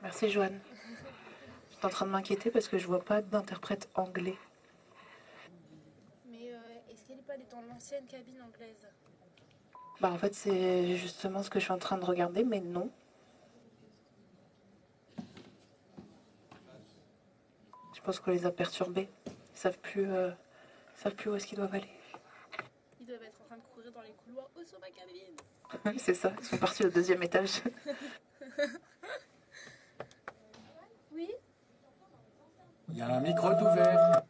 Merci Joanne. Je suis en train de m'inquiéter parce que je vois pas d'interprète anglais. Mais est-ce qu'elle n'est pas allée dans l'ancienne cabine anglaise? Bah en fait c'est justement ce que je suis en train de regarder, mais non. Je pense qu'on les a perturbés. Ils savent plus où est-ce qu'ils doivent aller. Ils doivent être en train de courir dans les couloirs. Où sont ma cabine? C'est ça, ils sont partis au 2e étage. Oui. Il y a un micro ouvert.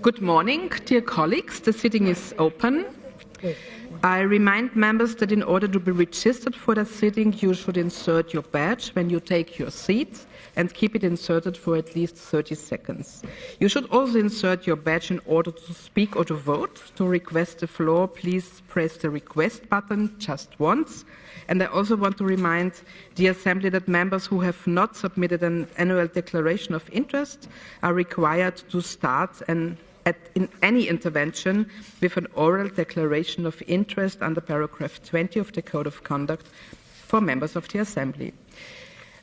Good morning, dear colleagues. The sitting is open. I remind members that in order to be registered for the sitting, you should insert your badge when you take your seat and keep it inserted for at least 30 seconds. You should also insert your badge in order to speak or to vote. To request the floor, please press the request button just once. And I also want to remind the Assembly that members who have not submitted an annual declaration of interest are required to start in any intervention with an oral declaration of interest under paragraph 20 of the Code of Conduct for members of the Assembly.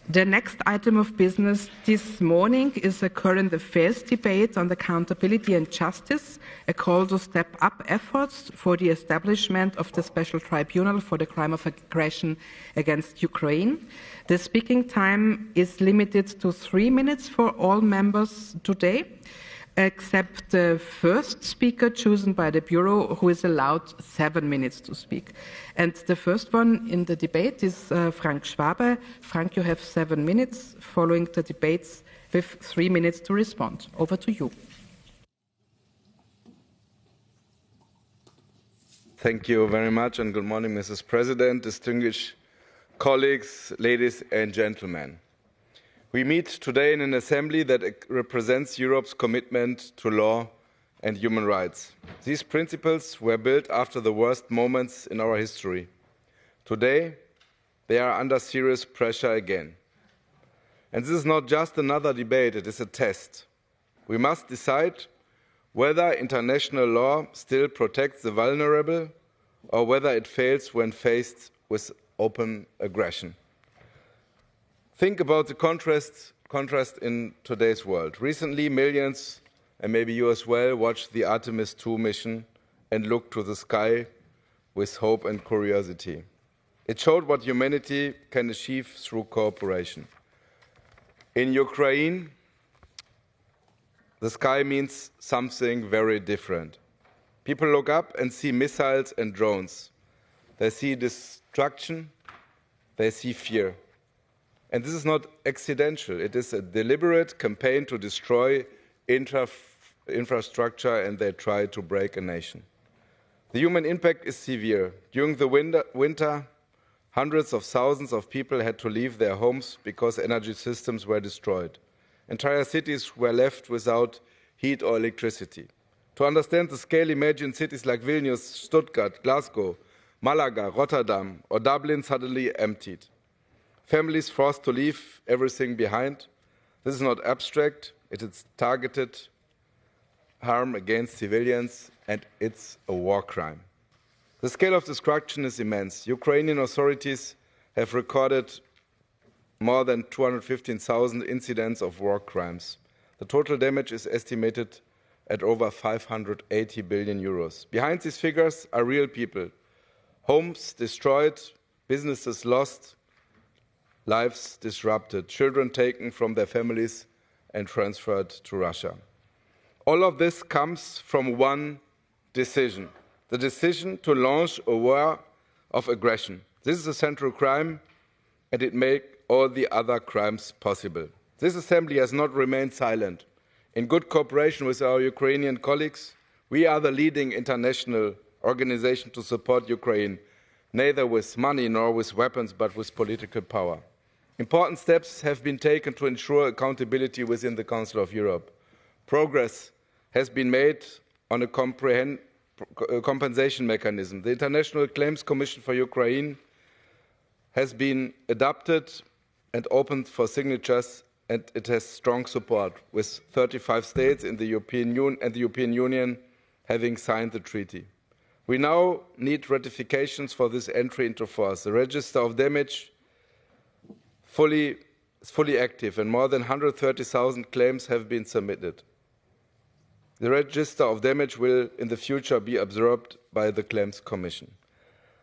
The next item of business this morning is a current affairs debate on accountability and justice, a call to step up efforts for the establishment of the Special Tribunal for the crime of aggression against Ukraine. The speaking time is limited to 3 minutes for all members today, except the first speaker chosen by the Bureau, who is allowed 7 minutes to speak. And the first one in the debate is Frank Schwabe. Frank, you have 7 minutes, following the debates with 3 minutes to respond. Over to you. Thank you very much, and good morning, Mrs. President, distinguished colleagues, ladies and gentlemen. We meet today in an assembly that represents Europe's commitment to law and human rights. These principles were built after the worst moments in our history. Today, they are under serious pressure again. And this is not just another debate, it is a test. We must decide whether international law still protects the vulnerable or whether it fails when faced with open aggression. Think about the contrast in today's world. Recently, millions, and maybe you as well, watched the Artemis II mission and looked to the sky with hope and curiosity. It showed what humanity can achieve through cooperation. In Ukraine, the sky means something very different. People look up and see missiles and drones. They see destruction, they see fear. And this is not accidental. It is a deliberate campaign to destroy infrastructure, and they try to break a nation. The human impact is severe. During the winter, hundreds of thousands of people had to leave their homes because energy systems were destroyed. Entire cities were left without heat or electricity. To understand the scale, imagine cities like Vilnius, Stuttgart, Glasgow, Malaga, Rotterdam, or Dublin suddenly emptied. Families forced to leave everything behind. This is not abstract, it is targeted harm against civilians, and it's a war crime. The scale of destruction is immense. Ukrainian authorities have recorded more than 215,000 incidents of war crimes. The total damage is estimated at over 580 billion euros. Behind these figures are real people. Homes destroyed, businesses lost, lives disrupted, children taken from their families and transferred to Russia. All of this comes from one decision, the decision to launch a war of aggression. This is a central crime, and it makes all the other crimes possible. This assembly has not remained silent. In good cooperation with our Ukrainian colleagues, we are the leading international organization to support Ukraine, neither with money nor with weapons, but with political power. Important steps have been taken to ensure accountability within the Council of Europe. Progress has been made on a compensation mechanism. The International Claims Commission for Ukraine has been adopted and opened for signatures, and it has strong support, with 35 states in the European Union having signed the treaty. We now need ratifications for this entry into force. The register of damage is fully active, and more than 130,000 claims have been submitted. The register of damage will in the future be absorbed by the Claims Commission.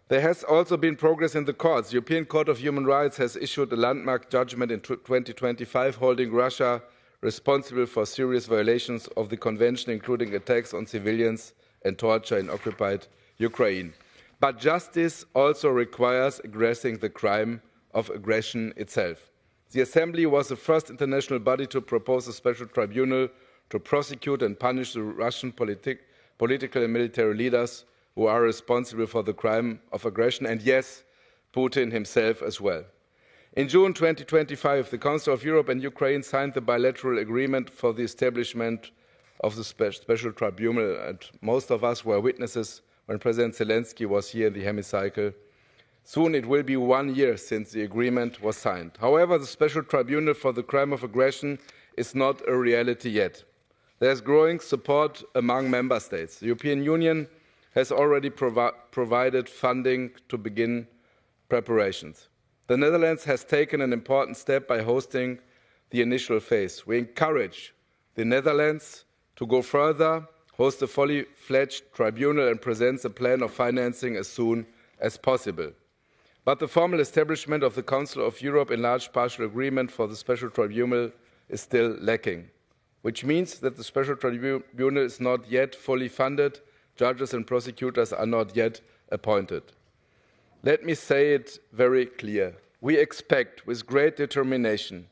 There has also been progress in the courts. The European Court of Human Rights has issued a landmark judgment in 2025 holding Russia responsible for serious violations of the Convention, including attacks on civilians and torture in occupied Ukraine. But justice also requires addressing the crime of aggression itself. The Assembly was the first international body to propose a special tribunal to prosecute and punish the Russian political and military leaders who are responsible for the crime of aggression, and yes, Putin himself as well. In June 2025, the Council of Europe and Ukraine signed the bilateral agreement for the establishment of the special tribunal, and most of us were witnesses when President Zelensky was here in the hemicycle. Soon it will be 1 year since the agreement was signed. However, the special tribunal for the crime of aggression is not a reality yet. There is growing support among member states. The European Union has already provided funding to begin preparations. The Netherlands has taken an important step by hosting the initial phase. We encourage the Netherlands to go further, host a fully fledged tribunal and present a plan of financing as soon as possible. But the formal establishment of the Council of Europe enlarged partial agreement for the special tribunal is still lacking, which means that the special tribunal is not yet fully funded, judges and prosecutors are not yet appointed. Let me say it very clear. We expect with great determination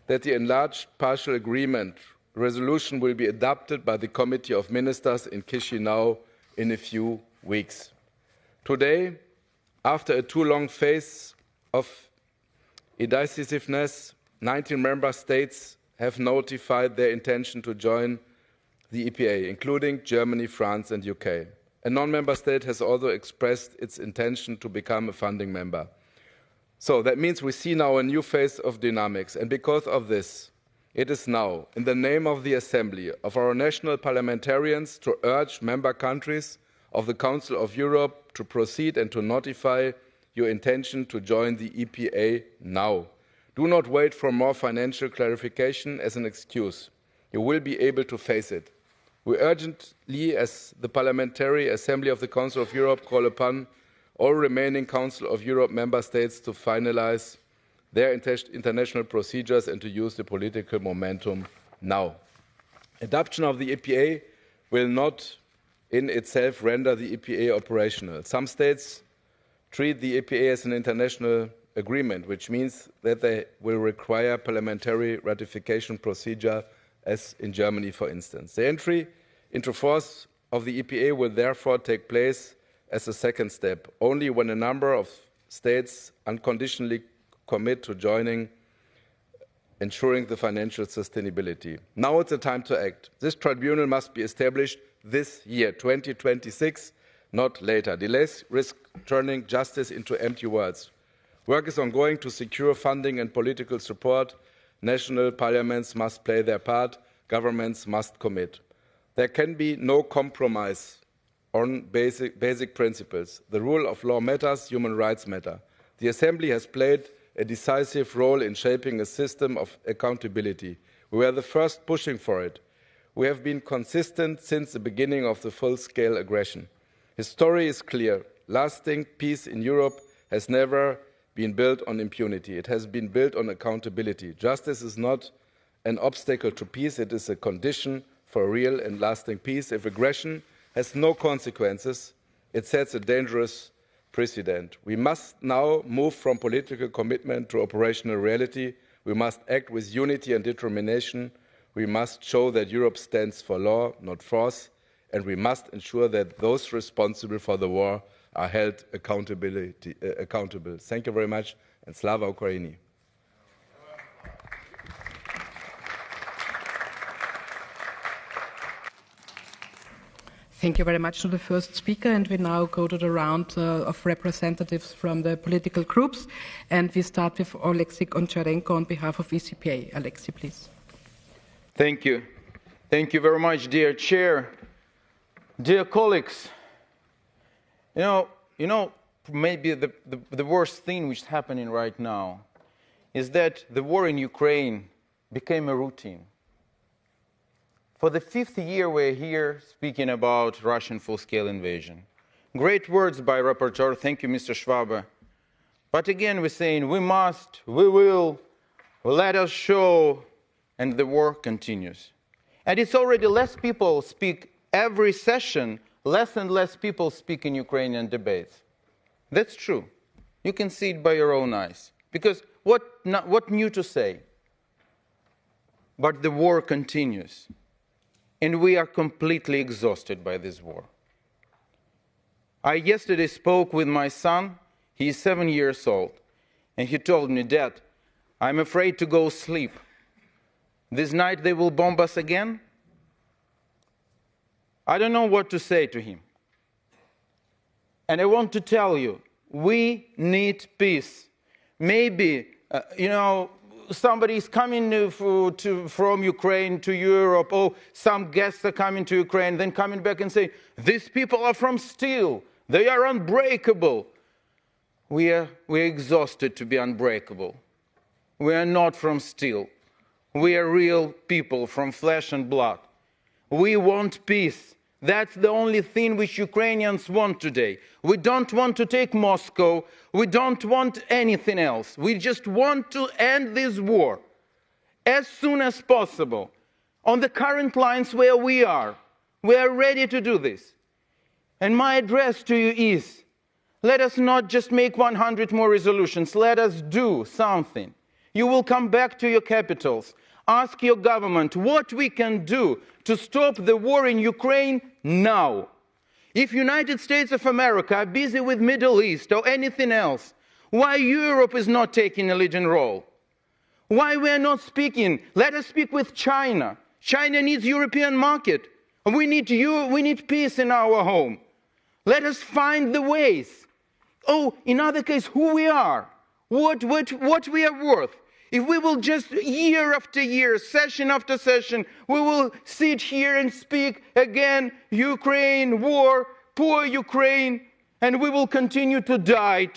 that the enlarged partial agreement resolution will be adopted by the Committee of Ministers in Chisinau in a few weeks. Today, after a too long phase of indecisiveness, 19 member states have notified their intention to join the EPA, including Germany, France and UK. A non-member state has also expressed its intention to become a founding member. So that means we see now a new phase of dynamics, and because of this, it is now, in the name of the Assembly, of our national parliamentarians, to urge member countries of the Council of Europe to proceed and to notify your intention to join the EPA now. Do not wait for more financial clarification as an excuse. You will be able to face it. We urgently, as the Parliamentary Assembly of the Council of Europe, call upon all remaining Council of Europe member states to finalise their international procedures and to use the political momentum now. Adoption of the EPA will not in itself render the EPA operational. Some states treat the EPA as an international agreement, which means that they will require parliamentary ratification procedure, as in Germany, for instance. The entry into force of the EPA will therefore take place as a second step, only when a number of states unconditionally commit to joining, ensuring the financial sustainability. Now is the time to act. This tribunal must be established this year, 2026, not later. Delays risk turning justice into empty words. Work is ongoing to secure funding and political support. National parliaments must play their part. Governments must commit. There can be no compromise on basic principles. The rule of law matters, human rights matter. The Assembly has played a decisive role in shaping a system of accountability. We were the first pushing for it. We have been consistent since the beginning of the full-scale aggression. His story is clear. Lasting peace in Europe has never been built on impunity. It has been built on accountability. Justice is not an obstacle to peace. It is a condition for real and lasting peace. If aggression has no consequences, it sets a dangerous precedent. We must now move from political commitment to operational reality. We must act with unity and determination. We must show that Europe stands for law, not force, and we must ensure that those responsible for the war are held accountable. Thank you very much, and Slava Ukraini. Thank you very much to the first speaker, and we now go to the round of representatives from the political groups, and we start with Oleksiy Goncharenko on behalf of ECPA. Alexei, please. Thank you. Thank you very much, dear Chair. Dear colleagues, you know, maybe the worst thing which is happening right now is that the war in Ukraine became a routine. For the 5th year, we're here speaking about Russian full-scale invasion. Great words by rapporteur. Thank you, Mr. Schwab. But again, we're saying we must, we will, let us show, and the war continues. And it's already less people speak every session, less and less people speak in Ukrainian debates. That's true. You can see it by your own eyes. Because what new to say? But the war continues. and we are completely exhausted by this war. I yesterday spoke with my son. He is 7 years old, and he told me, "Dad, I'm afraid to go sleep. This night they will bomb us again." I don't know what to say to him. And I want to tell you, we need peace. Maybe, somebody is coming from Ukraine to Europe, or some guests are coming to Ukraine, then coming back and say, "These people are from steel. They are unbreakable." We are exhausted to be unbreakable. We are not from steel. We are real people from flesh and blood. We want peace. That's the only thing which Ukrainians want today. We don't want to take Moscow. We don't want anything else. We just want to end this war as soon as possible. On the current lines where we are ready to do this. And my address to you is, let us not just make 100 more resolutions. Let us do something. You will come back to your capitals. Ask your government what we can do to stop the war in Ukraine now. If United States of America are busy with Middle East or anything else, why Europe is not taking a leading role? Why we are not speaking? Let us speak with China. China needs European market. We need peace in our home. Let us find the ways. In other case, who we are, what we are worth. If we will just year after year, session after session, we will sit here and speak again, Ukraine, war, poor Ukraine, and we will continue to die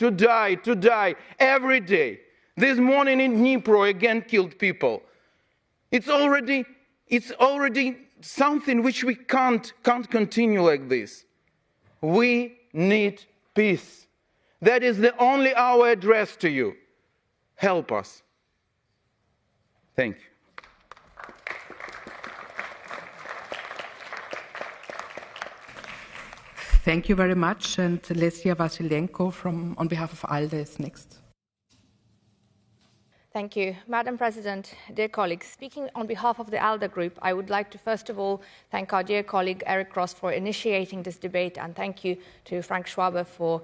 every day. This morning in Dnipro again killed people. It's already something which we can't continue like this. We need peace. That is the only our address to you. Help us. Thank you. Thank you very much. And Lesia Vasilenko on behalf of ALDE is next. Thank you. Madam President, dear colleagues, speaking on behalf of the ALDE group, I would like to first of all thank our dear colleague Eric Ross for initiating this debate, and thank you to Frank Schwabe for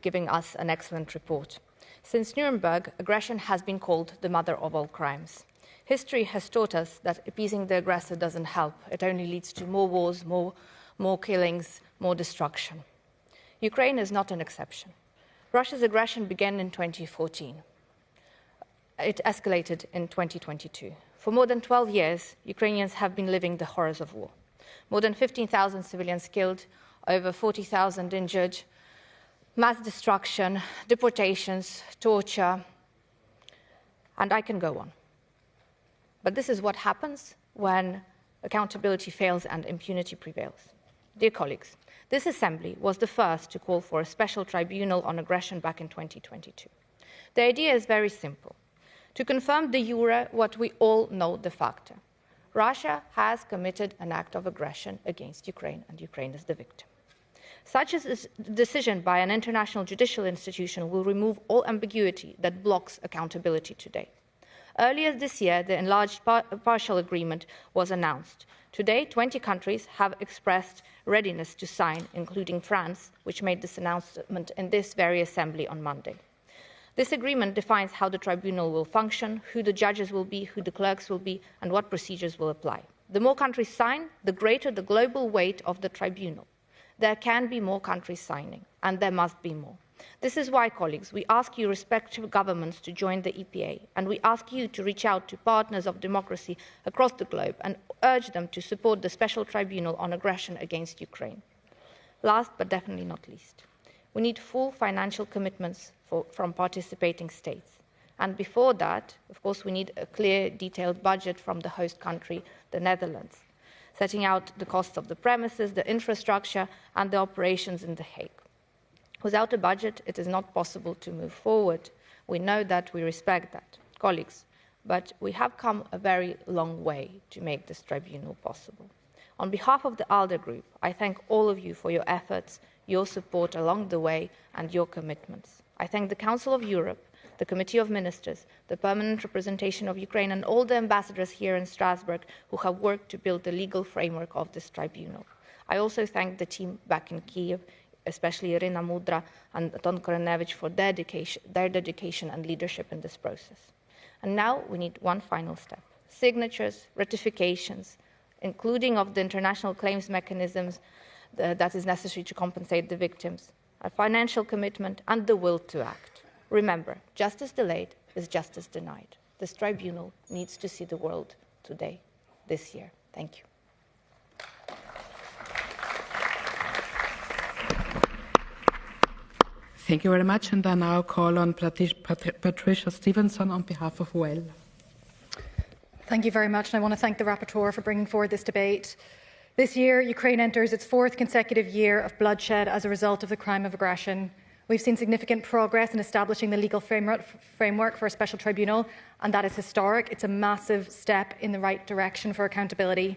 giving us an excellent report. Since Nuremberg, aggression has been called the mother of all crimes. History has taught us that appeasing the aggressor doesn't help. It only leads to more wars, more killings, more destruction. Ukraine is not an exception. Russia's aggression began in 2014. It escalated in 2022. For more than 12 years, Ukrainians have been living the horrors of war. More than 15,000 civilians killed, over 40,000 injured, mass destruction, deportations, torture, and I can go on. But this is what happens when accountability fails and impunity prevails. Dear colleagues, this assembly was the first to call for a special tribunal on aggression back in 2022. The idea is very simple. To confirm de jure what we all know de facto. Russia has committed an act of aggression against Ukraine, and Ukraine is the victim. Such a decision by an international judicial institution will remove all ambiguity that blocks accountability today. Earlier this year, the enlarged partial agreement was announced. Today, 20 countries have expressed readiness to sign, including France, which made this announcement in this very assembly on Monday. This agreement defines how the tribunal will function, who the judges will be, who the clerks will be, and what procedures will apply. The more countries sign, the greater the global weight of the tribunal. There can be more countries signing, and there must be more. This is why, colleagues, we ask you respective governments to join the EPA, and we ask you to reach out to partners of democracy across the globe and urge them to support the Special Tribunal on aggression against Ukraine. Last but definitely not least, we need full financial commitments from participating states. And before that, of course, we need a clear, detailed budget from the host country, the Netherlands, setting out the costs of the premises, the infrastructure, and the operations in The Hague. Without a budget, it is not possible to move forward. We know that, we respect that, colleagues, but we have come a very long way to make this tribunal possible. On behalf of the ALDE group, I thank all of you for your efforts, your support along the way, and your commitments. I thank the Council of Europe, the Committee of Ministers, the permanent representation of Ukraine, and all the ambassadors here in Strasbourg who have worked to build the legal framework of this tribunal. I also thank the team back in Kiev, especially Irina Mudra and Ton Korenevich, for their dedication and leadership in this process. And now we need one final step: signatures, ratifications, including of the international claims mechanisms that is necessary to compensate the victims, a financial commitment, and the will to act. Remember, justice delayed is justice denied. This tribunal needs to see the world today, this year. Thank you. Thank you very much, and I now call on Patricia Stevenson on behalf of OL. Thank you very much, and I want to thank the rapporteur for bringing forward this debate. This year, Ukraine enters its 4th consecutive year of bloodshed as a result of the crime of aggression. We've seen significant progress in establishing the legal framework for a special tribunal, and that is historic. It's a massive step in the right direction for accountability.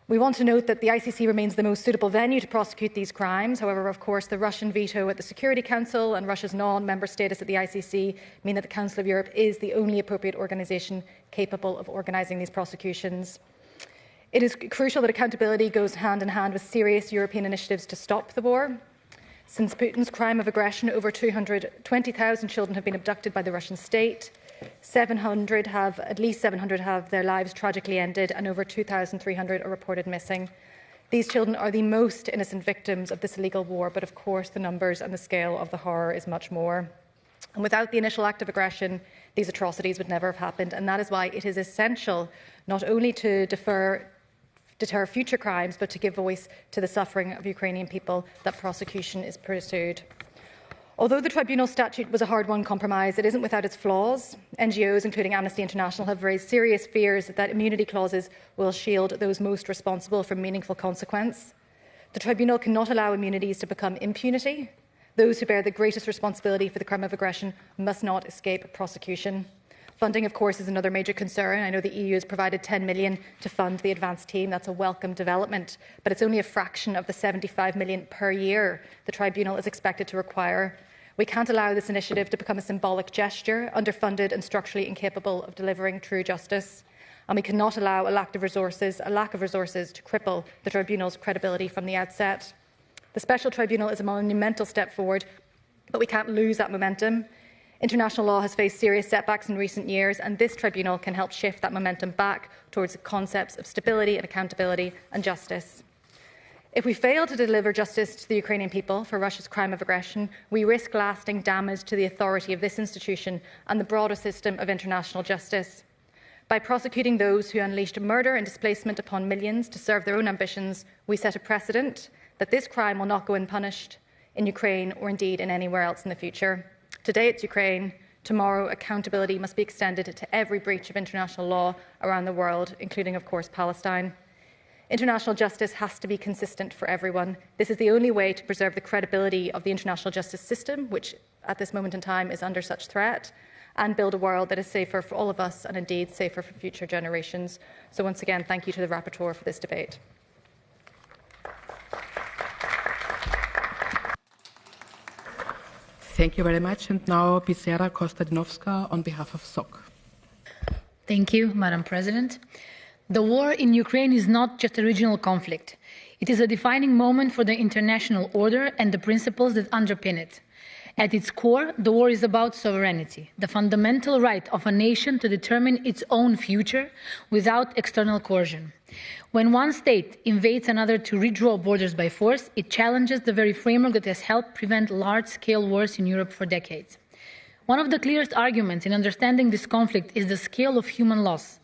We want to note that the ICC remains the most suitable venue to prosecute these crimes. However, of course, the Russian veto at the Security Council and Russia's non-member status at the ICC mean that the Council of Europe is the only appropriate organisation capable of organising these prosecutions. It is crucial that accountability goes hand in hand with serious European initiatives to stop the war. Since Putin's crime of aggression, over 220,000 children have been abducted by the Russian state. At least 700 have their lives tragically ended, and over 2,300 are reported missing. These children are the most innocent victims of this illegal war, but of course the numbers and the scale of the horror is much more. And without the initial act of aggression, these atrocities would never have happened, and that is why it is essential not only to deter future crimes, but to give voice to the suffering of Ukrainian people, that prosecution is pursued. Although the tribunal statute was a hard-won compromise, it isn't without its flaws. NGOs, including Amnesty International, have raised serious fears that immunity clauses will shield those most responsible from meaningful consequence. The tribunal cannot allow immunities to become impunity. Those who bear the greatest responsibility for the crime of aggression must not escape prosecution. Funding, of course, is another major concern. I know the EU has provided 10 million to fund the advanced team. That's a welcome development, but it's only a fraction of the 75 million per year the tribunal is expected to require. We can't allow this initiative to become a symbolic gesture, underfunded and structurally incapable of delivering true justice. And we cannot allow a lack of resources to cripple the tribunal's credibility from the outset. The Special Tribunal is a monumental step forward, but we can't lose that momentum. International law has faced serious setbacks in recent years, and this tribunal can help shift that momentum back towards the concepts of stability and accountability and justice. If we fail to deliver justice to the Ukrainian people for Russia's crime of aggression, we risk lasting damage to the authority of this institution and the broader system of international justice. By prosecuting those who unleashed murder and displacement upon millions to serve their own ambitions, we set a precedent that this crime will not go unpunished in Ukraine or indeed in anywhere else in the future. Today it's Ukraine. Tomorrow, accountability must be extended to every breach of international law around the world, including, of course, Palestine. International justice has to be consistent for everyone. This is the only way to preserve the credibility of the international justice system, which at this moment in time is under such threat, and build a world that is safer for all of us and indeed safer for future generations. So once again, thank you to the rapporteur for this debate. Thank you very much. And now Bisera Kostadinowska on behalf of SOC. Thank you, Madam President. The war in Ukraine is not just a regional conflict. It is a defining moment for the international order and the principles that underpin it. At its core, the war is about sovereignty, the fundamental right of a nation to determine its own future without external coercion. When one state invades another to redraw borders by force, it challenges the very framework that has helped prevent large-scale wars in Europe for decades. One of the clearest arguments in understanding this conflict is the scale of human loss.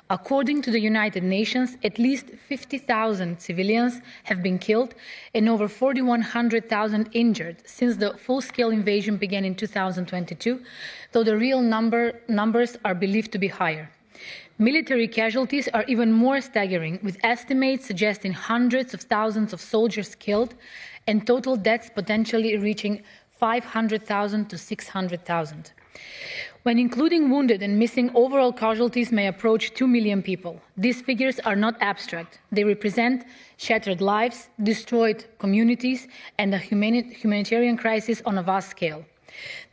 According to the United Nations, at least 50,000 civilians have been killed and over 4,100,000 injured since the full-scale invasion began in 2022, though the real numbers are believed to be higher. Military casualties are even more staggering, with estimates suggesting hundreds of thousands of soldiers killed and total deaths potentially reaching 500,000 to 600,000. When including wounded and missing, overall casualties may approach 2 million people. These figures are not abstract. They represent shattered lives, destroyed communities, and a humanitarian crisis on a vast scale.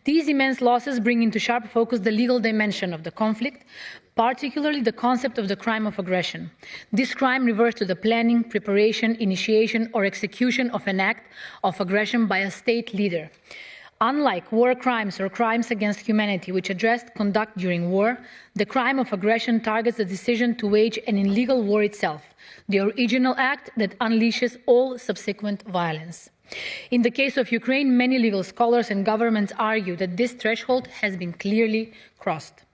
These immense losses bring into sharp focus the legal dimension of the conflict, particularly the concept of the crime of aggression. This crime refers to the planning, preparation, initiation, or execution of an act of aggression by a state leader. Unlike war crimes or crimes against humanity, which address conduct during war, the crime of aggression targets the decision to wage an illegal war itself, the original act that unleashes all subsequent violence. In the case of Ukraine, many legal scholars and governments argue that this threshold has been clearly crossed.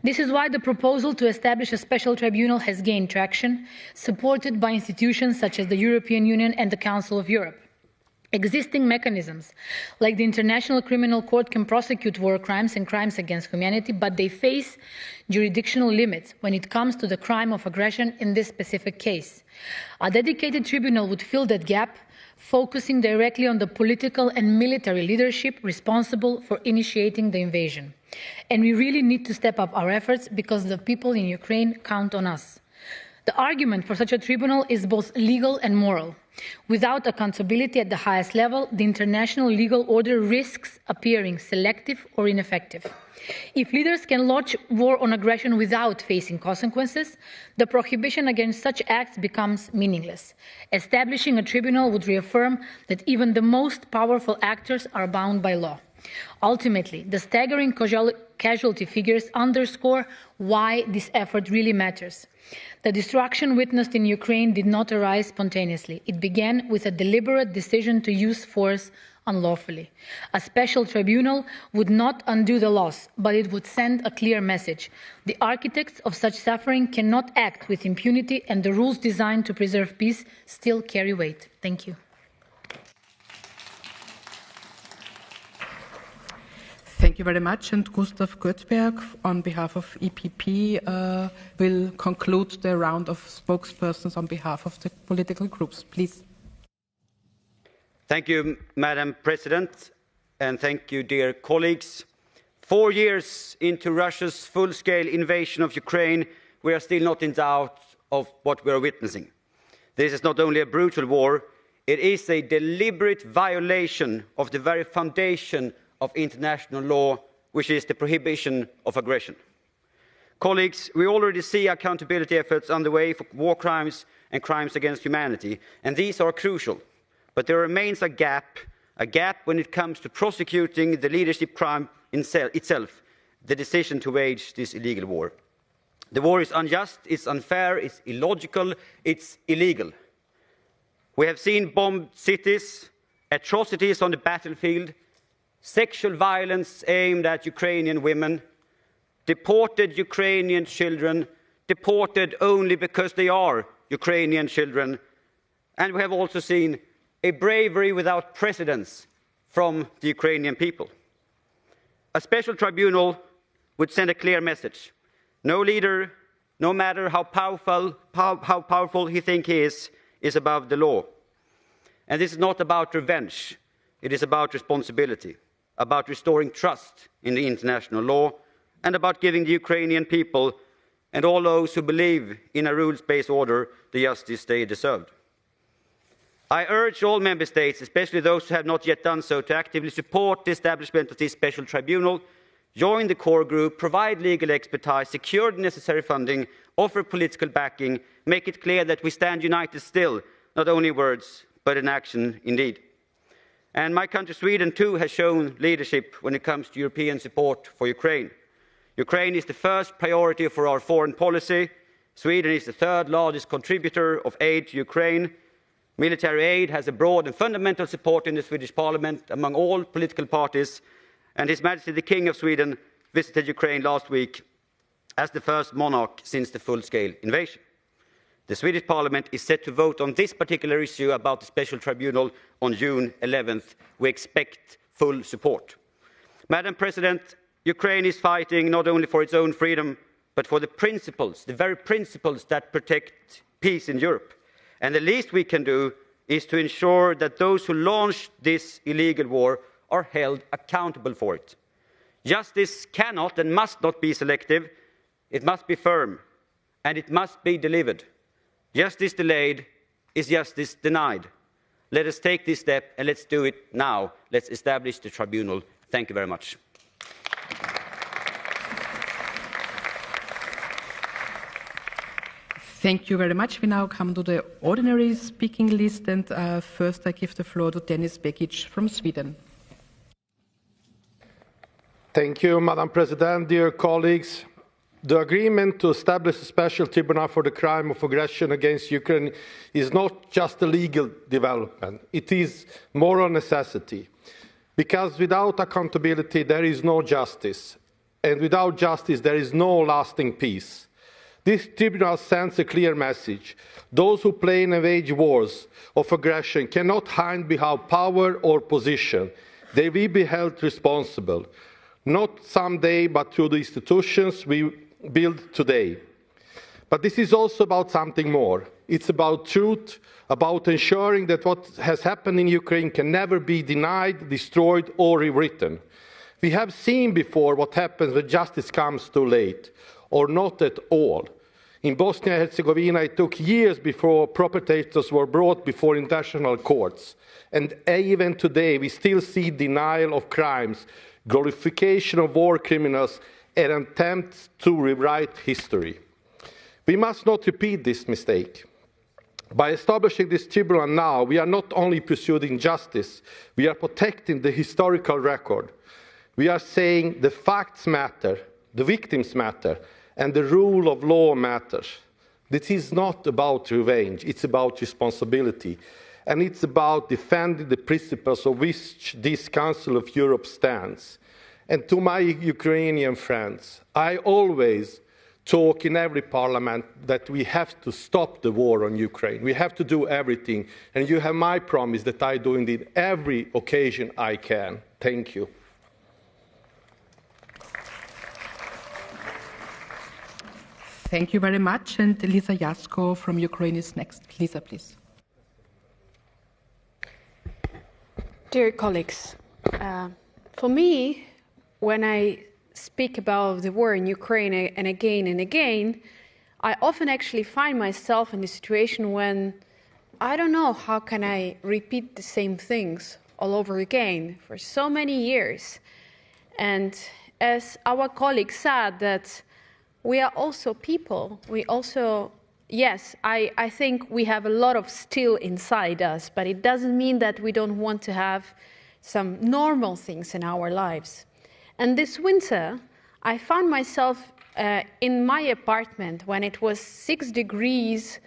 This is why the proposal to establish a special tribunal has gained traction, supported by institutions such as the European Union and the Council of Europe. Existing mechanisms, like the International Criminal Court, can prosecute war crimes and crimes against humanity, but they face jurisdictional limits when it comes to the crime of aggression in this specific case. A dedicated tribunal would fill that gap, focusing directly on the political and military leadership responsible for initiating the invasion. And we really need to step up our efforts because the people in Ukraine count on us. The argument for such a tribunal is both legal and moral. Without accountability at the highest level, the international legal order risks appearing selective or ineffective. If leaders can launch war on aggression without facing consequences, the prohibition against such acts becomes meaningless. Establishing a tribunal would reaffirm that even the most powerful actors are bound by law. Ultimately, the staggering casualty figures underscore why this effort really matters. The destruction witnessed in Ukraine did not arise spontaneously. It began with a deliberate decision to use force unlawfully. A special tribunal would not undo the loss, but it would send a clear message. The architects of such suffering cannot act with impunity, and the rules designed to preserve peace still carry weight. Thank you. Thank you very much. And Gustav Göthberg, on behalf of EPP, will conclude the round of spokespersons on behalf of the political groups. Please. Thank you, Madam President, and thank you, dear colleagues. 4 years into Russia's full-scale invasion of Ukraine, we are still not in doubt of what we are witnessing. This is not only a brutal war, it is a deliberate violation of the very foundation of international law, which is the prohibition of aggression. Colleagues, we already see accountability efforts underway for war crimes and crimes against humanity, and these are crucial. But there remains a gap when it comes to prosecuting the leadership crime itself, the decision to wage this illegal war. The war is unjust, it's unfair, it's illogical, it's illegal. We have seen bombed cities, atrocities on the battlefield, sexual violence aimed at Ukrainian women, deported Ukrainian children, deported only because they are Ukrainian children. And we have also seen a bravery without precedence from the Ukrainian people. A special tribunal would send a clear message. No leader, no matter how powerful he thinks he is above the law. And this is not about revenge. It is about responsibility, about restoring trust in the international law, and about giving the Ukrainian people and all those who believe in a rules-based order the justice they deserve. I urge all member states, especially those who have not yet done so, to actively support the establishment of this special tribunal, join the core group, provide legal expertise, secure the necessary funding, offer political backing, make it clear that we stand united still, not only in words, but in action indeed. And my country, Sweden, too, has shown leadership when it comes to European support for Ukraine. Ukraine is the first priority for our foreign policy. Sweden is the third largest contributor of aid to Ukraine. Military aid has a broad and fundamental support in the Swedish Parliament among all political parties, and His Majesty the King of Sweden visited Ukraine last week as the first monarch since the full-scale invasion. The Swedish Parliament is set to vote on this particular issue about the special tribunal on June 11th. We expect full support. Madam President, Ukraine is fighting not only for its own freedom, but for the principles, the very principles that protect peace in Europe. And the least we can do is to ensure that those who launched this illegal war are held accountable for it. Justice cannot and must not be selective. It must be firm, and it must be delivered. Justice delayed is justice denied. Let us take this step, and let's do it now. Let's establish the tribunal. Thank you very much. Thank you very much. We now come to the ordinary speaking list, and first I give the floor to Denis Begic from Sweden. Thank you, Madam President, dear colleagues. The agreement to establish a special tribunal for the crime of aggression against Ukraine is not just a legal development, it is moral necessity. Because without accountability, there is no justice, and without justice, there is no lasting peace. This tribunal sends a clear message. Those who plan and wage wars of aggression cannot hide behind power or position. They will be held responsible, not someday, but through the institutions we build today. But this is also about something more. It's about truth, about ensuring that what has happened in Ukraine can never be denied, destroyed, or rewritten. We have seen before what happens when justice comes too late, or not at all. In Bosnia and Herzegovina, it took years before perpetrators were brought before international courts. And even today, we still see denial of crimes, glorification of war criminals, and attempts to rewrite history. We must not repeat this mistake. By establishing this tribunal now, we are not only pursuing justice, we are protecting the historical record. We are saying the facts matter, the victims matter, and the rule of law matters. This is not about revenge, it's about responsibility. And it's about defending the principles on which this Council of Europe stands. And to my Ukrainian friends, I always talk in every parliament that we have to stop the war on Ukraine. We have to do everything. And you have my promise that I do indeed every occasion I can. Thank you. Thank you very much. And Lisa Jasko from Ukraine is next. Lisa, please. Dear colleagues, for me, when I speak about the war in Ukraine and again, I often actually find myself in a situation when I don't know how can I repeat the same things all over again for so many years. And as our colleague said, that we are also people, we also, yes, I think we have a lot of steel inside us, but it doesn't mean that we don't want to have some normal things in our lives. And this winter, I found myself in my apartment when it was 6 degrees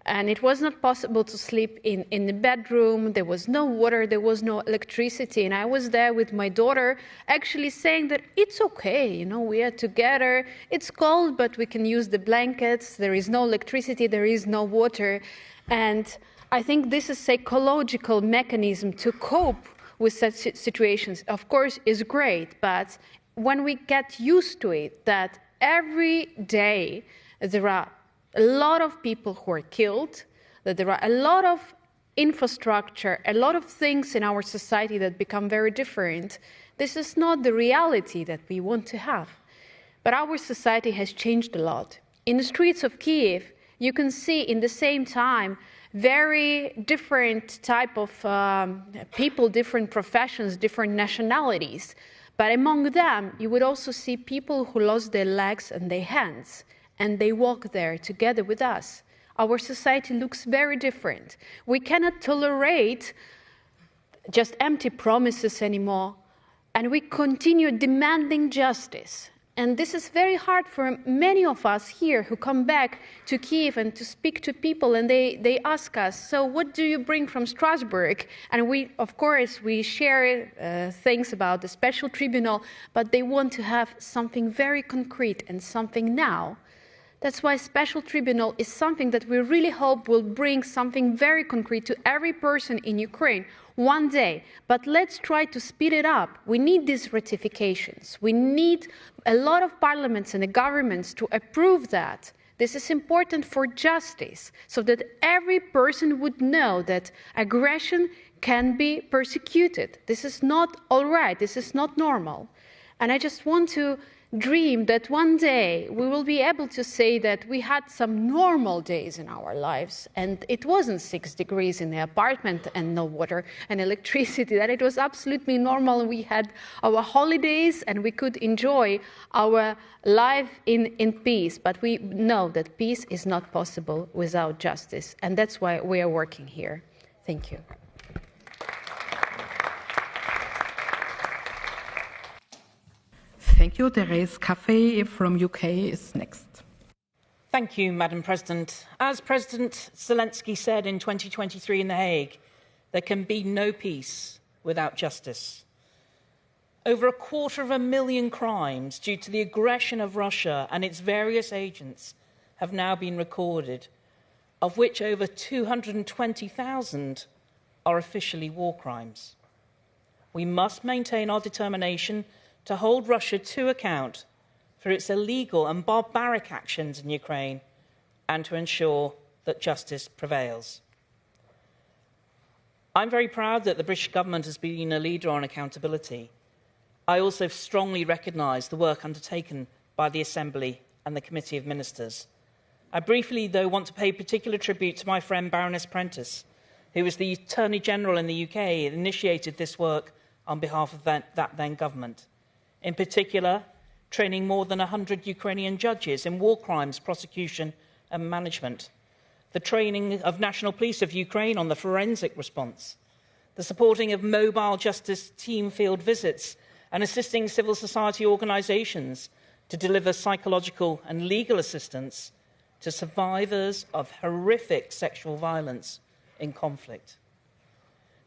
and it was not possible to sleep in the bedroom. There was no water, there was no electricity. And I was there with my daughter actually saying that it's okay, you know, we are together. It's cold, but we can use the blankets. There is no electricity, there is no water. And I think this is a psychological mechanism to cope with such situations, of course, is great, but when we get used to it, that every day there are a lot of people who are killed, that there are a lot of infrastructure, a lot of things in our society that become very different, this is not the reality that we want to have. But our society has changed a lot. In the streets of Kiev, you can see in the same time very different type of people, different professions, different nationalities. But among them, you would also see people who lost their legs and their hands, and they walk there together with us. Our society looks very different. We cannot tolerate just empty promises anymore, and we continue demanding justice. And this is very hard for many of us here who come back to Kiev and to speak to people, and they ask us, so what do you bring from Strasbourg? And we, of course, we share things about the special tribunal, but they want to have something very concrete and something now. That's why special tribunal is something that we really hope will bring something very concrete to every person in Ukraine one day. But let's try to speed it up. We need these ratifications. We need a lot of parliaments and the governments to approve that. This is important for justice, so that every person would know that aggression can be persecuted. This is not all right. This is not normal. And I just want to dream that one day we will be able to say that we had some normal days in our lives and it wasn't 6 degrees in the apartment and no water and electricity, that it was absolutely normal and we had our holidays and we could enjoy our life in peace. But we know that peace is not possible without justice, and that's why we are working here. Thank you. Thank you. Therese Caffey from UK is next. Thank you, Madam President. As President Zelensky said in 2023 in The Hague, there can be no peace without justice. Over 250,000 crimes due to the aggression of Russia and its various agents have now been recorded, of which over 220,000 are officially war crimes. We must maintain our determination to hold Russia to account for its illegal and barbaric actions in Ukraine and to ensure that justice prevails. I'm very proud that the British government has been a leader on accountability. I also strongly recognise the work undertaken by the Assembly and the Committee of Ministers. I briefly, though, want to pay particular tribute to my friend Baroness Prentice, who was the Attorney General in the UK and initiated this work on behalf of that then government. In particular, training more than 100 Ukrainian judges in war crimes prosecution and management, the training of National Police of Ukraine on the forensic response, the supporting of mobile justice team field visits and assisting civil society organisations to deliver psychological and legal assistance to survivors of horrific sexual violence in conflict.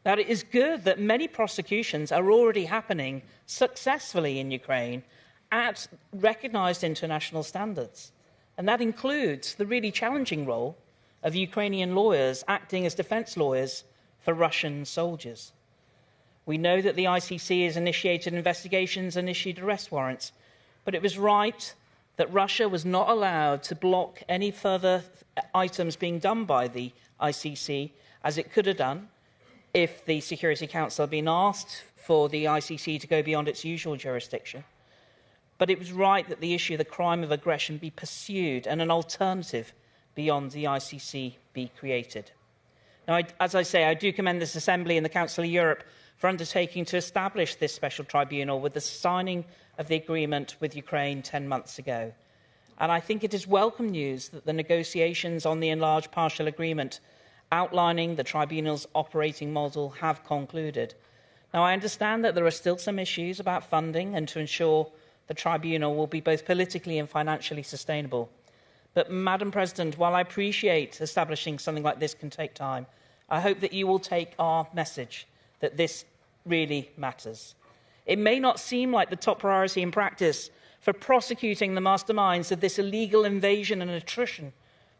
Now, it is good that many prosecutions are already happening successfully in Ukraine at recognised international standards. And that includes the really challenging role of Ukrainian lawyers acting as defence lawyers for Russian soldiers. We know that the ICC has initiated investigations and issued arrest warrants, but it was right that Russia was not allowed to block any further items being done by the ICC, as it could have done if the Security Council had been asked for the ICC to go beyond its usual jurisdiction. But it was right that the issue of the crime of aggression be pursued and an alternative beyond the ICC be created. Now, as I say, I do commend this Assembly and the Council of Europe for undertaking to establish this special tribunal with the signing of the agreement with Ukraine 10 months ago. And I think it is welcome news that the negotiations on the enlarged partial agreement outlining the tribunal's operating model have concluded. Now, I understand that there are still some issues about funding and to ensure the tribunal will be both politically and financially sustainable. But, Madam President, while I appreciate establishing something like this can take time, I hope that you will take our message that this really matters. It may not seem like the top priority in practice for prosecuting the masterminds of this illegal invasion and attrition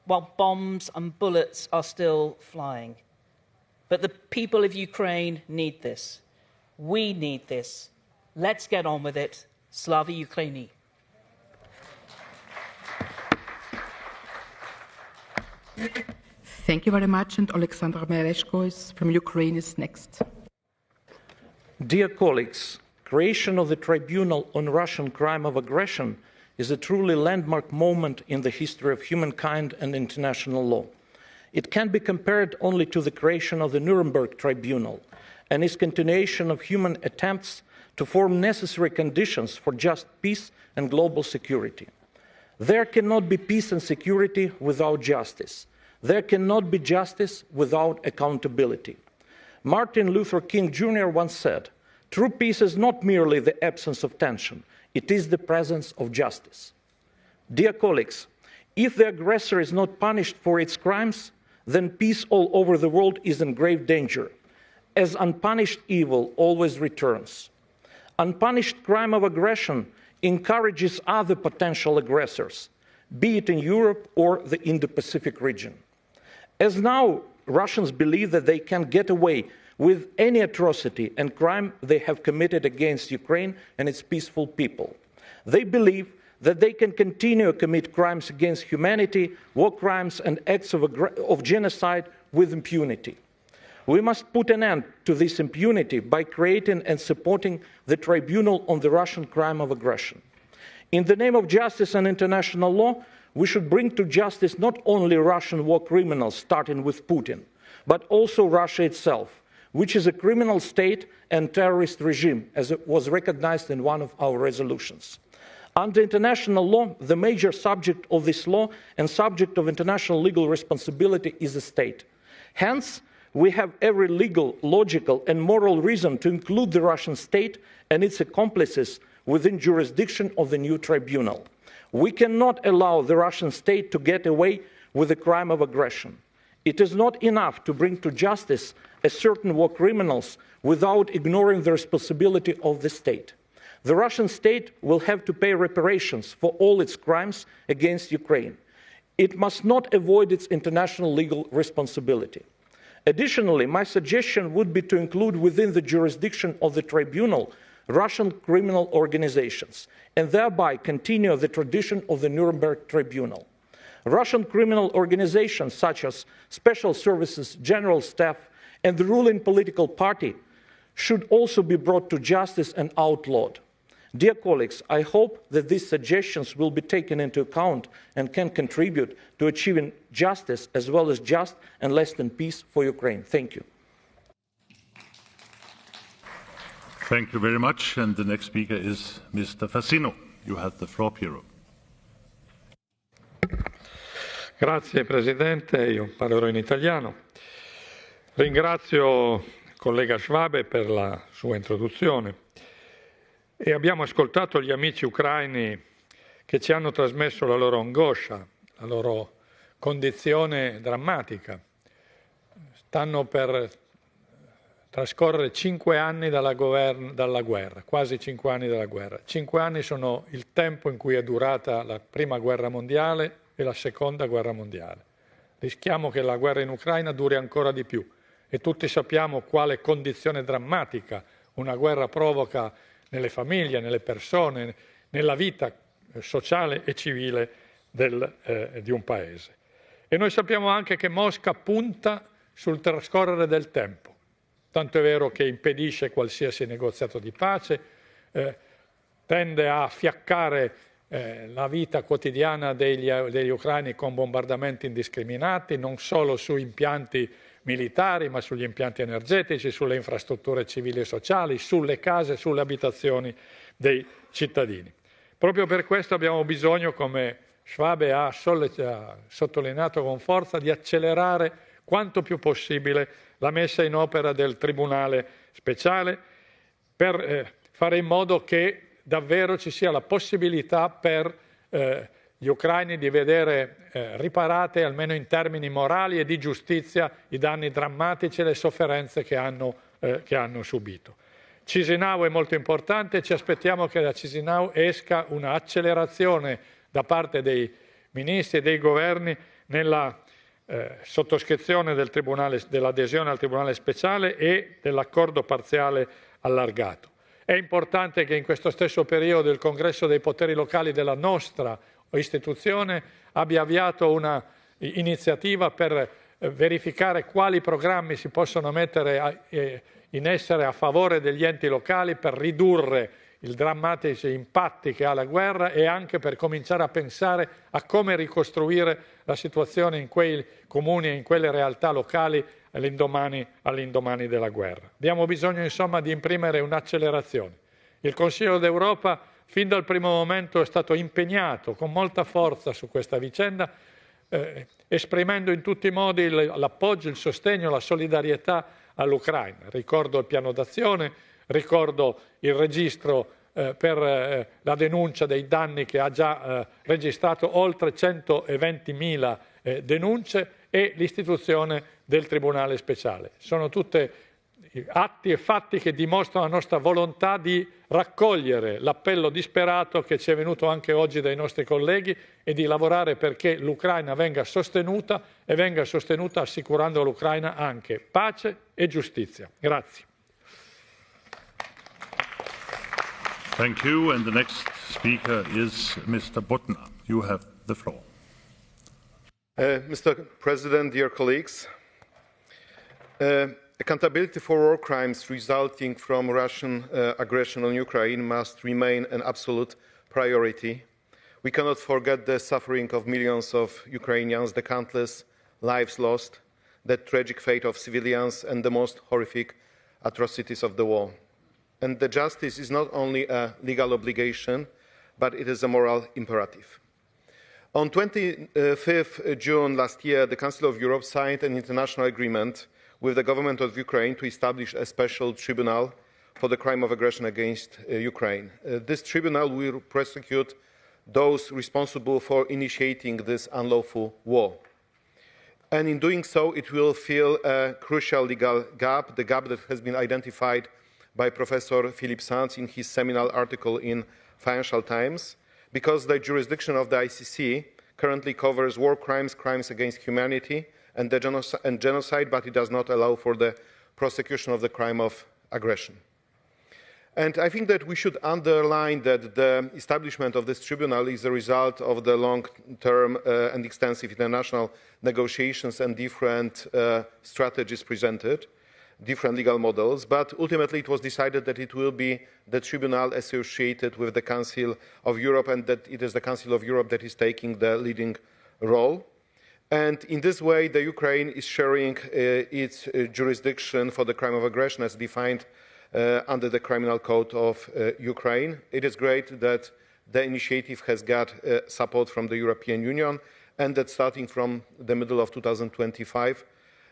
while bombs and bullets are still flying. But the people of Ukraine need this. We need this. Let's get on with it. Slava Ukraini. Thank you very much. And Alexandra Mereshko from Ukraine is next. Dear colleagues, creation of the Tribunal on Russian crime of aggression is a truly landmark moment in the history of humankind and international law. It can be compared only to the creation of the Nuremberg Tribunal and its continuation of human attempts to form necessary conditions for just peace and global security. There cannot be peace and security without justice. There cannot be justice without accountability. Martin Luther King Jr. once said, "True peace is not merely the absence of tension, it is the presence of justice." Dear colleagues, if the aggressor is not punished for its crimes, then peace all over the world is in grave danger, as unpunished evil always returns. Unpunished crime of aggression encourages other potential aggressors, be it in Europe or the Indo-Pacific region. As now, Russians believe that they can get away with any atrocity and crime they have committed against Ukraine and its peaceful people. They believe that they can continue to commit crimes against humanity, war crimes and acts of genocide with impunity. We must put an end to this impunity by creating and supporting the Tribunal on the Russian crime of aggression. In the name of justice and international law, we should bring to justice not only Russian war criminals, starting with Putin, but also Russia itself, which is a criminal state and terrorist regime, as it was recognized in one of our resolutions. Under international law, the major subject of this law and subject of international legal responsibility is the state. Hence, we have every legal, logical and moral reason to include the Russian state and its accomplices within jurisdiction of the new tribunal. We cannot allow the Russian state to get away with the crime of aggression. It is not enough to bring to justice certain war criminals without ignoring the responsibility of the state. The Russian state will have to pay reparations for all its crimes against Ukraine. It must not avoid its international legal responsibility. Additionally, my suggestion would be to include within the jurisdiction of the tribunal Russian criminal organizations, and thereby continue the tradition of the Nuremberg Tribunal. Russian criminal organizations such as special services, general staff, and the ruling political party should also be brought to justice and outlawed. Dear colleagues, I hope that these suggestions will be taken into account and can contribute to achieving justice as well as just and lasting peace for Ukraine. Thank you. Thank you very much. And the next speaker is Mr. Fassino. You have the floor, Piero. Grazie Presidente, io parlerò in italiano. Ringrazio il collega Schwab per la sua introduzione e abbiamo ascoltato gli amici ucraini che ci hanno trasmesso la loro angoscia, la loro condizione drammatica. Stanno per trascorrere 5 anni dalla guerra, quasi 5 anni dalla guerra. 5 anni sono il tempo in cui è durata la prima guerra mondiale e la seconda guerra mondiale. Rischiamo che la guerra in Ucraina duri ancora di più e tutti sappiamo quale condizione drammatica una guerra provoca nelle famiglie, nelle persone, nella vita sociale e civile di un paese. E noi sappiamo anche che Mosca punta sul trascorrere del tempo. Tanto è vero che impedisce qualsiasi negoziato di pace, tende a fiaccare la vita quotidiana degli ucraini con bombardamenti indiscriminati, non solo su impianti militari, ma sugli impianti energetici, sulle infrastrutture civili e sociali, sulle case, sulle abitazioni dei cittadini. Proprio per questo abbiamo bisogno, come Schwab ha sottolineato con forza, di accelerare quanto più possibile la messa in opera del Tribunale speciale per fare in modo che davvero ci sia la possibilità per gli ucraini di vedere riparate, almeno in termini morali e di giustizia, i danni drammatici e le sofferenze che hanno subito. Chisinau è molto importante, ci aspettiamo che da Chisinau esca un'accelerazione da parte dei ministri e dei governi nella sottoscrizione dell'adesione al Tribunale speciale e dell'accordo parziale allargato. È importante che in questo stesso periodo il Congresso dei poteri locali della nostra istituzione abbia avviato una iniziativa per verificare quali programmi si possono mettere in essere a favore degli enti locali per ridurre i drammatici impatti che ha la guerra e anche per cominciare a pensare a come ricostruire la situazione in quei comuni e in quelle realtà locali all'indomani della guerra. Abbiamo bisogno insomma di imprimere un'accelerazione. Il Consiglio d'Europa fin dal primo momento è stato impegnato con molta forza su questa vicenda, esprimendo in tutti i modi l'appoggio, il sostegno, la solidarietà all'Ucraina. Ricordo il piano d'azione, ricordo il registro per la denuncia dei danni che ha già registrato oltre 120.000 denunce e l'istituzione del Tribunale speciale. Sono tutti atti e fatti che dimostrano la nostra volontà di raccogliere l'appello disperato che ci è venuto anche oggi dai nostri colleghi e di lavorare perché l'Ucraina venga sostenuta e venga sostenuta assicurando all'Ucraina anche pace e giustizia. Grazie. Thank you. And the next speaker is Mr. Bottner. You have the floor. Mr. President, dear colleagues, accountability for war crimes resulting from Russian aggression on Ukraine must remain an absolute priority. We cannot forget the suffering of millions of Ukrainians, the countless lives lost, the tragic fate of civilians, and the most horrific atrocities of the war. And the justice is not only a legal obligation, but it is a moral imperative. On 25 June last year, the Council of Europe signed an international agreement with the government of Ukraine to establish a special tribunal for the crime of aggression against Ukraine. This tribunal will prosecute those responsible for initiating this unlawful war. And in doing so, it will fill a crucial legal gap, the gap that has been identified by Professor Philip Sands in his seminal article in Financial Times, because the jurisdiction of the ICC currently covers war crimes, crimes against humanity, and genocide, but it does not allow for the prosecution of the crime of aggression. And I think that we should underline that the establishment of this tribunal is a result of the long-term and extensive international negotiations and different strategies presented, different legal models, but ultimately it was decided that it will be the tribunal associated with the Council of Europe, and that it is the Council of Europe that is taking the leading role. And in this way, the Ukraine is sharing its jurisdiction for the crime of aggression as defined under the Criminal Code of Ukraine. It is great that the initiative has got support from the European Union, and that starting from the middle of 2025,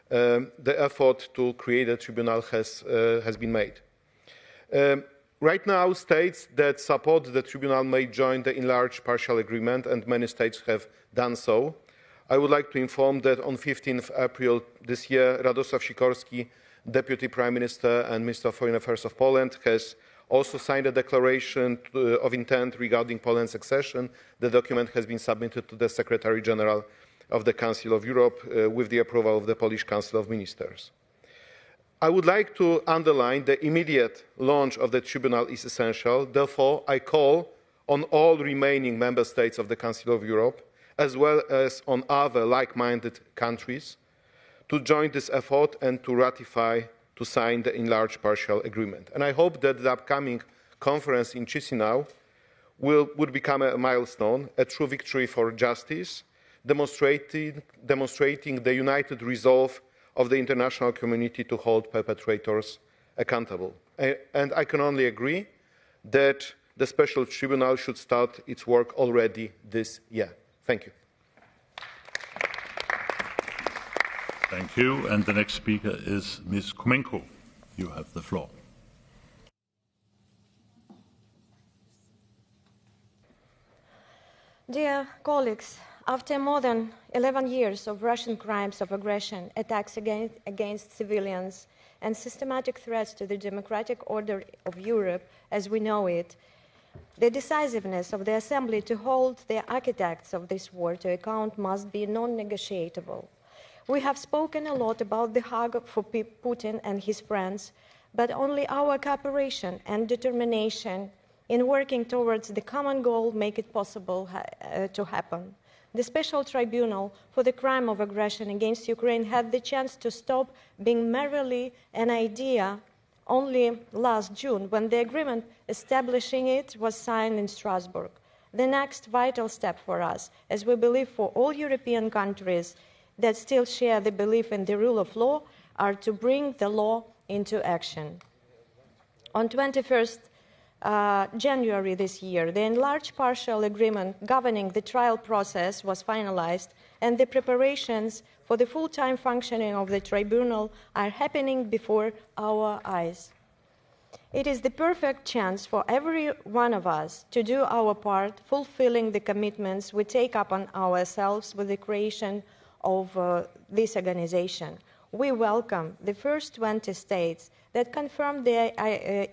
the effort to create a tribunal has been made. Right now, states that support the tribunal may join the enlarged partial agreement, and many states have done so. I would like to inform that on 15th April this year, Radosław Sikorski, Deputy Prime Minister and Minister of Foreign Affairs of Poland, has also signed a declaration of intent regarding Poland's accession. The document has been submitted to the Secretary General of the Council of Europe with the approval of the Polish Council of Ministers. I would like to underline the immediate launch of the tribunal is essential. Therefore, I call on all remaining member states of the Council of Europe, as well as on other like-minded countries, to join this effort and to ratify, to sign the enlarged partial agreement. And I hope that the upcoming conference in Chisinau would become a milestone, a true victory for justice, demonstrating the united resolve of the international community to hold perpetrators accountable. And I can only agree that the special tribunal should start its work already this year. Thank you. Thank you. And the next speaker is Ms. Kumenko. You have the floor. Dear colleagues, after more than 11 years of Russian crimes of aggression, attacks against civilians, and systematic threats to the democratic order of Europe as we know it, the decisiveness of the Assembly to hold the architects of this war to account must be non-negotiable. We have spoken a lot about the Hague for Putin and his friends, but only our cooperation and determination in working towards the common goal make it possible to happen. The Special Tribunal for the crime of aggression against Ukraine had the chance to stop being merely an idea only last June, when the agreement establishing it was signed in Strasbourg. The next vital step for us, as we believe for all European countries that still share the belief in the rule of law, are to bring the law into action. On 21st January this year, the enlarged partial agreement governing the trial process was finalized, and the preparations for the full-time functioning of the tribunal are happening before our eyes. It is the perfect chance for every one of us to do our part, fulfilling the commitments we take upon ourselves with the creation of this organization. We welcome the first 20 states that confirmed their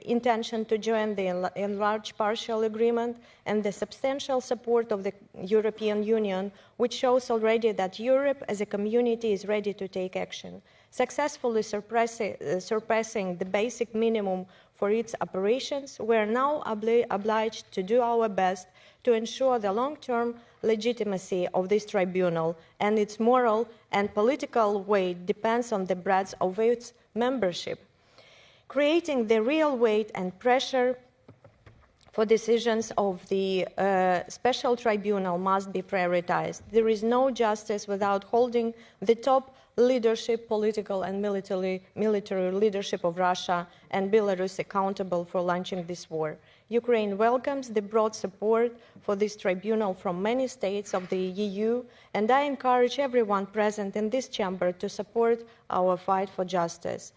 intention to join the enlarged partial agreement, and the substantial support of the European Union, which shows already that Europe as a community is ready to take action, successfully surpassing the basic minimum for its operations. We are now obliged to do our best to ensure the long-term legitimacy of this tribunal, and its moral and political weight depends on the breadth of its membership. Creating the real weight and pressure for decisions of the special tribunal must be prioritized. There is no justice without holding the top leadership, political and military leadership of Russia and Belarus accountable for launching this war. Ukraine welcomes the broad support for this tribunal from many states of the EU, and I encourage everyone present in this chamber to support our fight for justice.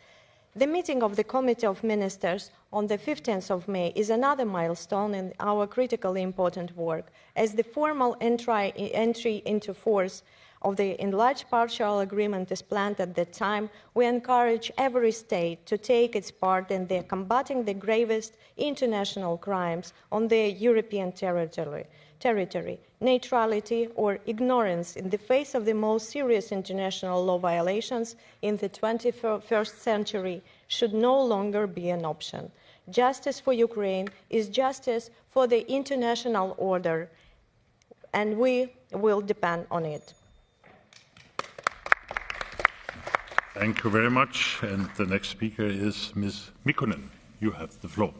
The meeting of the Committee of Ministers on the 15th of May is another milestone in our critically important work. As the formal entry into force of the enlarged partial agreement is planned at that time, we encourage every state to take its part in combating the gravest international crimes on their European territory. Neutrality or ignorance in the face of the most serious international law violations in the 21st century should no longer be an option. Justice for Ukraine is justice for the international order, and we will depend on it. Thank you very much. And the next speaker is Ms. Mikkonen. You have the floor.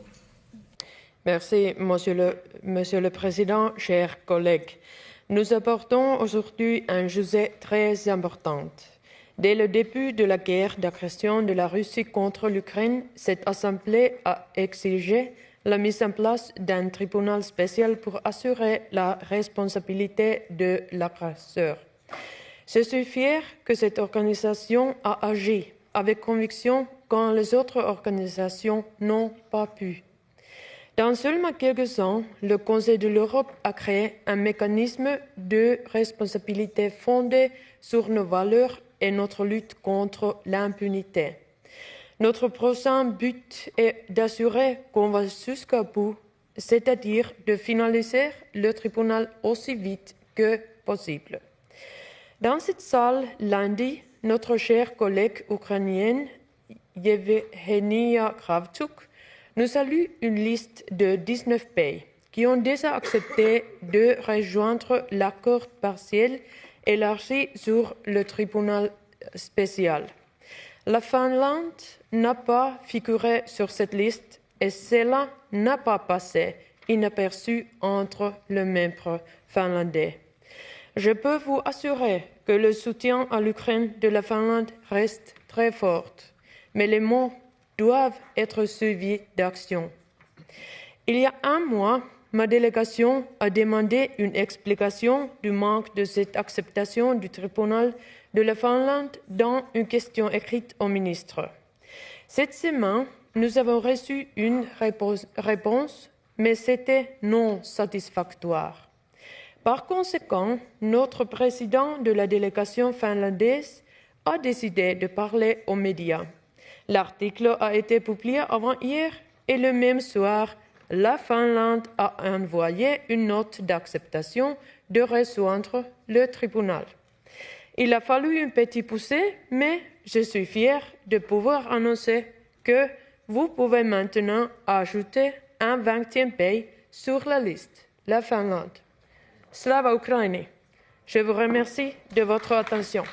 Merci, Monsieur le Président, chers collègues. Nous apportons aujourd'hui un sujet très important. Dès le début de la guerre d'agression de la Russie contre l'Ukraine, cette Assemblée a exigé la mise en place d'un tribunal spécial pour assurer la responsabilité de l'agresseur. Je suis fier que cette organisation a agi avec conviction quand les autres organisations n'ont pas pu. Dans seulement quelques ans, le Conseil de l'Europe a créé un mécanisme de responsabilité fondé sur nos valeurs et notre lutte contre l'impunité. Notre prochain but est d'assurer qu'on va jusqu'au bout, c'est-à-dire de finaliser le tribunal aussi vite que possible. Dans cette salle, lundi, notre chère collègue ukrainienne Yevgenia Kravchuk nous salue une liste de 19 pays qui ont déjà accepté de rejoindre l'accord partiel élargi sur le tribunal spécial. La Finlande n'a pas figuré sur cette liste et cela n'a pas passé inaperçu entre les membres finlandais. Je peux vous assurer que le soutien à l'Ukraine de la Finlande reste très fort, mais les mots doivent être suivis d'actions. Il y a un mois, ma délégation a demandé une explication du manque de cette acceptation du tribunal de la Finlande dans une question écrite au ministre. Cette semaine, nous avons reçu une réponse, mais c'était non satisfactoire. Par conséquent, notre président de la délégation finlandaise a décidé de parler aux médias. L'article a été publié avant-hier et le même soir, la Finlande a envoyé une note d'acceptation de rejoindre le tribunal. Il a fallu un petit poussé, mais je suis fier de pouvoir annoncer que vous pouvez maintenant ajouter un 20e pays sur la liste, la Finlande. Slava Ukraini. Je vous remercie de votre attention.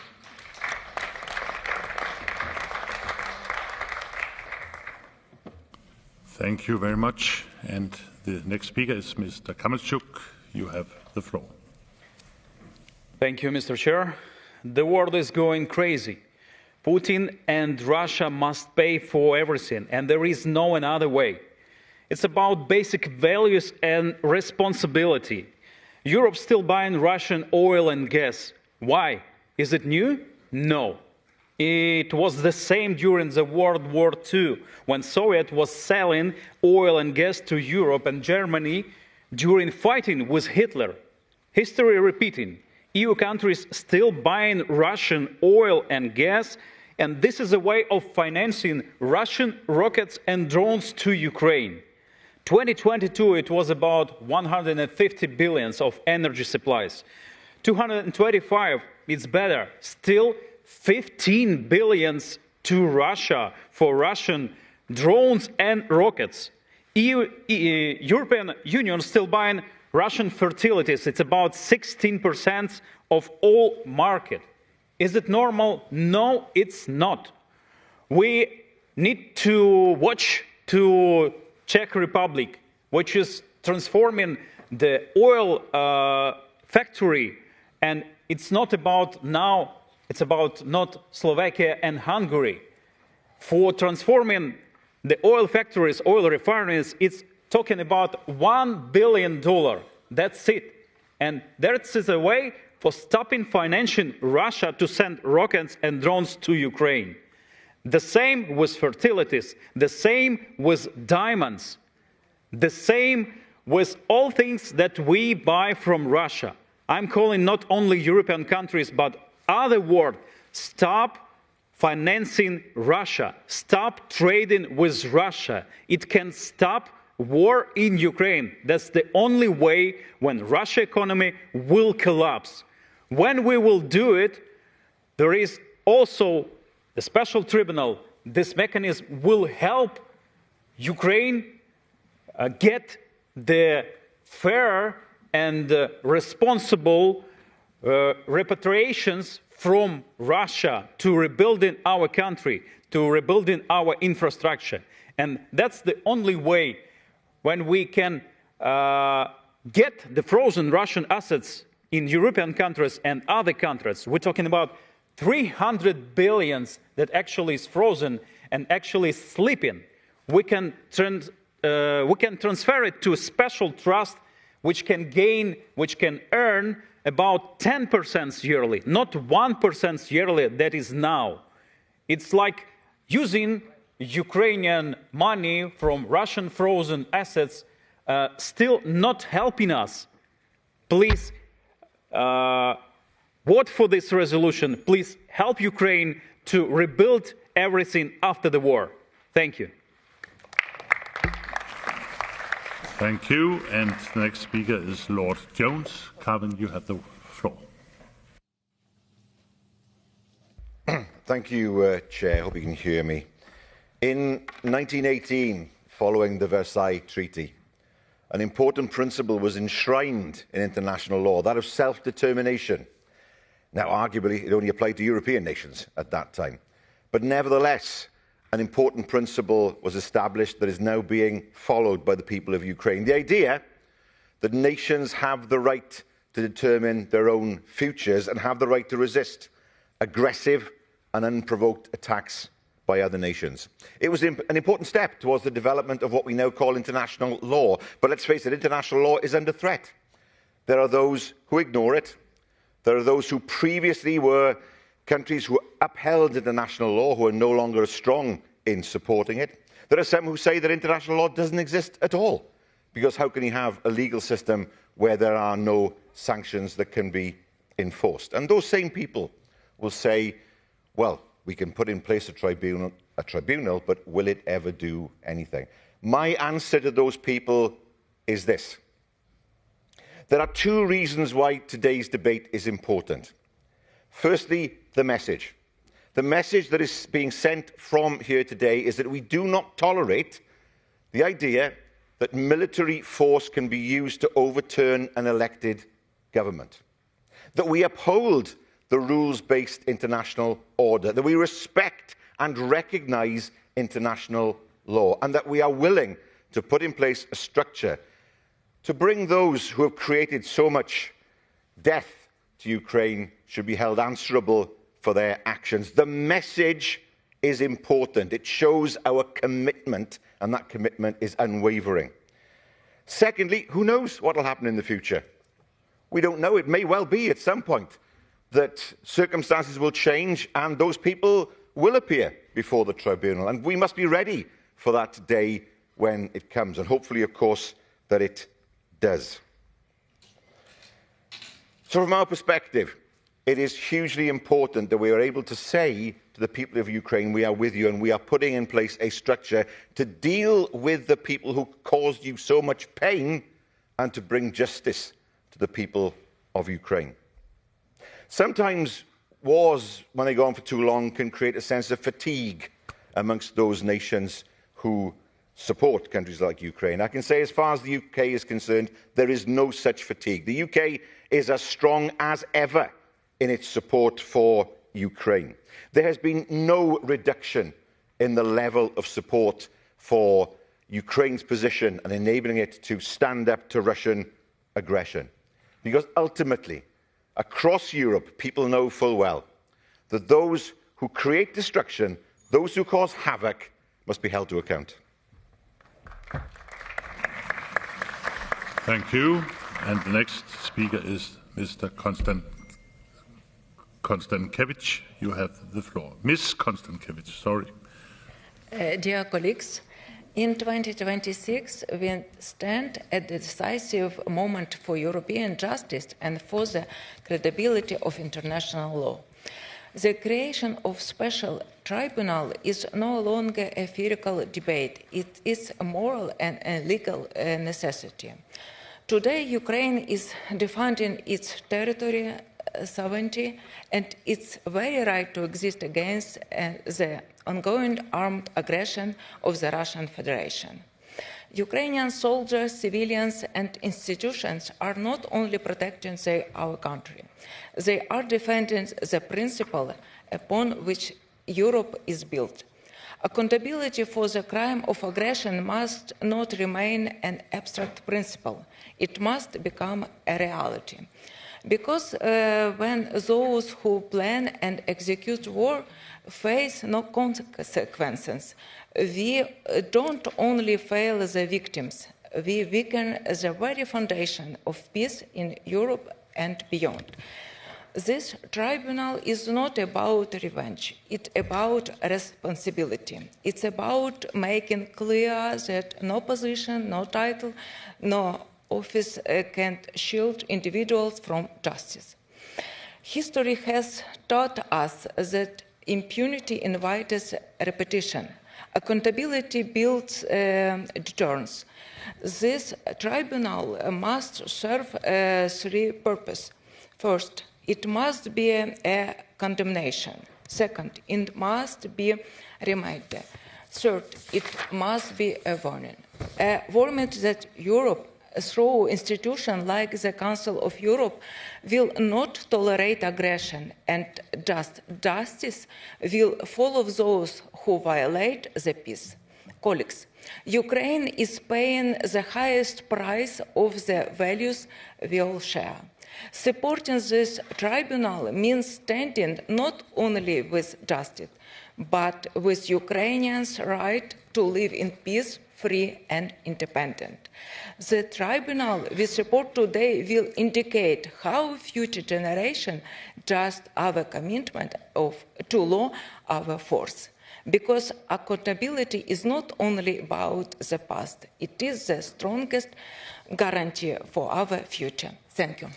Thank you very much. And the next speaker is Mr. Kamelchuk. You have the floor. Thank you, Mr. Chair. The world is going crazy. Putin and Russia must pay for everything, and there is no another way. It's about basic values and responsibility. Europe's still buying Russian oil and gas. Why? Is it new? No. It was the same during the World War II, when Soviet was selling oil and gas to Europe and Germany during fighting with Hitler. History repeating. EU countries still buying Russian oil and gas, and this is a way of financing Russian rockets and drones to Ukraine. 2022, it was about 150 billion of energy supplies. 225, it's better, still 15 billion to Russia for Russian drones and rockets. European Union still buying Russian fertilities. It's about 16% of all market. Is it normal? No, it's not. We need to watch to Czech Republic, which is transforming the oil factory, and it's not about now, it's about not Slovakia and Hungary. For transforming the oil factories, oil refineries, it's talking about $1 billion. That's it. And that is a way for stopping financing Russia to send rockets and drones to Ukraine. The same with fertilities, the same with diamonds, the same with all things that we buy from Russia. I'm calling not only European countries, but other world, stop financing Russia, stop trading with Russia. It can stop war in Ukraine. That's the only way when Russian economy will collapse. When we will do it, there is also a special tribunal. This mechanism will help Ukraine get the fair and responsible repatriations from Russia to rebuilding our country, to rebuilding our infrastructure. And that's the only way when we can get the frozen Russian assets in European countries and other countries. We're talking about 300 billion that actually is frozen and actually sleeping. We can transfer it to a special trust which can earn about 10% yearly, not 1% yearly that is now. It's like using Ukrainian money from Russian frozen assets, still not helping us. Please vote for this resolution. Please help Ukraine to rebuild everything after the war. Thank you. Thank you. And the next speaker is Lord Jones. Carvin, you have the floor. Thank you, Chair. Hope you can hear me. In 1918, following the Versailles Treaty, an important principle was enshrined in international law, that of self-determination. Now, arguably, it only applied to European nations at that time. But nevertheless, an important principle was established that is now being followed by the people of Ukraine. The idea that nations have the right to determine their own futures and have the right to resist aggressive and unprovoked attacks by other nations. It was an important step towards the development of what we now call international law. But let's face it, international law is under threat. There are those who ignore it. There are those who previously were countries who upheld international law who are no longer as strong in supporting it. There are some who say that international law doesn't exist at all, because how can you have a legal system where there are no sanctions that can be enforced? And those same people will say, well, we can put in place a tribunal, but will it ever do anything? My answer to those people is this. There are two reasons why today's debate is important. Firstly, the message. The message that is being sent from here today is that we do not tolerate the idea that military force can be used to overturn an elected government. That we uphold the rules-based international order, that we respect and recognise international law, and that we are willing to put in place a structure to bring those who have created so much death to Ukraine should be held answerable for their actions. The message is important. It shows our commitment, and that commitment is unwavering. Secondly, who knows what will happen in the future? We don't know. It may well be at some point that circumstances will change and those people will appear before the tribunal. And we must be ready for that day when it comes. And hopefully, of course, that it does. So from our perspective, it is hugely important that we are able to say to the people of Ukraine, we are with you, and we are putting in place a structure to deal with the people who caused you so much pain and to bring justice to the people of Ukraine. Sometimes wars, when they go on for too long, can create a sense of fatigue amongst those nations who support countries like Ukraine. I can say, as far as the UK is concerned, there is no such fatigue. The UK is as strong as ever in its support for Ukraine. There has been no reduction in the level of support for Ukraine's position and enabling it to stand up to Russian aggression. Because ultimately, across Europe, people know full well that those who create destruction, those who cause havoc, must be held to account. Thank you. And the next speaker is Mr. Konstankevich. You have the floor. Ms. Konstankevich, sorry. Dear colleagues, in 2026, we stand at the decisive moment for European justice and for the credibility of international law. The creation of special tribunal is no longer a theoretical debate. It is a moral and a legal necessity. Today, Ukraine is defending its territory, sovereignty, and its very right to exist against the ongoing armed aggression of the Russian Federation. Ukrainian soldiers, civilians, and institutions are not only protecting our country, they are defending the principle upon which Europe is built. Accountability for the crime of aggression must not remain an abstract principle. It must become a reality. Because when those who plan and execute war face no consequences, we don't only fail the victims, we weaken the very foundation of peace in Europe and beyond. This tribunal is not about revenge, it's about responsibility. It's about making clear that no position, no title, no office can shield individuals from justice. History has taught us that impunity invites repetition. Accountability builds deterrence. This tribunal must serve three purposes. First, it must be a condemnation. Second, it must be a reminder. Third, it must be a warning. A warning that Europe, through institutions like the Council of Europe, will not tolerate aggression, and justice will follow those who violate the peace. Colleagues, Ukraine is paying the highest price of the values we all share. Supporting this tribunal means standing not only with justice, but with Ukrainians' right to live in peace, free and independent. The tribunal we support today will indicate how future generations trust our commitment to law, our force. Because accountability is not only about the past, it is the strongest guarantee for our future. Thank you.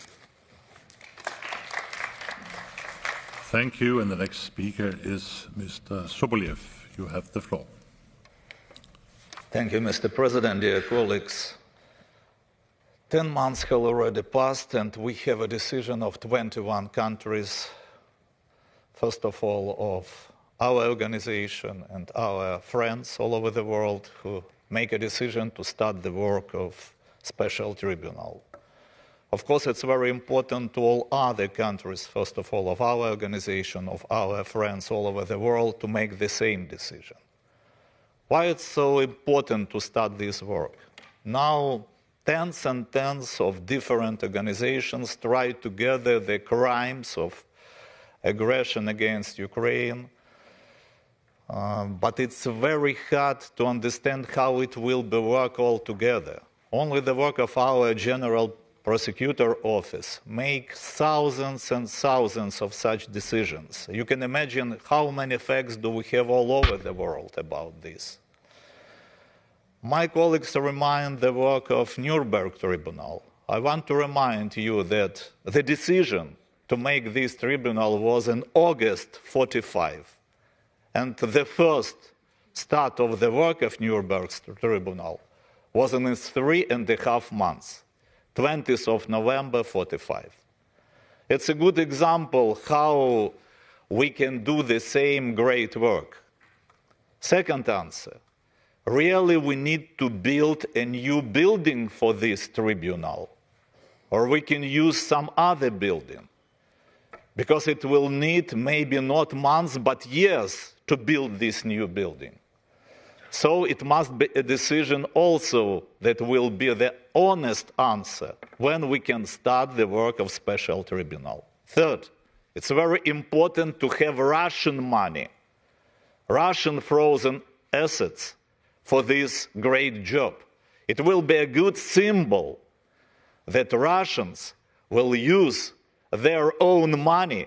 Thank you. And the next speaker is Mr. Sobolev. You have the floor. Thank you, Mr. President, dear colleagues. 10 months have already passed, and we have a decision of 21 countries, first of all, of our organization and our friends all over the world who make a decision to start the work of special tribunal. Of course, it's very important to all other countries, first of all, of our organization, of our friends all over the world, to make the same decision. Why it's so important to start this work? Now, tens and tens of different organizations try to gather the crimes of aggression against Ukraine, but it's very hard to understand how it will be work all together. Only the work of our General Prosecutor Office makes thousands and thousands of such decisions. You can imagine how many facts do we have all over the world about this. My colleagues remind the work of Nuremberg Tribunal. I want to remind you that the decision to make this tribunal was in August 45. And the first start of the work of Nuremberg Tribunal was in 3.5 months. 20th of November 45. It's a good example how we can do the same great work. Second answer, really we need to build a new building for this tribunal, or we can use some other building, because it will need maybe not months but years to build this new building. So it must be a decision also that will be the honest answer when we can start the work of special tribunal. Third, it's very important to have Russian money, Russian frozen assets for this great job. It will be a good symbol that Russians will use their own money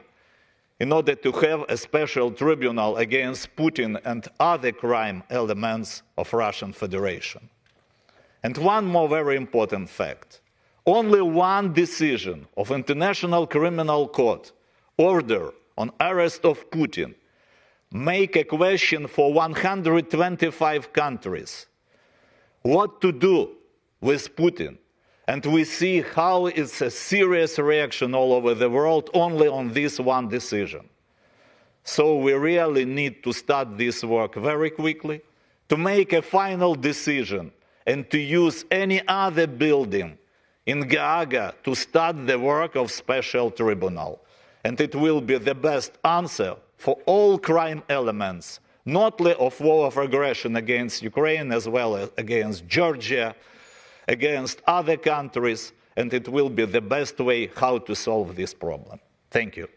in order to have a special tribunal against Putin and other crime elements of Russian Federation. And one more very important fact. Only one decision of International Criminal Court order on arrest of Putin make a question for 125 countries what to do with Putin. And we see how it's a serious reaction all over the world only on this one decision. So we really need to start this work very quickly, to make a final decision and to use any other building in Gaga to start the work of special tribunal. And it will be the best answer for all crime elements, not only of war of aggression against Ukraine, as well as against Georgia, against other countries, and it will be the best way how to solve this problem. Thank you.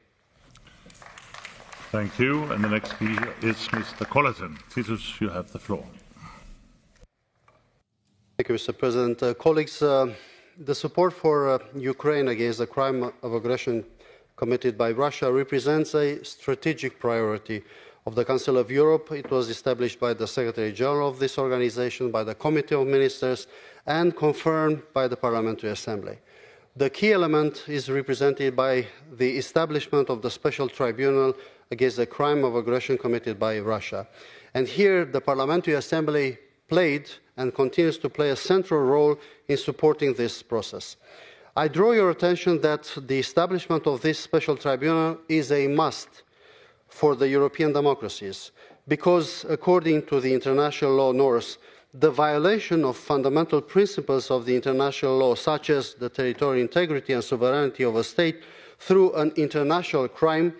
Thank you. And the next speaker is Mr. Colleton. Titus, you have the floor. Thank you, Mr. President. Colleagues, the support for Ukraine against the crime of aggression committed by Russia represents a strategic priority of the Council of Europe. It was established by the Secretary General of this organization, by the Committee of Ministers, and confirmed by the Parliamentary Assembly. The key element is represented by the establishment of the Special Tribunal against the crime of aggression committed by Russia. And here the Parliamentary Assembly played and continues to play a central role in supporting this process. I draw your attention that the establishment of this Special Tribunal is a must for the European democracies, because according to the international law norms, the violation of fundamental principles of the international law, such as the territorial integrity and sovereignty of a state, through an international crime,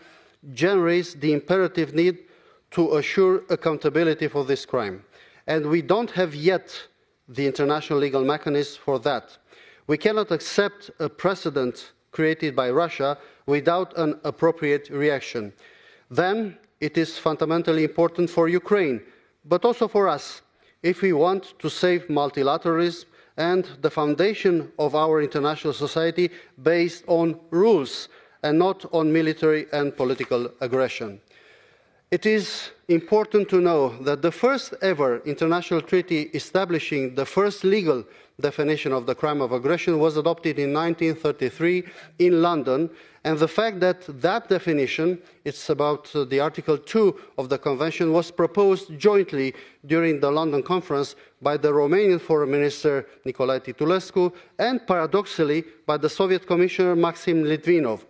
generates the imperative need to assure accountability for this crime. And we don't have yet the international legal mechanism for that. We cannot accept a precedent created by Russia without an appropriate reaction. Then it is fundamentally important for Ukraine, but also for us, if we want to save multilateralism and the foundation of our international society based on rules and not on military and political aggression. It is important to know that the first ever international treaty establishing the first legal definition of the crime of aggression was adopted in 1933 in London, and the fact that that definition, it's about the Article 2 of the Convention, was proposed jointly during the London conference by the Romanian Foreign Minister Nicolae Titulescu and, paradoxally, by the Soviet Commissioner Maxim Litvinov.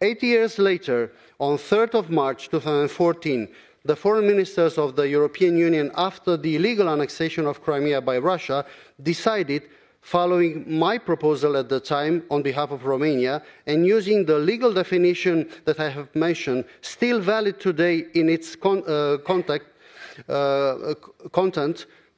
8 years later, on 3rd of March 2014, the foreign ministers of the European Union, after the illegal annexation of Crimea by Russia, decided, following my proposal at the time on behalf of Romania, and using the legal definition that I have mentioned, still valid today in its content,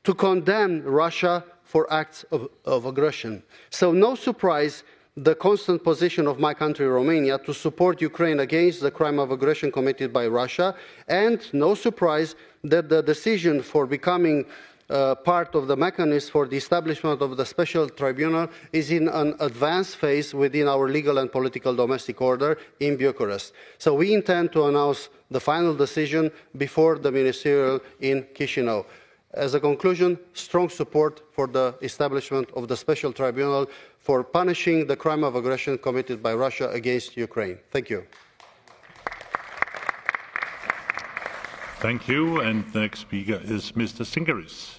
to condemn Russia for acts of aggression. So no surprise the constant position of my country, Romania, to support Ukraine against the crime of aggression committed by Russia, and no surprise that the decision for becoming part of the mechanism for the establishment of the Special Tribunal is in an advanced phase within our legal and political domestic order in Bucharest. So we intend to announce the final decision before the ministerial in Chisinau. As a conclusion, strong support for the establishment of the Special Tribunal for punishing the crime of aggression committed by Russia against Ukraine. Thank you. Thank you. And the next speaker is Mr. Singeris.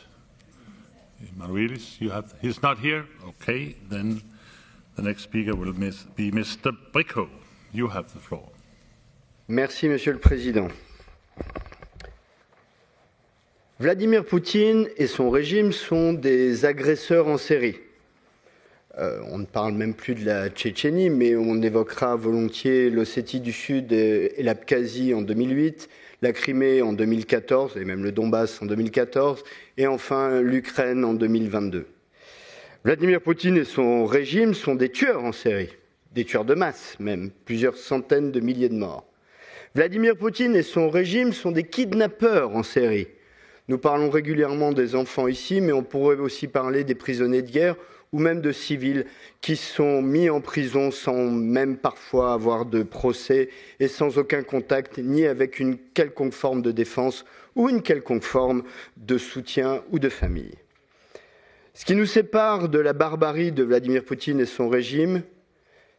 Manuelis, he's not here? Okay, then the next speaker will be Mr. Bricot. You have the floor. Merci, Monsieur le Président. Vladimir Poutine et son régime sont des agresseurs en série. On ne parle même plus de la Tchétchénie, mais on évoquera volontiers l'Ossétie du Sud et l'Abkhazie en 2008, la Crimée en 2014, et même le Donbass en 2014, et enfin l'Ukraine en 2022. Vladimir Poutine et son régime sont des tueurs en série, des tueurs de masse même, plusieurs centaines de milliers de morts. Vladimir Poutine et son régime sont des kidnappeurs en série. Nous parlons régulièrement des enfants ici, mais on pourrait aussi parler des prisonniers de guerre ou même de civils qui sont mis en prison sans même parfois avoir de procès et sans aucun contact ni avec une quelconque forme de défense ou une quelconque forme de soutien ou de famille. Ce qui nous sépare de la barbarie de Vladimir Poutine et son régime,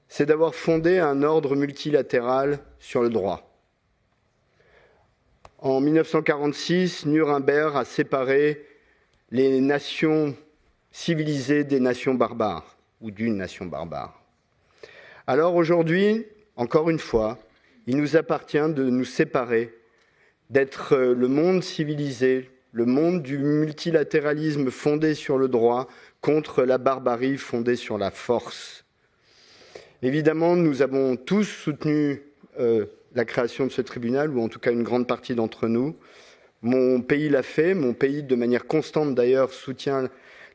c'est d'avoir fondé un ordre multilatéral sur le droit. En 1946, Nuremberg a séparé les nations civilisées des nations barbares, ou d'une nation barbare. Alors aujourd'hui, encore une fois, il nous appartient de nous séparer, d'être le monde civilisé, le monde du multilatéralisme fondé sur le droit, contre la barbarie fondée sur la force. Évidemment, nous avons tous soutenu la création de ce tribunal, ou en tout cas une grande partie d'entre nous. Mon pays l'a fait, mon pays de manière constante d'ailleurs soutient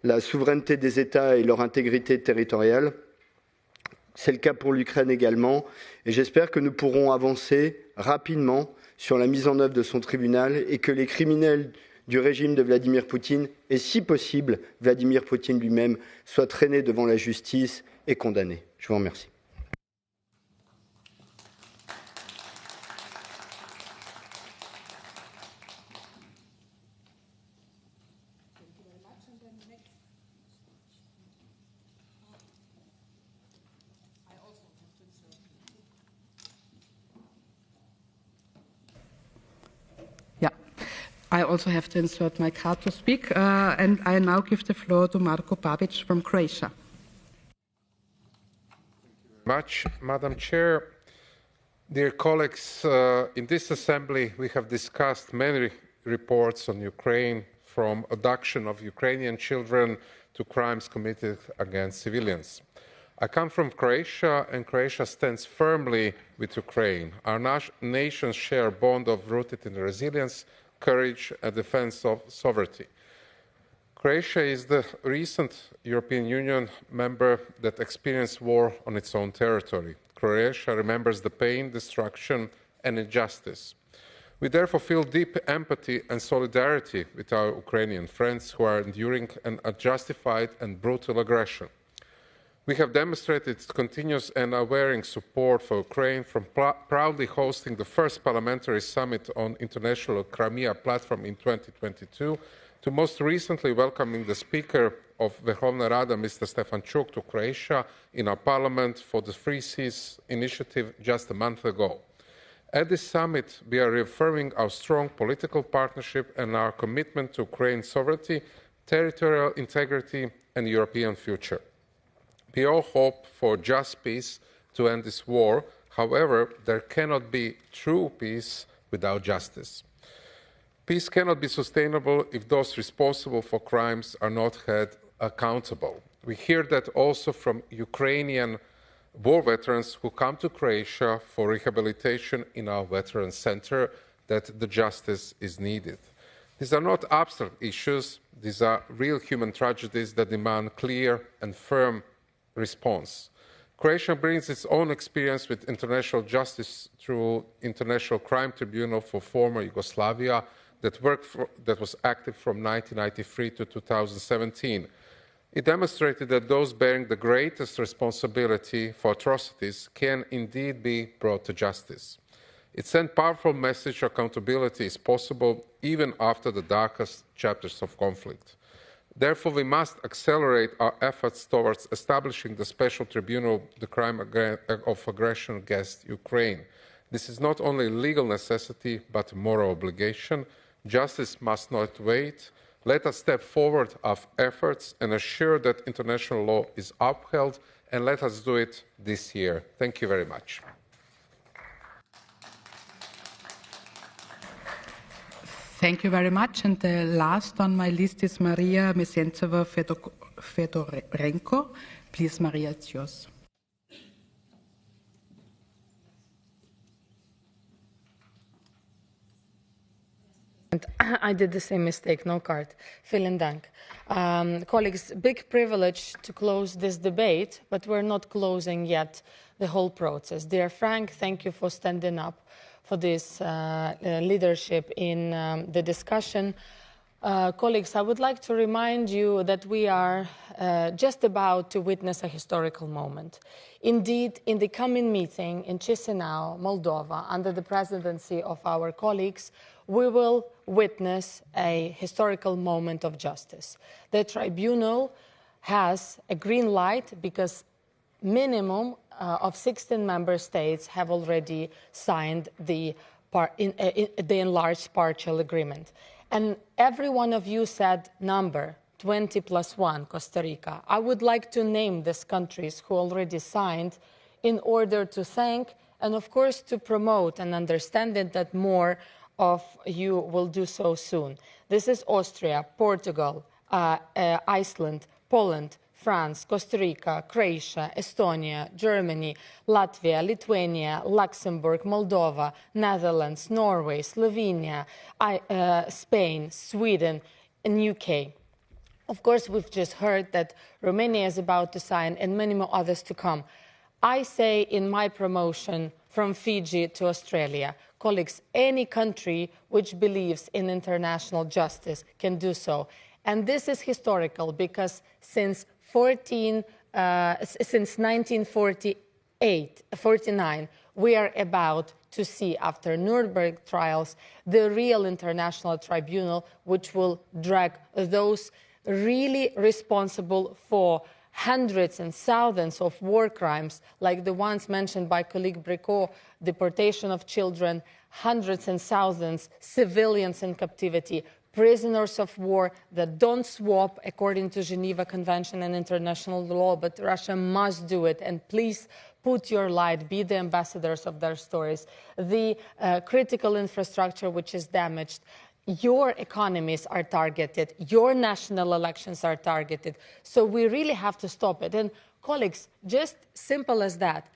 la souveraineté des États et leur intégrité territoriale. C'est le cas pour l'Ukraine également, et j'espère que nous pourrons avancer rapidement sur la mise en œuvre de son tribunal et que les criminels du régime de Vladimir Poutine, et si possible Vladimir Poutine lui-même, soient traînés devant la justice et condamnés. Je vous remercie. I also have to insert my card to speak, and I now give the floor to Marko Babic from Croatia. Madam Chair, dear colleagues, in this assembly we have discussed many reports on Ukraine, from abduction of Ukrainian children to crimes committed against civilians. I come from Croatia, and Croatia stands firmly with Ukraine. Our nations share a bond rooted in resilience, courage and defense of sovereignty. Croatia is the recent European Union member that experienced war on its own territory. Croatia remembers the pain, destruction and injustice. We therefore feel deep empathy and solidarity with our Ukrainian friends who are enduring an unjustified and brutal aggression. We have demonstrated continuous and unwavering support for Ukraine, from proudly hosting the first parliamentary summit on international Crimea platform in 2022 to most recently welcoming the Speaker of Verkhovna Rada, Mr. Stefanchuk, to Croatia in our parliament for the Free Seas initiative just a month ago. At this summit, we are reaffirming our strong political partnership and our commitment to Ukraine's sovereignty, territorial integrity and European future. We all hope for just peace to end this war. However, there cannot be true peace without justice. Peace cannot be sustainable if those responsible for crimes are not held accountable. We hear that also from Ukrainian war veterans who come to Croatia for rehabilitation in our Veterans Center, that the justice is needed. These are not abstract issues. These are real human tragedies that demand clear and firm response. Croatia brings its own experience with international justice through International Crime Tribunal for former Yugoslavia that was active from 1993 to 2017. It demonstrated that those bearing the greatest responsibility for atrocities can indeed be brought to justice. It sent a powerful message accountability is possible even after the darkest chapters of conflict. Therefore, we must accelerate our efforts towards establishing the Special Tribunal, the crime of aggression against Ukraine. This is not only a legal necessity, but a moral obligation. Justice must not wait. Let us step forward our efforts and assure that international law is upheld, and let us do it this year. Thank you very much. Thank you very much. And the last on my list is Maria Mesentseva Fedorenko. Please, Maria, it's yours. I did the same mistake, no card. Vielen Dank. Colleagues, big privilege to close this debate, but we're not closing yet the whole process. Dear Frank, thank you for standing up for this leadership in the discussion. Colleagues, I would like to remind you that we are just about to witness a historical moment. Indeed, in the coming meeting in Chisinau, Moldova, under the presidency of our colleagues, we will witness a historical moment of justice. The tribunal has a green light because minimum of 16 member states have already signed the enlarged partial agreement. And every one of you said number, 20 plus 1, Costa Rica. I would like to name these countries who already signed in order to thank and, of course, to promote and understanding that more of you will do so soon. This is Austria, Portugal, Iceland, Poland, France, Costa Rica, Croatia, Estonia, Germany, Latvia, Lithuania, Luxembourg, Moldova, Netherlands, Norway, Slovenia, Spain, Sweden, and UK. Of course, we've just heard that Romania is about to sign and many more others to come. I say in my promotion from Fiji to Australia, colleagues, any country which believes in international justice can do so. And this is historical because since 1949, we are about to see, after Nuremberg trials, the real international tribunal which will drag those really responsible for hundreds and thousands of war crimes, like the ones mentioned by colleague Bricot, deportation of children, hundreds and thousands, civilians in captivity, prisoners of war that don't swap according to Geneva Convention and international law, but Russia must do it. And please put your light, be the ambassadors of their stories. The critical infrastructure which is damaged, your economies are targeted, your national elections are targeted. So we really have to stop it. And colleagues, just simple as that,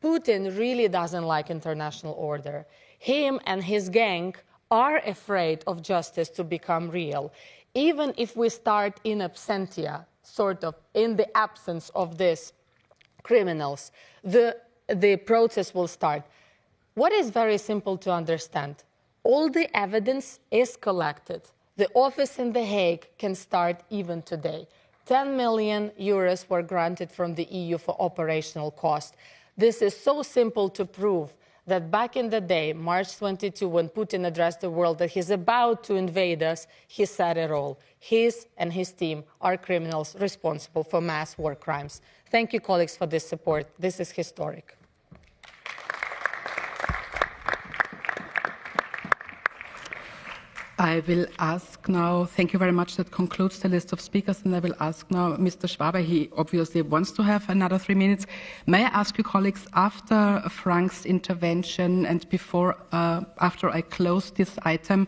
Putin really doesn't like international order. Him and his gang are afraid of justice to become real. Even if we start in absentia, sort of in the absence of these criminals, the process will start. What is very simple to understand? All the evidence is collected. The office in The Hague can start even today. 10 million euros were granted from the EU for operational cost. This is so simple to prove that back in the day, March 22, when Putin addressed the world that he's about to invade us, he said it all. His and his team are criminals responsible for mass war crimes. Thank you, colleagues, for this support. This is historic. I will ask now, thank you very much, that concludes the list of speakers, and I will ask now Mr. Schwabe, he obviously wants to have another 3 minutes. May I ask you, colleagues, after Frank's intervention and before, after I close this item,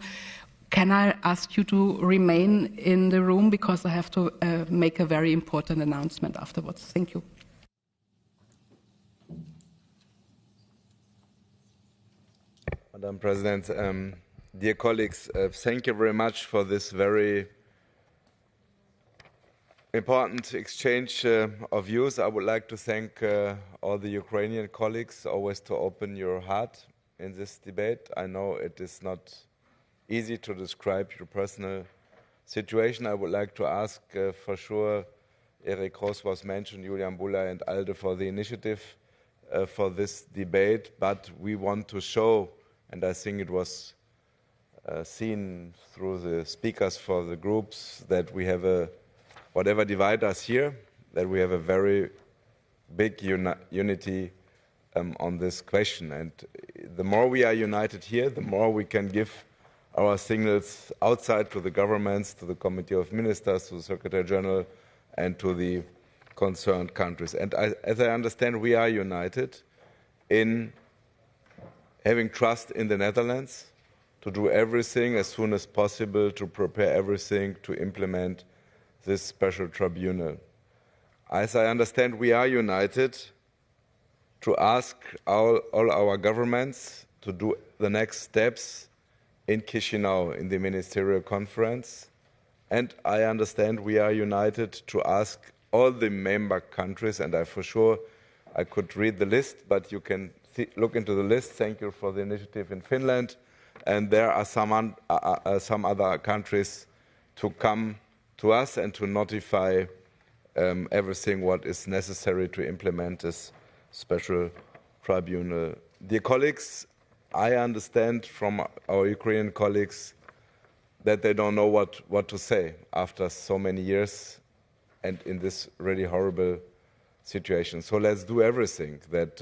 can I ask you to remain in the room because I have to make a very important announcement afterwards. Thank you. Madam President, dear colleagues, thank you very much for this very important exchange of views. I would like to thank all the Ukrainian colleagues always to open your heart in this debate. I know it is not easy to describe your personal situation. I would like to ask for sure, Erik Ross was mentioned, Julian Bulla and ALDE for the initiative for this debate, but we want to show, and I think it was seen through the speakers for the groups, that we have a, whatever divide us here, that we have a very big unity on this question. And the more we are united here, the more we can give our signals outside to the governments, to the Committee of Ministers, to the Secretary General, and to the concerned countries. And as I understand, we are united in having trust in the Netherlands to do everything as soon as possible to prepare everything to implement this special tribunal. as I understand, we are united to ask all our governments to do the next steps in Chisinau in the ministerial conference. And I understand we are united to ask all the member countries, and I could read the list, but you can look into the list. Thank you for the initiative in Finland. And there are some other countries to come to us and to notify everything what is necessary to implement this special tribunal. Dear colleagues, I understand from our Ukrainian colleagues that they don't know what to say after so many years and in this really horrible situation. So let's do everything that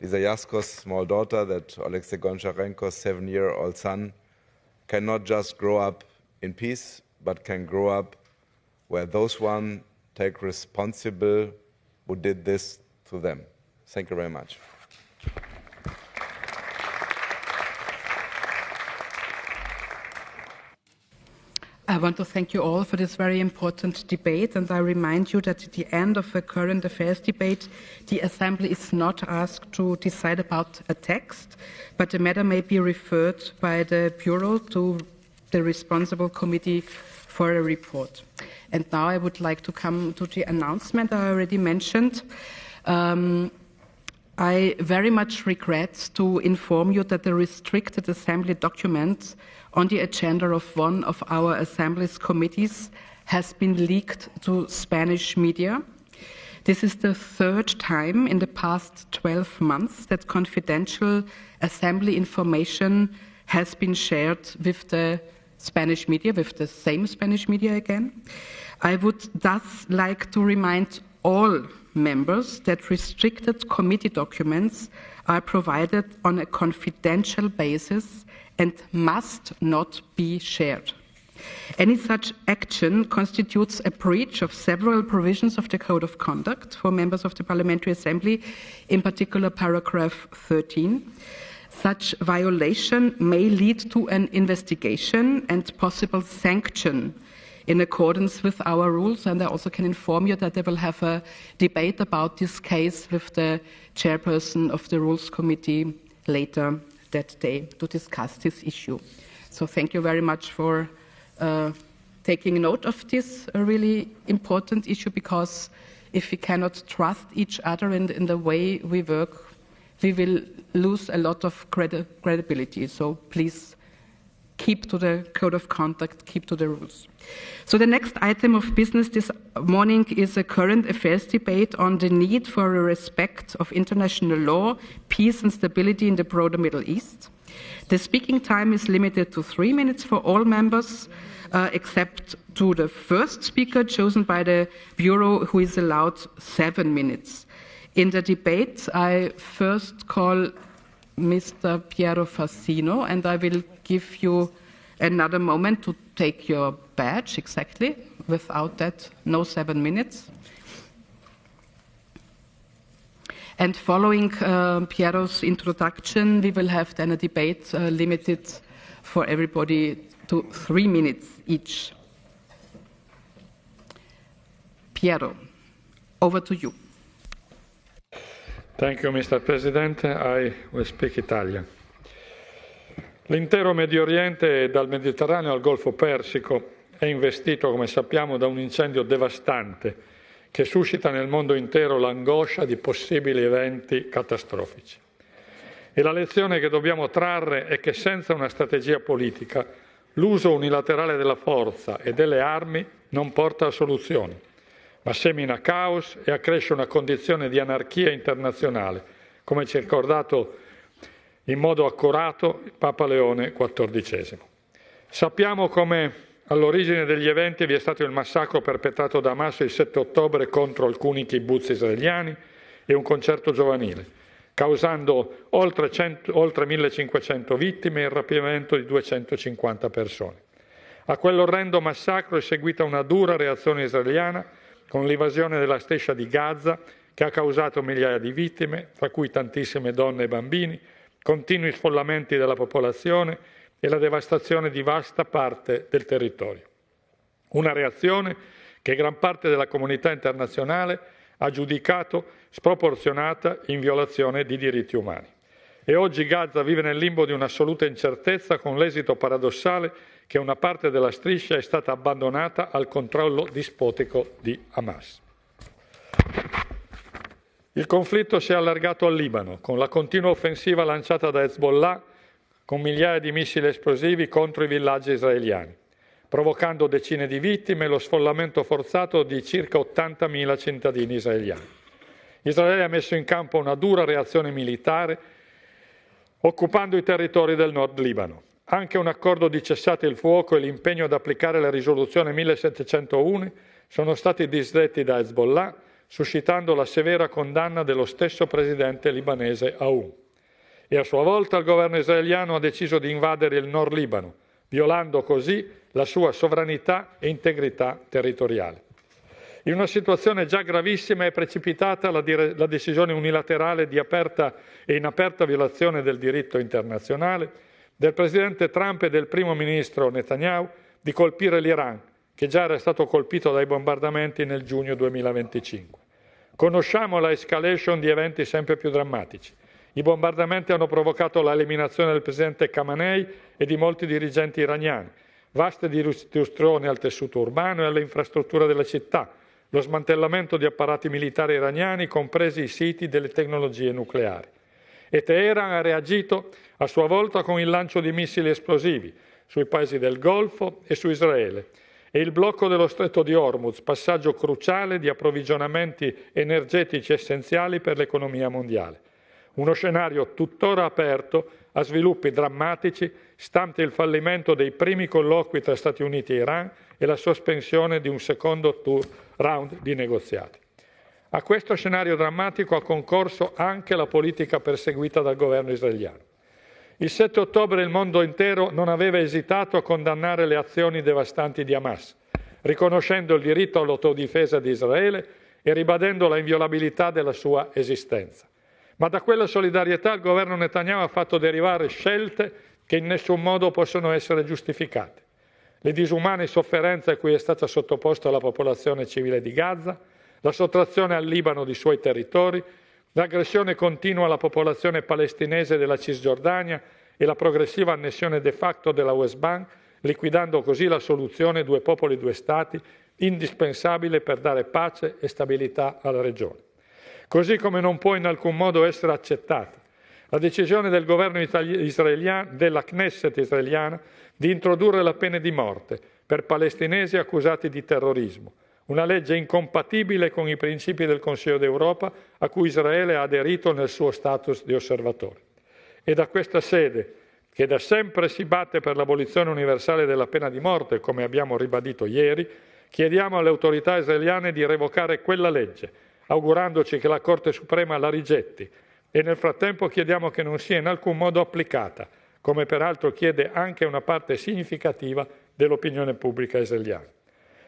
Lisa Yasko's small daughter, that Alexei Goncharenko's 7-year-old son cannot just grow up in peace, but can grow up where those one take responsible who did this to them. Thank you very much. I want to thank you all for this very important debate, and I remind you that at the end of the current affairs debate, the Assembly is not asked to decide about a text, but the matter may be referred by the Bureau to the responsible committee for a report. And now I would like to come to the announcement I already mentioned. I very much regret to inform you that the restricted Assembly document on the agenda of one of our Assembly's committees has been leaked to Spanish media. This is the third time in the past 12 months that confidential Assembly information has been shared with the Spanish media, with the same Spanish media again. I would thus like to remind all members that restricted committee documents are provided on a confidential basis and must not be shared. Any such action constitutes a breach of several provisions of the Code of Conduct for members of the Parliamentary Assembly, in particular paragraph 13. Such violation may lead to an investigation and possible sanction in accordance with our rules, and I also can inform you that I will have a debate about this case with the chairperson of the Rules Committee later that day to discuss this issue. So thank you very much for taking note of this really important issue, because if we cannot trust each other in the way we work, we will lose a lot of credibility. So please keep to the Code of Conduct, keep to the rules. So the next item of business this morning is a current affairs debate on the need for a respect of international law, peace and stability in the broader Middle East. The speaking time is limited to 3 minutes for all members, except to the first speaker chosen by the Bureau, who is allowed 7 minutes. In the debate, I first call Mr. Piero Fassino, and I will give you another moment to take your badge, exactly. Without that, no 7 minutes. And following Piero's introduction, we will have then a debate limited for everybody to 3 minutes each. Piero, over to you. Thank you, Mr. President. I will speak Italian. L'intero Medio Oriente, dal Mediterraneo al Golfo Persico, è investito, come sappiamo, da un incendio devastante che suscita nel mondo intero l'angoscia di possibili eventi catastrofici. E la lezione che dobbiamo trarre è che senza una strategia politica l'uso unilaterale della forza e delle armi non porta a soluzioni, ma semina caos e accresce una condizione di anarchia internazionale, come ci ha ricordato in modo accurato il Papa Leone XIV. Sappiamo come all'origine degli eventi vi è stato il massacro perpetrato da Hamas il 7 ottobre contro alcuni kibbutz israeliani e un concerto giovanile, causando oltre 1.500 vittime e il rapimento di 250 persone. A quell'orrendo massacro è seguita una dura reazione israeliana con l'invasione della striscia di Gaza, che ha causato migliaia di vittime, tra cui tantissime donne e bambini, continui sfollamenti della popolazione e la devastazione di vasta parte del territorio. Una reazione che gran parte della comunità internazionale ha giudicato sproporzionata in violazione di diritti umani. E oggi Gaza vive nel limbo di un'assoluta incertezza, con l'esito paradossale che una parte della striscia è stata abbandonata al controllo dispotico di Hamas. Il conflitto si è allargato al Libano, con la continua offensiva lanciata da Hezbollah con migliaia di missili esplosivi contro i villaggi israeliani, provocando decine di vittime e lo sfollamento forzato di circa 80.000 cittadini israeliani. Israele ha messo in campo una dura reazione militare, occupando i territori del nord Libano. Anche un accordo di cessate il fuoco e l'impegno ad applicare la risoluzione 1701 sono stati disdetti da Hezbollah, suscitando la severa condanna dello stesso presidente libanese Aoun. E a sua volta il governo israeliano ha deciso di invadere il nord Libano, violando così la sua sovranità e integrità territoriale. In una situazione già gravissima è precipitata la decisione unilaterale in aperta violazione del diritto internazionale del presidente Trump e del primo ministro Netanyahu di colpire l'Iran, che già era stato colpito dai bombardamenti nel giugno 2025. Conosciamo la escalation di eventi sempre più drammatici. I bombardamenti hanno provocato l'eliminazione del presidente Khamenei e di molti dirigenti iraniani, vaste distruzioni al tessuto urbano e alle infrastrutture della città, lo smantellamento di apparati militari iraniani, compresi i siti delle tecnologie nucleari. E Teheran ha reagito a sua volta con il lancio di missili esplosivi sui paesi del Golfo e su Israele, e il blocco dello stretto di Hormuz, passaggio cruciale di approvvigionamenti energetici essenziali per l'economia mondiale. Uno scenario tuttora aperto a sviluppi drammatici, stante il fallimento dei primi colloqui tra Stati Uniti e Iran e la sospensione di un secondo round di negoziati. A questo scenario drammatico ha concorso anche la politica perseguita dal governo israeliano. Il 7 ottobre il mondo intero non aveva esitato a condannare le azioni devastanti di Hamas, riconoscendo il diritto all'autodifesa di Israele e ribadendo la inviolabilità della sua esistenza. Ma da quella solidarietà il governo Netanyahu ha fatto derivare scelte che in nessun modo possono essere giustificate. Le disumane sofferenze a cui è stata sottoposta la popolazione civile di Gaza, la sottrazione al Libano di suoi territori, l'aggressione continua alla popolazione palestinese della Cisgiordania e la progressiva annessione de facto della West Bank, liquidando così la soluzione due popoli, due stati, indispensabile per dare pace e stabilità alla regione. Così come non può in alcun modo essere accettata la decisione del governo israeliano, della Knesset israeliana, di introdurre la pena di morte per palestinesi accusati di terrorismo, una legge incompatibile con i principi del Consiglio d'Europa a cui Israele ha aderito nel suo status di osservatore. E da questa sede, che da sempre si batte per l'abolizione universale della pena di morte, come abbiamo ribadito ieri, chiediamo alle autorità israeliane di revocare quella legge, augurandoci che la Corte Suprema la rigetti, e nel frattempo chiediamo che non sia in alcun modo applicata, come peraltro chiede anche una parte significativa dell'opinione pubblica israeliana.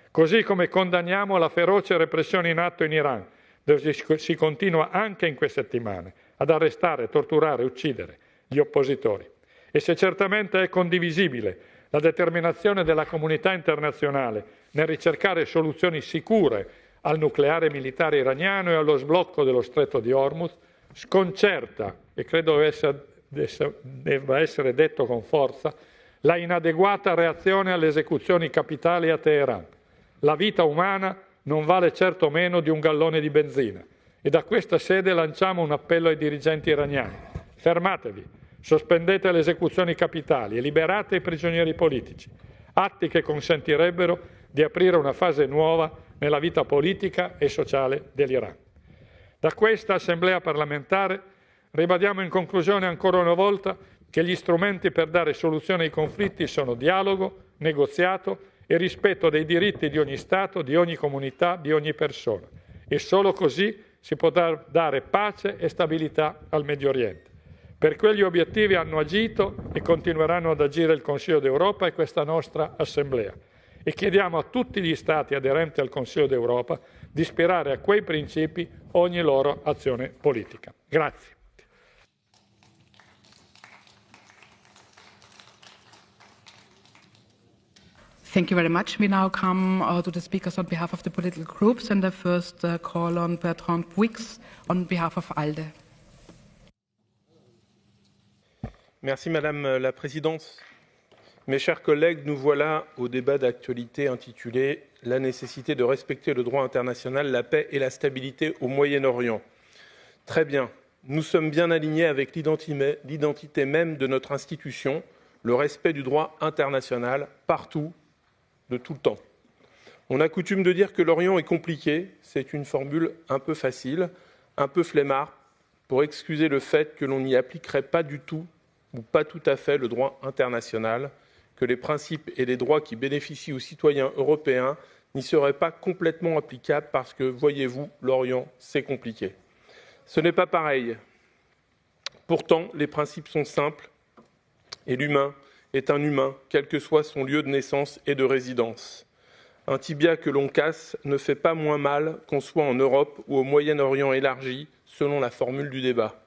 Così come condanniamo la feroce repressione in atto in Iran, dove si continua anche in queste settimane ad arrestare, torturare e uccidere gli oppositori. E se certamente è condivisibile la determinazione della comunità internazionale nel ricercare soluzioni sicure al nucleare militare iraniano e allo sblocco dello stretto di Hormuz, sconcerta, e credo debba essere detto con forza, la inadeguata reazione alle esecuzioni capitali a Teheran. La vita umana non vale certo meno di un gallone di benzina, e da questa sede lanciamo un appello ai dirigenti iraniani. Fermatevi, sospendete le esecuzioni capitali e liberate i prigionieri politici, atti che consentirebbero di aprire una fase nuova nella vita politica e sociale dell'Iran. Da questa Assemblea parlamentare ribadiamo in conclusione ancora una volta che gli strumenti per dare soluzione ai conflitti sono dialogo, negoziato e rispetto dei diritti di ogni Stato, di ogni comunità, di ogni persona. E solo così si può dare pace e stabilità al Medio Oriente. Per quegli obiettivi hanno agito e continueranno ad agire il Consiglio d'Europa e questa nostra Assemblea. E chiediamo a tutti gli Stati aderenti al Consiglio d'Europa di ispirare a quei principi ogni loro azione politica. Grazie. Thank you very much. We now come to the speakers on behalf of the political groups, and I first call on Bertrand Puix on behalf of ALDE. Merci Madame la Présidente. Mes chers collègues, nous voilà au débat d'actualité intitulé « La nécessité de respecter le droit international, la paix et la stabilité au Moyen-Orient ». Très bien, nous sommes bien alignés avec l'identité même de notre institution, le respect du droit international, partout, de tout le temps. On a coutume de dire que l'Orient est compliqué, c'est une formule un peu facile, un peu flemmard, pour excuser le fait que l'on n'y appliquerait pas du tout ou pas tout à fait le droit international, que les principes et les droits qui bénéficient aux citoyens européens n'y seraient pas complètement applicables parce que, voyez-vous, l'Orient, c'est compliqué. Ce n'est pas pareil. Pourtant, les principes sont simples et l'humain est un humain, quel que soit son lieu de naissance et de résidence. Un tibia que l'on casse ne fait pas moins mal qu'on soit en Europe ou au Moyen-Orient élargi, selon la formule du débat.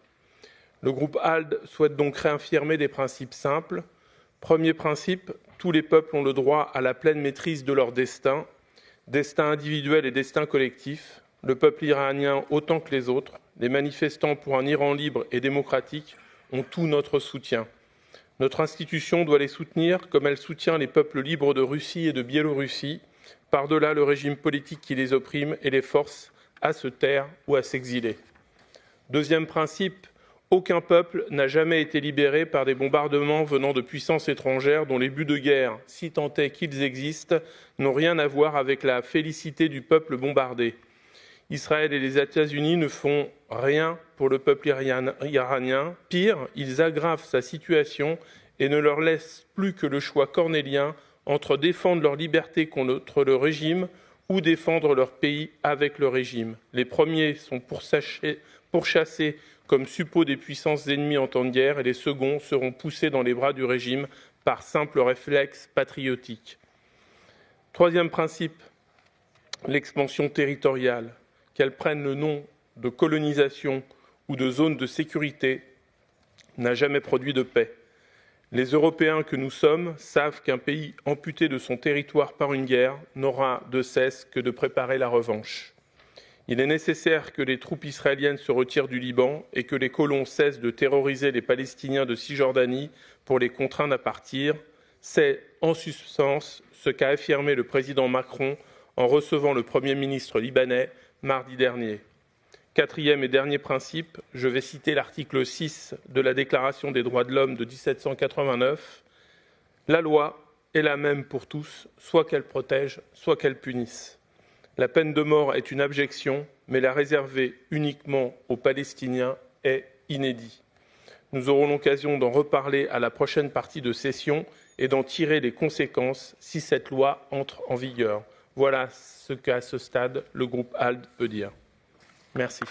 Le groupe ALDE souhaite donc réaffirmer des principes simples. Premier principe, tous les peuples ont le droit à la pleine maîtrise de leur destin, destin individuel et destin collectif. Le peuple iranien autant que les autres, les manifestants pour un Iran libre et démocratique ont tout notre soutien. Notre institution doit les soutenir comme elle soutient les peuples libres de Russie et de Biélorussie, par-delà le régime politique qui les opprime et les force à se taire ou à s'exiler. Deuxième principe, aucun peuple n'a jamais été libéré par des bombardements venant de puissances étrangères dont les buts de guerre, si tant est qu'ils existent, n'ont rien à voir avec la félicité du peuple bombardé. Israël et les États-Unis ne font rien pour le peuple iranien. Pire, ils aggravent sa situation et ne leur laissent plus que le choix cornélien entre défendre leur liberté contre le régime ou défendre leur pays avec le régime. Les premiers sont pourchassés comme suppôts des puissances ennemies en temps de guerre et les seconds seront poussés dans les bras du régime par simple réflexe patriotique. Troisième principe, l'expansion territoriale. Qu'elle prenne le nom de colonisation ou de zone de sécurité, n'a jamais produit de paix. Les Européens que nous sommes savent qu'un pays amputé de son territoire par une guerre n'aura de cesse que de préparer la revanche. Il est nécessaire que les troupes israéliennes se retirent du Liban et que les colons cessent de terroriser les Palestiniens de Cisjordanie pour les contraindre à partir. C'est, en substance, ce qu'a affirmé le président Macron en recevant le Premier ministre libanais mardi dernier. Quatrième et dernier principe, je vais citer l'article 6 de la Déclaration des droits de l'homme de 1789. La loi est la même pour tous, soit qu'elle protège, soit qu'elle punisse. La peine de mort est une abjection, mais la réserver uniquement aux Palestiniens est inédit. Nous aurons l'occasion d'en reparler à la prochaine partie de session et d'en tirer les conséquences si cette loi entre en vigueur. Voilà ce qu'à ce stade, le groupe ALDE peut dire. Merci.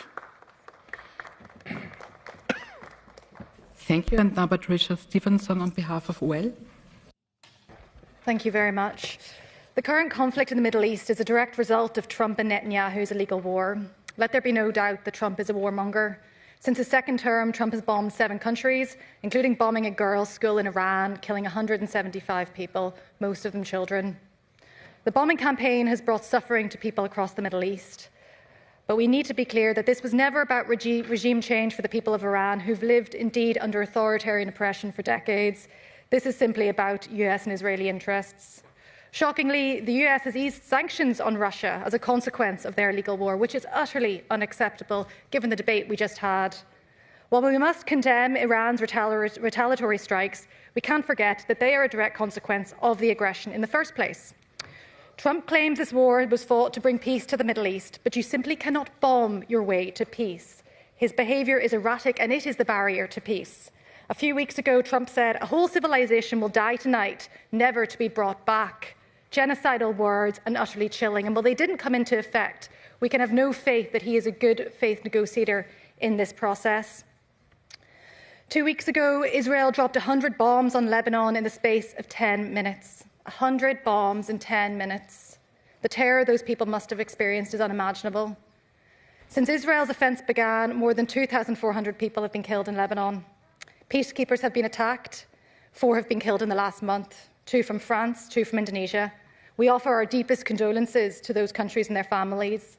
Thank you. And now Patricia Stevenson on behalf of WELL. Thank you very much. The current conflict in the Middle East is a direct result of Trump and Netanyahu's illegal war. Let there be no doubt that Trump is a warmonger. Since his second term, Trump has bombed 7 countries, including bombing a girls' school in Iran, killing 175 people, most of them children. The bombing campaign has brought suffering to people across the Middle East. But we need to be clear that this was never about regime change for the people of Iran, who've lived indeed under authoritarian oppression for decades. This is simply about US and Israeli interests. Shockingly, the US has eased sanctions on Russia as a consequence of their illegal war, which is utterly unacceptable given the debate we just had. While we must condemn Iran's retaliatory strikes, we can't forget that they are a direct consequence of the aggression in the first place. Trump claims this war was fought to bring peace to the Middle East, but you simply cannot bomb your way to peace. His behaviour is erratic and it is the barrier to peace. A few weeks ago, Trump said, "A whole civilization will die tonight, never to be brought back." Genocidal words and utterly chilling. And while they didn't come into effect, we can have no faith that he is a good faith negotiator in this process. 2 weeks ago, Israel dropped 100 bombs on Lebanon in the space of 10 minutes. 100 bombs in 10 minutes. The terror those people must have experienced is unimaginable. Since Israel's offence began, more than 2,400 people have been killed in Lebanon. Peacekeepers have been attacked. 4 have been killed in the last month, 2 from France, 2 from Indonesia. We offer our deepest condolences to those countries and their families.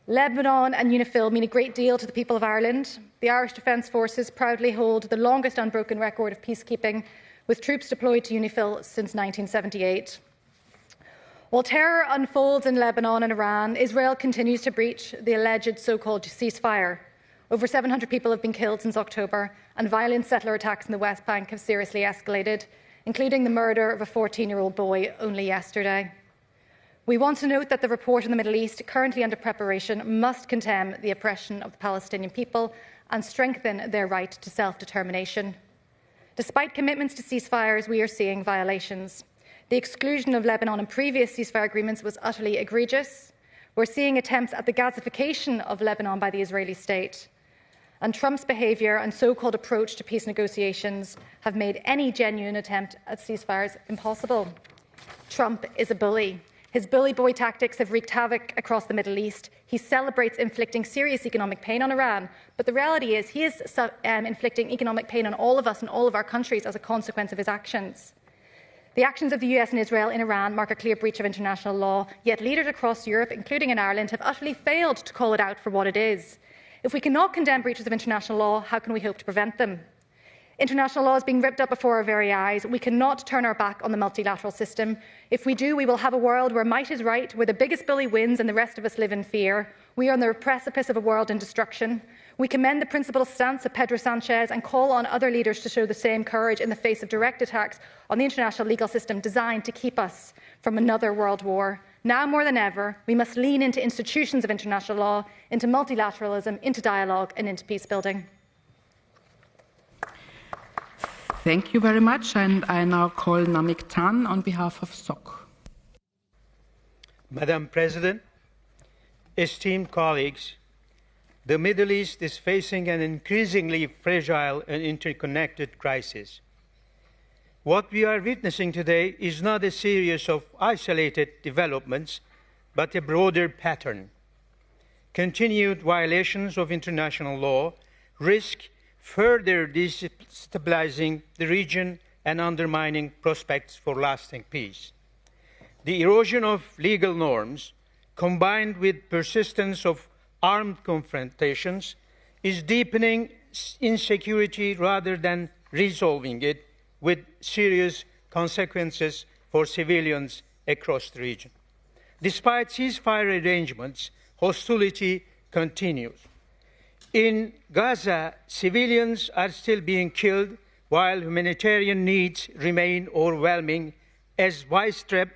Lebanon and UNIFIL mean a great deal to the people of Ireland. The Irish Defence Forces proudly hold the longest unbroken record of peacekeeping, with troops deployed to UNIFIL since 1978. While terror unfolds in Lebanon and Iran, Israel continues to breach the alleged so-called ceasefire. Over 700 people have been killed since October, and violent settler attacks in the West Bank have seriously escalated, including the murder of a 14-year-old boy only yesterday. We want to note that the report on the Middle East, currently under preparation, must condemn the oppression of the Palestinian people and strengthen their right to self-determination. Despite commitments to ceasefires, we are seeing violations. The exclusion of Lebanon in previous ceasefire agreements was utterly egregious. We're seeing attempts at the Gazification of Lebanon by the Israeli state. And Trump's behaviour and so-called approach to peace negotiations have made any genuine attempt at ceasefires impossible. Trump is a bully. His bully boy tactics have wreaked havoc across the Middle East. He celebrates inflicting serious economic pain on Iran, but the reality is he is inflicting economic pain on all of us and all of our countries as a consequence of his actions. The actions of the US and Israel in Iran mark a clear breach of international law, yet leaders across Europe, including in Ireland, have utterly failed to call it out for what it is. If we cannot condemn breaches of international law, how can we hope to prevent them? International law is being ripped up before our very eyes. We cannot turn our back on the multilateral system. If we do, we will have a world where might is right, where the biggest bully wins and the rest of us live in fear. We are on the precipice of a world in destruction. We commend the principled stance of Pedro Sanchez and call on other leaders to show the same courage in the face of direct attacks on the international legal system designed to keep us from another world war. Now more than ever, we must lean into institutions of international law, into multilateralism, into dialogue and into peace building. Thank you very much, and I now call Namik Tan on behalf of SOC. Madam President, esteemed colleagues, the Middle East is facing an increasingly fragile and interconnected crisis. What we are witnessing today is not a series of isolated developments, but a broader pattern. Continued violations of international law risk further destabilizing the region and undermining prospects for lasting peace. The erosion of legal norms, combined with persistence of armed confrontations, is deepening insecurity rather than resolving it, with serious consequences for civilians across the region. Despite ceasefire arrangements, hostility continues. In Gaza, civilians are still being killed while humanitarian needs remain overwhelming as widespread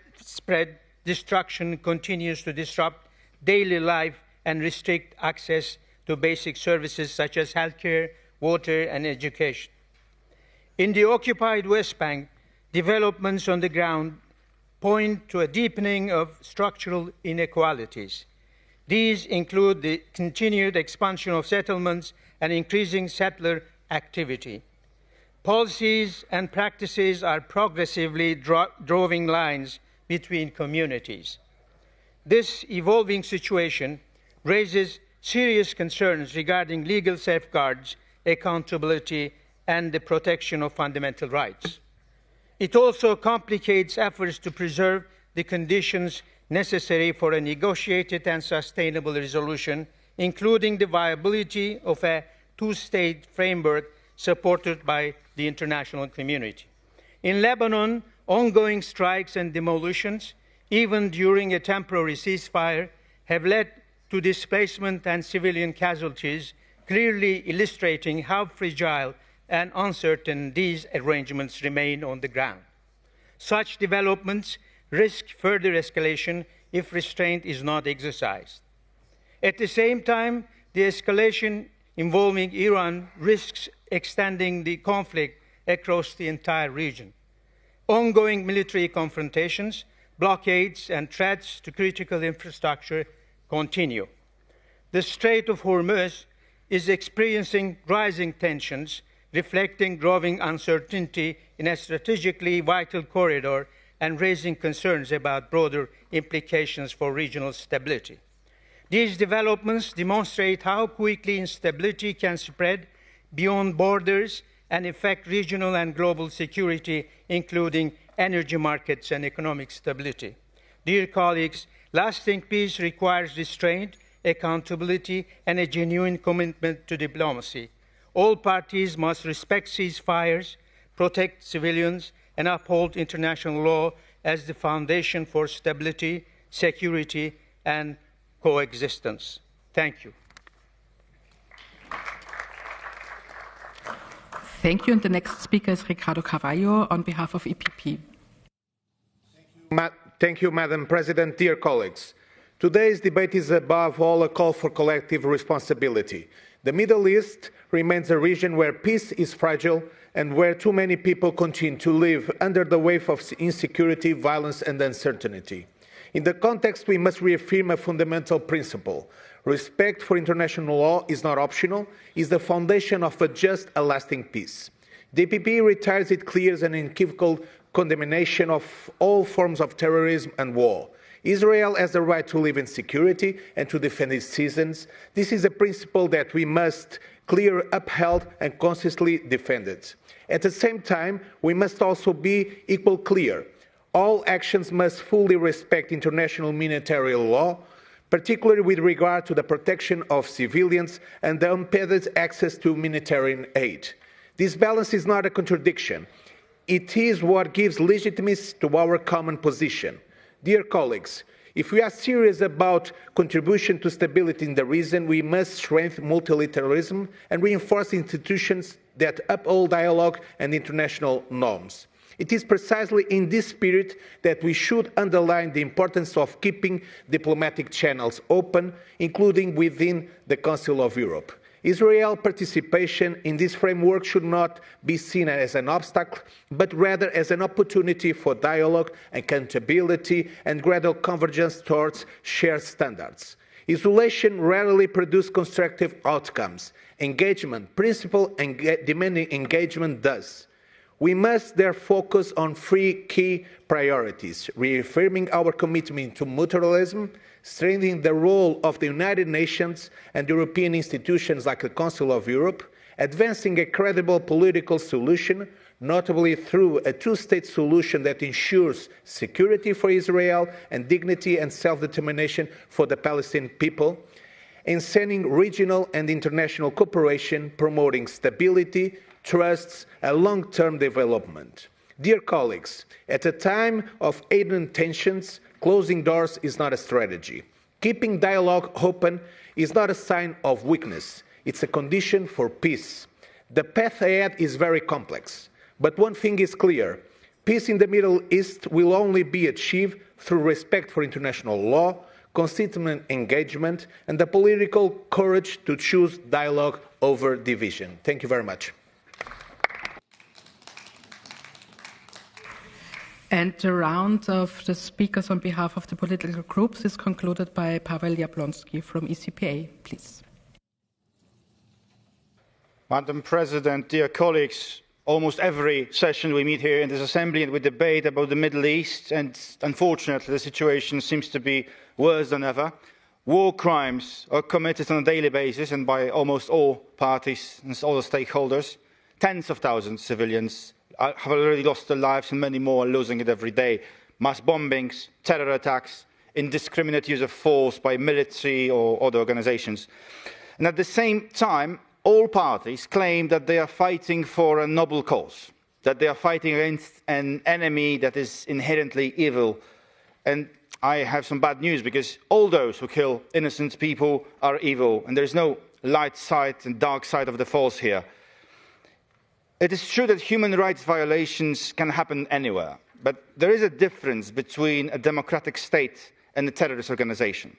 destruction continues to disrupt daily life and restrict access to basic services such as healthcare, water, and education. In the occupied West Bank, developments on the ground point to a deepening of structural inequalities. These include the continued expansion of settlements and increasing settler activity. Policies and practices are progressively drawing lines between communities. This evolving situation raises serious concerns regarding legal safeguards, accountability, and the protection of fundamental rights. It also complicates efforts to preserve the conditions necessary for a negotiated and sustainable resolution, including the viability of a two-state framework supported by the international community. In Lebanon, ongoing strikes and demolitions, even during a temporary ceasefire, have led to displacement and civilian casualties, clearly illustrating how fragile and uncertain these arrangements remain on the ground. Such developments risk further escalation if restraint is not exercised. At the same time, the escalation involving Iran risks extending the conflict across the entire region. Ongoing military confrontations, blockades, and threats to critical infrastructure continue. The Strait of Hormuz is experiencing rising tensions, reflecting growing uncertainty in a strategically vital corridor and raising concerns about broader implications for regional stability. These developments demonstrate how quickly instability can spread beyond borders and affect regional and global security, including energy markets and economic stability. Dear colleagues, lasting peace requires restraint, accountability, and a genuine commitment to diplomacy. All parties must respect ceasefires, protect civilians, and uphold international law as the foundation for stability, security, and coexistence. Thank you. Thank you. And the next speaker is Ricardo Carvalho on behalf of EPP. Thank you, Madam President. Dear colleagues, today's debate is above all a call for collective responsibility. The Middle East remains a region where peace is fragile and where too many people continue to live under the wave of insecurity, violence, and uncertainty. In the context, we must reaffirm a fundamental principle. Respect for international law is not optional, it is the foundation of a just and lasting peace. The EPP retires its clear and unequivocal condemnation of all forms of terrorism and war. Israel has the right to live in security and to defend its citizens. This is a principle that we must clearly upheld and consistently defended. At the same time, we must also be equally clear. All actions must fully respect international humanitarian law, particularly with regard to the protection of civilians and the unfettered access to humanitarian aid. This balance is not a contradiction. It is what gives legitimacy to our common position. Dear colleagues, if we are serious about contribution to stability in the region, we must strengthen multilateralism and reinforce institutions that uphold dialogue and international norms. It is precisely in this spirit that we should underline the importance of keeping diplomatic channels open, including within the Council of Europe. Israel's participation in this framework should not be seen as an obstacle, but rather as an opportunity for dialogue, accountability, and gradual convergence towards shared standards. Isolation rarely produces constructive outcomes. Engagement, principled and demanding engagement does. We must therefore focus on three key priorities: reaffirming our commitment to multilateralism, strengthening the role of the United Nations and European institutions like the Council of Europe, advancing a credible political solution, notably through a two-state solution that ensures security for Israel and dignity and self-determination for the Palestinian people, and sending regional and international cooperation, promoting stability, trusts, and long-term development. Dear colleagues, at a time of heightened tensions, closing doors is not a strategy. Keeping dialogue open is not a sign of weakness. It's a condition for peace. The path ahead is very complex, but one thing is clear. Peace in the Middle East will only be achieved through respect for international law, consistent engagement, and the political courage to choose dialogue over division. Thank you very much. And the round of the speakers on behalf of the political groups is concluded by Paweł Jablonski from ECPA, please. Madam President, dear colleagues, almost every session we meet here in this Assembly and we debate about the Middle East, and unfortunately the situation seems to be worse than ever. War crimes are committed on a daily basis and by almost all parties and all the stakeholders. Tens of thousands of civilians have already lost their lives and many more are losing it every day. Mass bombings, terror attacks, indiscriminate use of force by military or other organizations. And at the same time, all parties claim that they are fighting for a noble cause, that they are fighting against an enemy that is inherently evil. And I have some bad news, because all those who kill innocent people are evil, and there is no light side and dark side of the force here. It is true that human rights violations can happen anywhere, but there is a difference between a democratic state and a terrorist organization.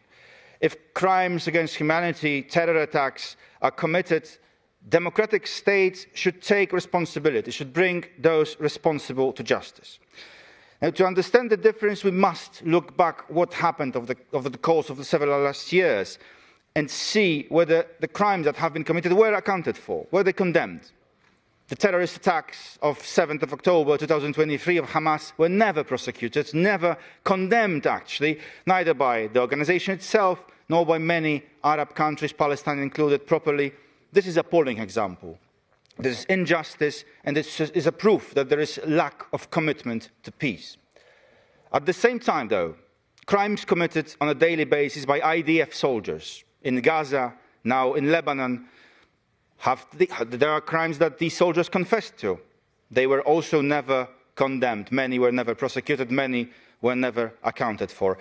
If crimes against humanity, terror attacks are committed, democratic states should take responsibility, should bring those responsible to justice. Now, to understand the difference, we must look back what happened over the course of the several last years and see whether the crimes that have been committed were accounted for, were they condemned. The terrorist attacks of 7th of October 2023 of Hamas were never prosecuted, never condemned actually, neither by the organization itself nor by many Arab countries, Palestine included, properly. This is an appalling example. This is injustice, and this is a proof that there is lack of commitment to peace. At the same time, though, crimes committed on a daily basis by IDF soldiers in Gaza, now in Lebanon. There are crimes that these soldiers confessed to. They were also never condemned. Many were never prosecuted. Many were never accounted for.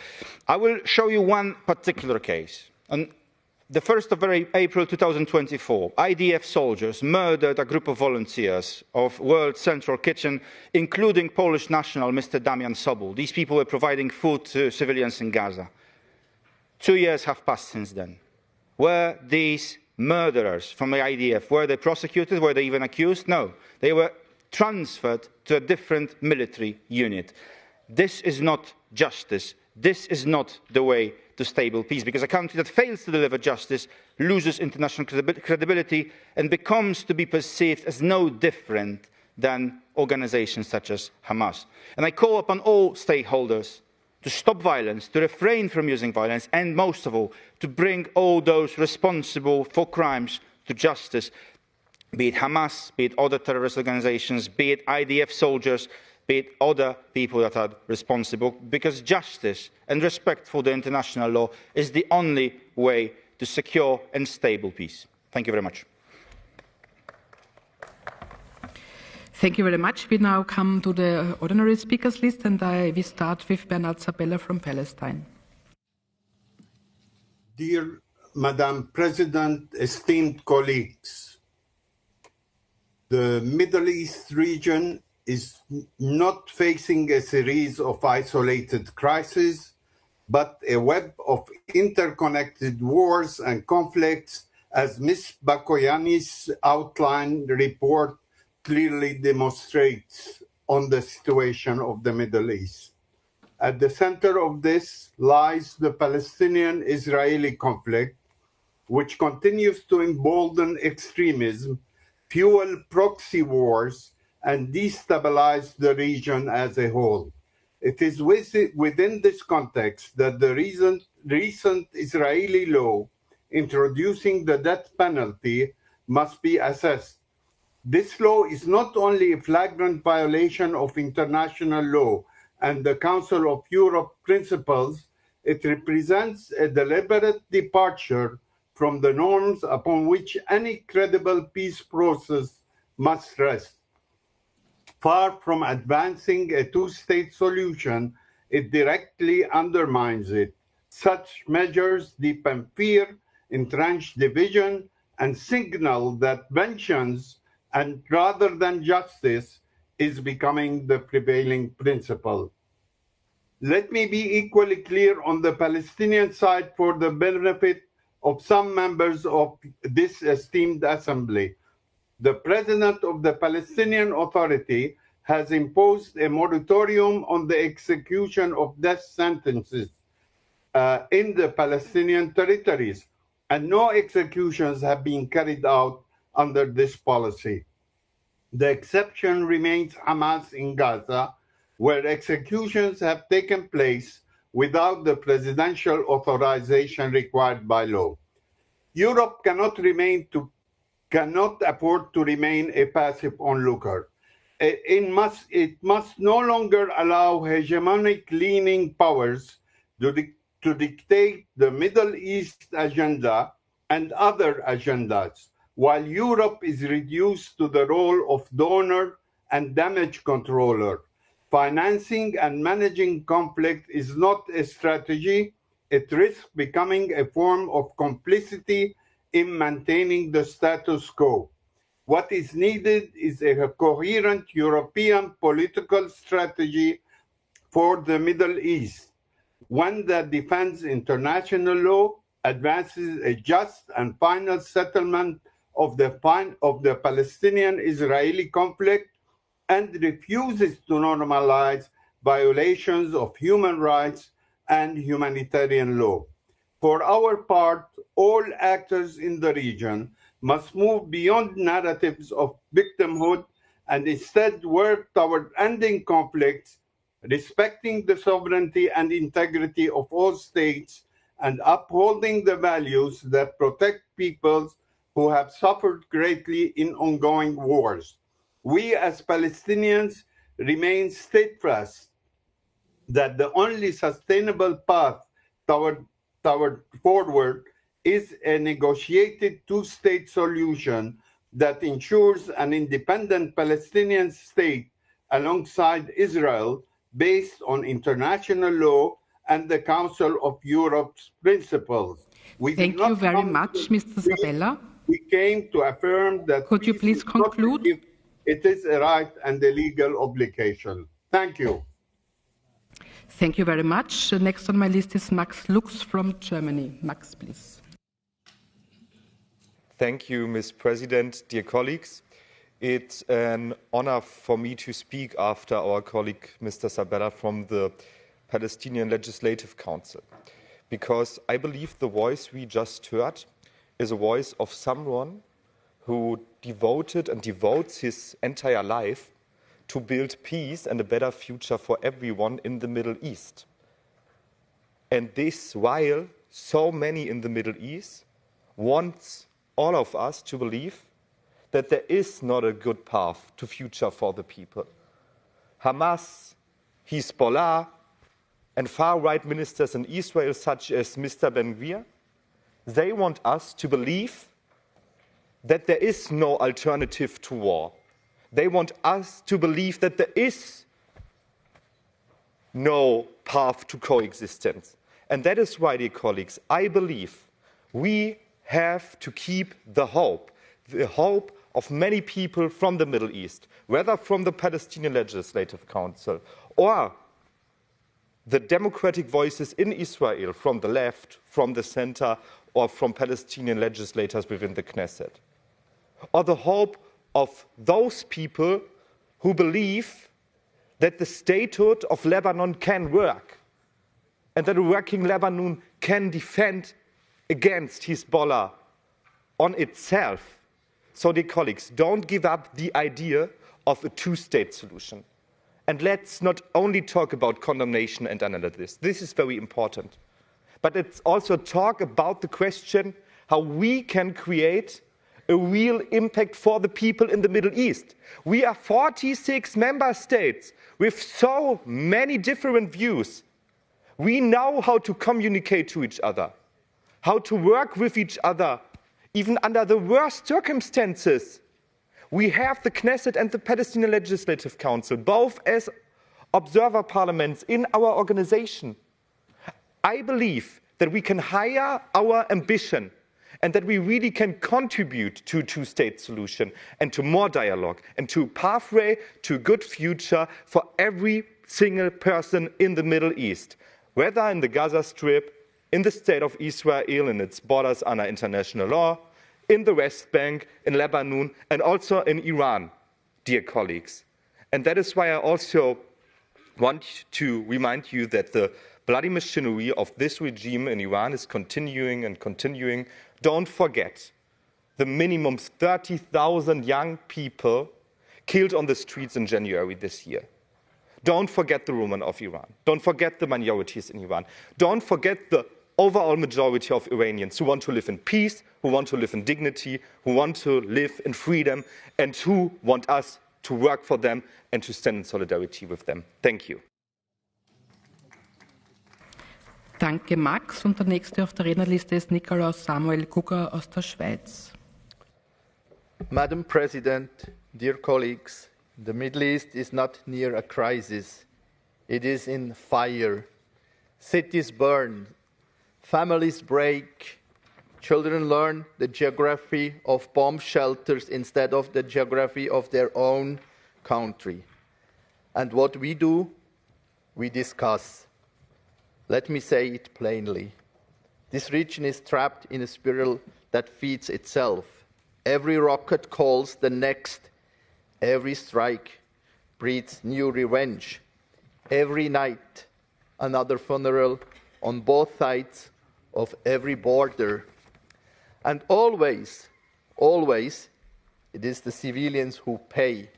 I will show you one particular case. On the 1st of April 2024, IDF soldiers murdered a group of volunteers of World Central Kitchen, including Polish national Mr. Damian Sobol. These people were providing food to civilians in Gaza. 2 years have passed since then. Were these murderers from the IDF, were they prosecuted? Were they even accused? No. They were transferred to a different military unit. This is not justice. This is not the way to stable peace, because a country that fails to deliver justice loses international credibility and becomes to be perceived as no different than organizations such as Hamas. And I call upon all stakeholders to stop violence, to refrain from using violence, and most of all, to bring all those responsible for crimes to justice, be it Hamas, be it other terrorist organizations, be it IDF soldiers, be it other people that are responsible, because justice and respect for the international law is the only way to secure and stable peace. Thank you very much. Thank you very much. We now come to the ordinary speakers list, and we start with Bernard Sabella from Palestine. Dear Madam President, esteemed colleagues, the Middle East region is not facing a series of isolated crises, but a web of interconnected wars and conflicts, as Ms. Bakoyanni's outline report clearly demonstrates on the situation of the Middle East. At the center of this lies the Palestinian-Israeli conflict, which continues to embolden extremism, fuel proxy wars, and destabilize the region as a whole. It is within this context that the recent Israeli law introducing the death penalty must be assessed. This law is not only a flagrant violation of international law and the Council of Europe principles, it represents a deliberate departure from the norms upon which any credible peace process must rest. Far from advancing a two-state solution, it directly undermines it. Such measures deepen fear, entrench division, and signal that vengeance, and rather than justice, is becoming the prevailing principle. Let me be equally clear on the Palestinian side for the benefit of some members of this esteemed assembly. The President of the Palestinian Authority has imposed a moratorium on the execution of death sentences in the Palestinian territories, and no executions have been carried out under this policy. The exception remains Hamas in Gaza, where executions have taken place without the presidential authorization required by law. Europe cannot afford to remain a passive onlooker. It must no longer allow hegemonic-leaning powers to dictate the Middle East agenda and other agendas, while Europe is reduced to the role of donor and damage controller. Financing and managing conflict is not a strategy. It risks becoming a form of complicity in maintaining the status quo. What is needed is a coherent European political strategy for the Middle East, one that defends international law, advances a just and final settlement of the Palestinian-Israeli conflict, and refuses to normalize violations of human rights and humanitarian law. For our part, all actors in the region must move beyond narratives of victimhood and instead work toward ending conflicts, respecting the sovereignty and integrity of all states, and upholding the values that protect peoples who have suffered greatly in ongoing wars. We as Palestinians remain steadfast that the only sustainable path toward forward is a negotiated two-state solution that ensures an independent Palestinian state alongside Israel based on international law and the Council of Europe's principles. Thank you very much, Mr. Sabella. We came to affirm that could you please conclude? It is a right and a legal obligation. Thank you. Thank you very much. Next on my list is Max Lux from Germany. Max, please. Thank you, Ms. President, dear colleagues. It's an honor for me to speak after our colleague, Mr. Sabella, from the Palestinian Legislative Council, because I believe the voice we just heard is a voice of someone who devoted and devotes his entire life to build peace and a better future for everyone in the Middle East. And this while so many in the Middle East want all of us to believe that there is not a good path to future for the people. Hamas, Hezbollah, and far-right ministers in Israel, such as Mr. Ben-Gvir, they want us to believe that there is no alternative to war. They want us to believe that there is no path to coexistence. And that is why, dear colleagues, I believe we have to keep the hope of many people from the Middle East, whether from the Palestinian Legislative Council or the democratic voices in Israel from the left, from the center, or from Palestinian legislators within the Knesset, or the hope of those people who believe that the statehood of Lebanon can work and that a working Lebanon can defend against Hezbollah on itself. So, dear colleagues, don't give up the idea of a two-state solution. And let's not only talk about condemnation and analysis. This is very important. But let's also talk about the question how we can create a real impact for the people in the Middle East. We are 46 member states with so many different views. We know how to communicate to each other, how to work with each other, even under the worst circumstances. We have the Knesset and the Palestinian Legislative Council, both as observer parliaments in our organization. I believe that we can higher our ambition and that we really can contribute to a two-state solution and to more dialogue and to a pathway to a good future for every single person in the Middle East, whether in the Gaza Strip, in the state of Israel and its borders under international law, in the West Bank, in Lebanon, and also in Iran, dear colleagues. And that is why I also want to remind you that the bloody machinery of this regime in Iran is continuing and continuing. Don't forget the minimum 30,000 young people killed on the streets in January this year. Don't forget the women of Iran. Don't forget the minorities in Iran. Don't forget the overall majority of Iranians who want to live in peace, who want to live in dignity, who want to live in freedom, and who want us to work for them and to stand in solidarity with them. Thank you. Danke, Max. Und der nächste auf der Rednerliste ist Nikolaus Samuel Gucker aus der Schweiz. Madam President, dear colleagues, the Middle East is not near a crisis. It is in fire. Cities burn, families break, children learn the geography of bomb shelters instead of the geography of their own country. And what we do, we discuss. Let me say it plainly. This region is trapped in a spiral that feeds itself. Every rocket calls the next. Every strike breeds new revenge. Every night, another funeral on both sides of every border. And always, always, it is the civilians who pay.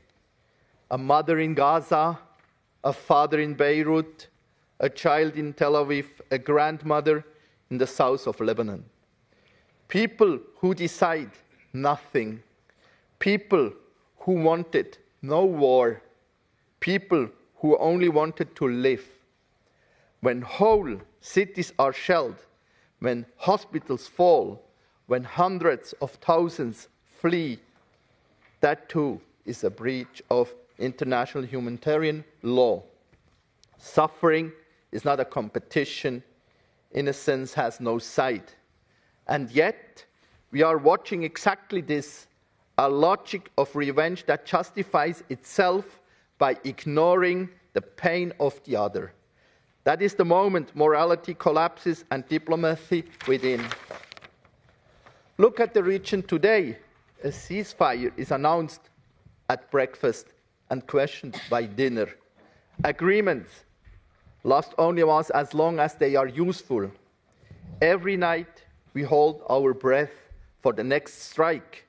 A mother in Gaza, a father in Beirut, a child in Tel Aviv, a grandmother in the south of Lebanon. People who decide nothing. People who wanted no war. People who only wanted to live. when whole cities are shelled, when hospitals fall, when hundreds of thousands flee, that too is a breach of international humanitarian law. Suffering is not a competition. Innocence has no side. And yet, we are watching exactly this, a logic of revenge that justifies itself by ignoring the pain of the other. That is the moment morality collapses and diplomacy within. Look at the region today. A ceasefire is announced at breakfast and questioned by dinner. Agreements last only once as long as they are useful. Every night we hold our breath for the next strike.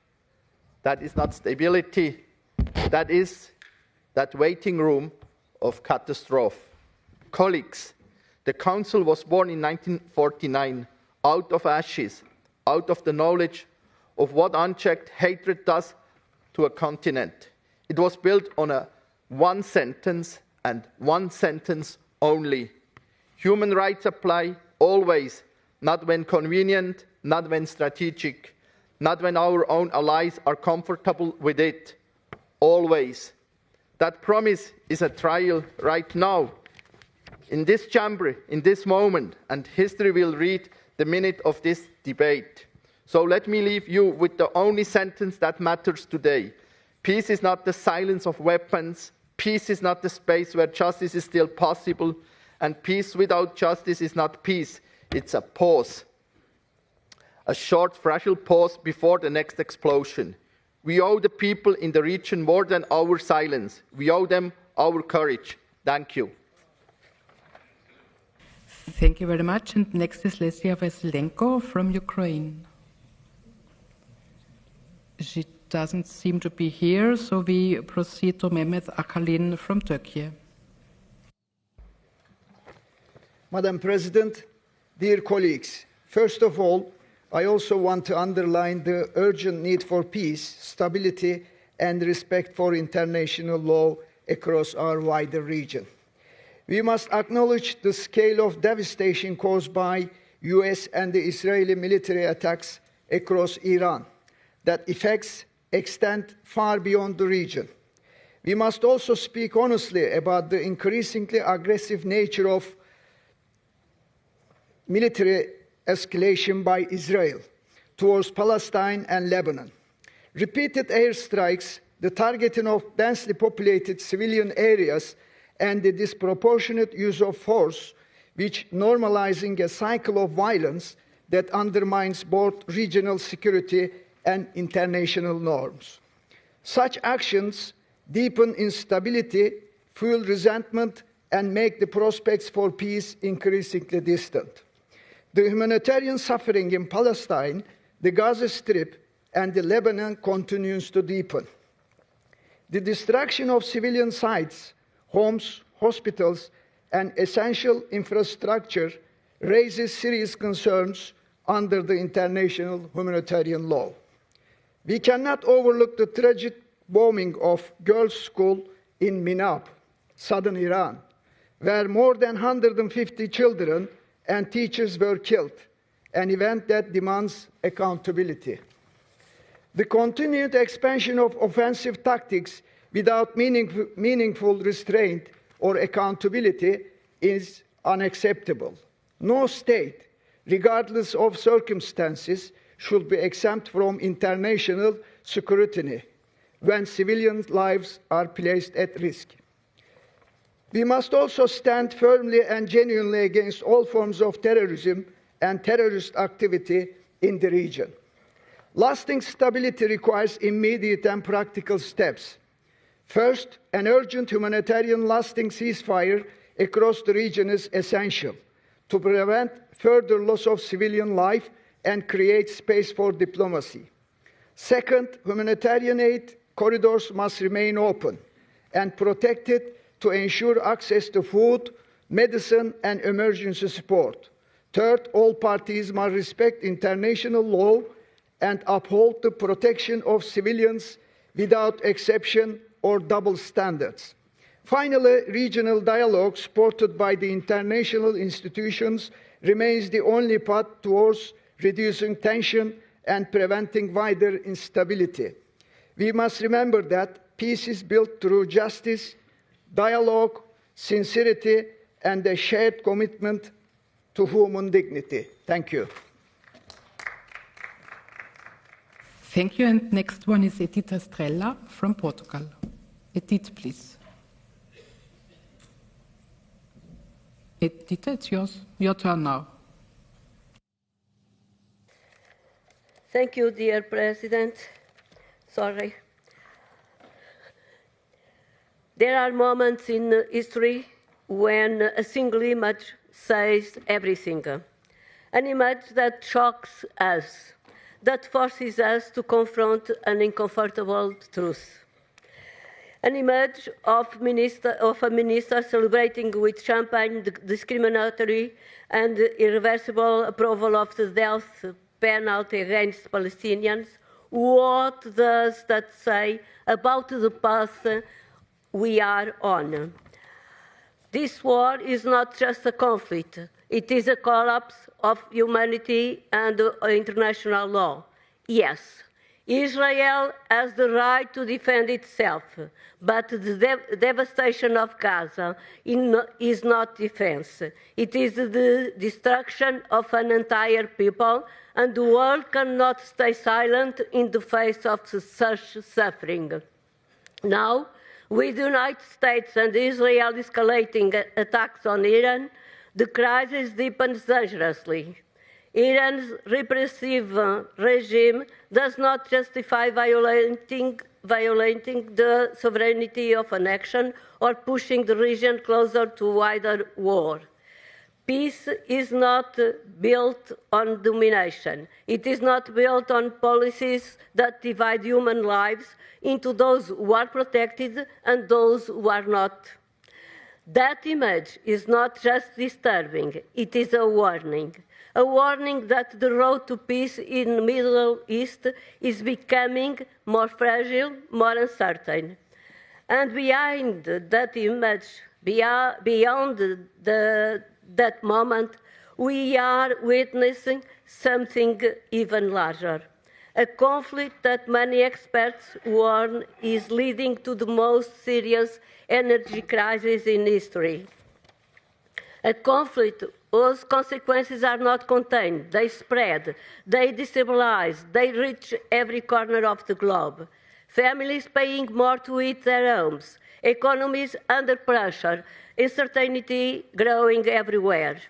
That is not stability. That is that waiting room of catastrophe. Colleagues, the Council was born in 1949 out of ashes, out of the knowledge of what unchecked hatred does to a continent. It was built on one sentence and one sentence only. Human rights apply always, not when convenient, not when strategic, not when our own allies are comfortable with it. Always. That promise is a trial right now, in this chamber, in this moment, and history will read the minute of this debate. So let me leave you with the only sentence that matters today. Peace is not the silence of weapons. Peace is not the space where justice is still possible. And peace without justice is not peace. It's a pause. A short, fragile pause before the next explosion. We owe the people in the region more than our silence. We owe them our courage. Thank you. Thank you very much. And next is Lesia Vasilenko from Ukraine. She doesn't seem to be here, so we proceed to Mehmet Akalin from Turkey. Madam President, dear colleagues, first of all, I also want to underline the urgent need for peace, stability, and respect for international law across our wider region. We must acknowledge the scale of devastation caused by US and the Israeli military attacks across Iran, that effects extend far beyond the region. We must also speak honestly about the increasingly aggressive nature of military escalation by Israel towards Palestine and Lebanon. Repeated airstrikes, the targeting of densely populated civilian areas, and the disproportionate use of force, which normalizing a cycle of violence that undermines both regional security and international norms. Such actions deepen instability, fuel resentment, and make the prospects for peace increasingly distant. The humanitarian suffering in Palestine, the Gaza Strip, and Lebanon continues to deepen. The destruction of civilian sites, homes, hospitals, and essential infrastructure raises serious concerns under the international humanitarian law. We cannot overlook the tragic bombing of girls' school in Minab, southern Iran, where more than 150 children and teachers were killed, an event that demands accountability. The continued expansion of offensive tactics without meaningful restraint or accountability is unacceptable. No state, regardless of circumstances, should be exempt from international scrutiny when civilian lives are placed at risk. We must also stand firmly and genuinely against all forms of terrorism and terrorist activity in the region. Lasting stability requires immediate and practical steps. First, an urgent humanitarian lasting ceasefire across the region is essential to prevent further loss of civilian life and create space for diplomacy. Second, humanitarian aid corridors must remain open and protected to ensure access to food, medicine, and emergency support. Third, all parties must respect international law and uphold the protection of civilians without exception or double standards. Finally, regional dialogue supported by the international institutions remains the only path towards reducing tension and preventing wider instability. We must remember that peace is built through justice, dialogue, sincerity, and a shared commitment to human dignity. Thank you. Thank you. And next one is Edith Estrella from Portugal. Edith, please. Edith, it's yours. Your turn now. Thank you, dear President. Sorry. There are moments in history when a single image says everything. An image that shocks us, that forces us to confront an uncomfortable truth. An image of a minister celebrating with champagne the discriminatory and irreversible approval of the death penalty against Palestinians. What does that say about the path we are on? This war is not just a conflict. It is a collapse of humanity and international law. Yes, Israel has the right to defend itself, but the devastation of Gaza is not defense. It is the destruction of an entire people, and the world cannot stay silent in the face of such suffering. Now, with the United States and Israel escalating attacks on Iran, the crisis deepens dangerously. Iran's repressive regime does not justify violating the sovereignty of a nation or pushing the region closer to wider war. Peace is not built on domination. It is not built on policies that divide human lives into those who are protected and those who are not. That image is not just disturbing, it is a warning that the road to peace in the Middle East is becoming more fragile, more uncertain. And behind that image, beyond that moment, we are witnessing something even larger. A conflict that many experts warn is leading to the most serious energy crisis in history. A conflict whose consequences are not contained, they spread, they destabilize, they reach every corner of the globe. Families paying more to heat their homes, economies under pressure, uncertainty growing everywhere.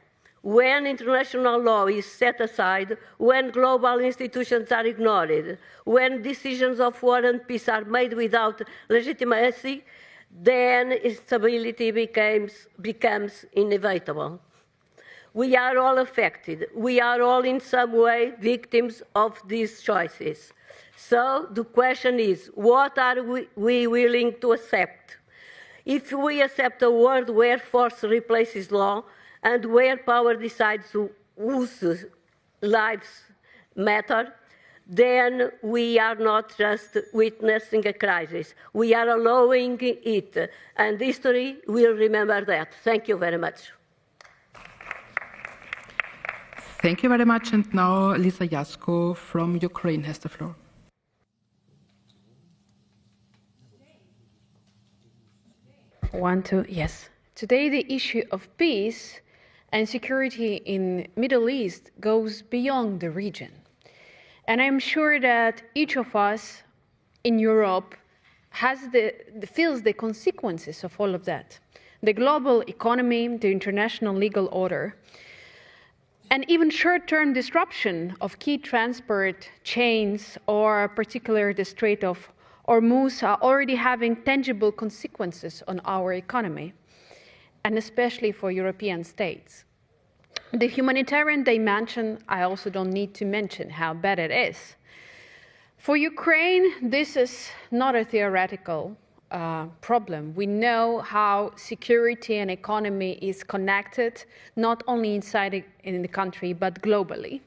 When international law is set aside, when global institutions are ignored, when decisions of war and peace are made without legitimacy, then instability becomes inevitable. We are all affected. We are all in some way victims of these choices. So the question is, what are we willing to accept? If we accept a world where force replaces law and where power decides whose lives matter, then we are not just witnessing a crisis. We are allowing it, and history will remember that. Thank you very much. Thank you very much. And now Lisa Yasko from Ukraine has the floor. Yes. Today the issue of peace and security in the Middle East goes beyond the region. And I'm sure that each of us in Europe feels the consequences of all of that. The global economy, the international legal order, and even short-term disruption of key transport chains, or particularly the Strait of Hormuz, are already having tangible consequences on our economy, and especially for European states. The humanitarian dimension, I also don't need to mention how bad it is. For Ukraine, this is not a theoretical problem. We know how security and economy is connected, not only inside in the country, but globally.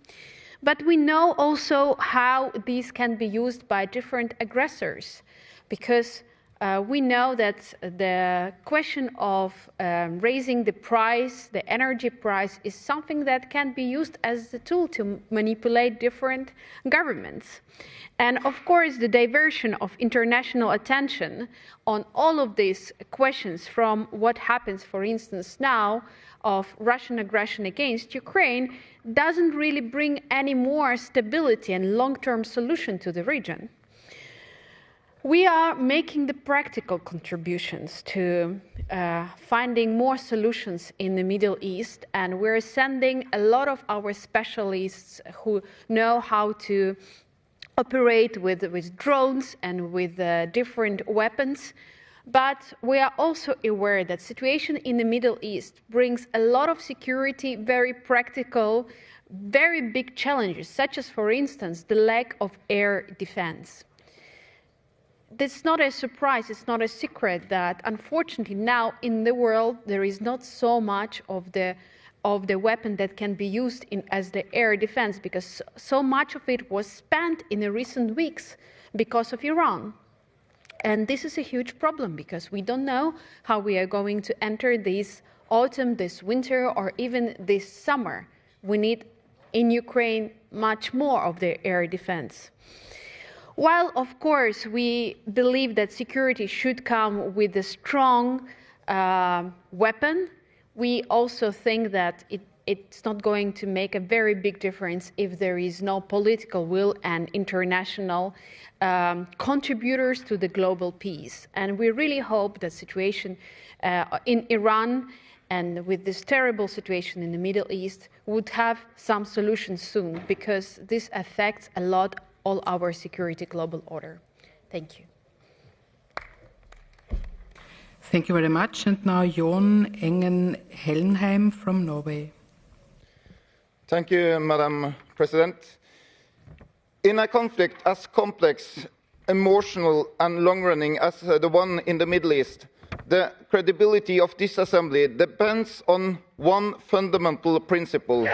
But we know also how these can be used by different aggressors, because we know that the question of raising the price, the energy price, is something that can be used as a tool to manipulate different governments. And of course, the diversion of international attention on all of these questions, from what happens, for instance, now of Russian aggression against Ukraine, doesn't really bring any more stability and long-term solution to the region. We are making the practical contributions to finding more solutions in the Middle East, and we're sending a lot of our specialists who know how to operate with drones and with different weapons. But we are also aware that the situation in the Middle East brings a lot of security, very practical, very big challenges, such as, for instance, the lack of air defense. It's not a surprise, it's not a secret that, unfortunately, now in the world there is not so much of the weapon that can be used as the air defense, because so much of it was spent in the recent weeks because of Iran. And this is a huge problem, because we don't know how we are going to enter this autumn, this winter, or even this summer. We need in Ukraine much more of the air defense. While, of course, we believe that security should come with a strong weapon, we also think that it's not going to make a very big difference if there is no political will and international contributors to the global peace. And we really hope that situation in Iran and with this terrible situation in the Middle East would have some solutions soon, because this affects a lot all our security global order. Thank you. Thank you very much. And now Jon Engen-Hellenheim from Norway. Thank you, Madam President. In a conflict as complex, emotional and long-running as the one in the Middle East, the credibility of this assembly depends on one fundamental principle: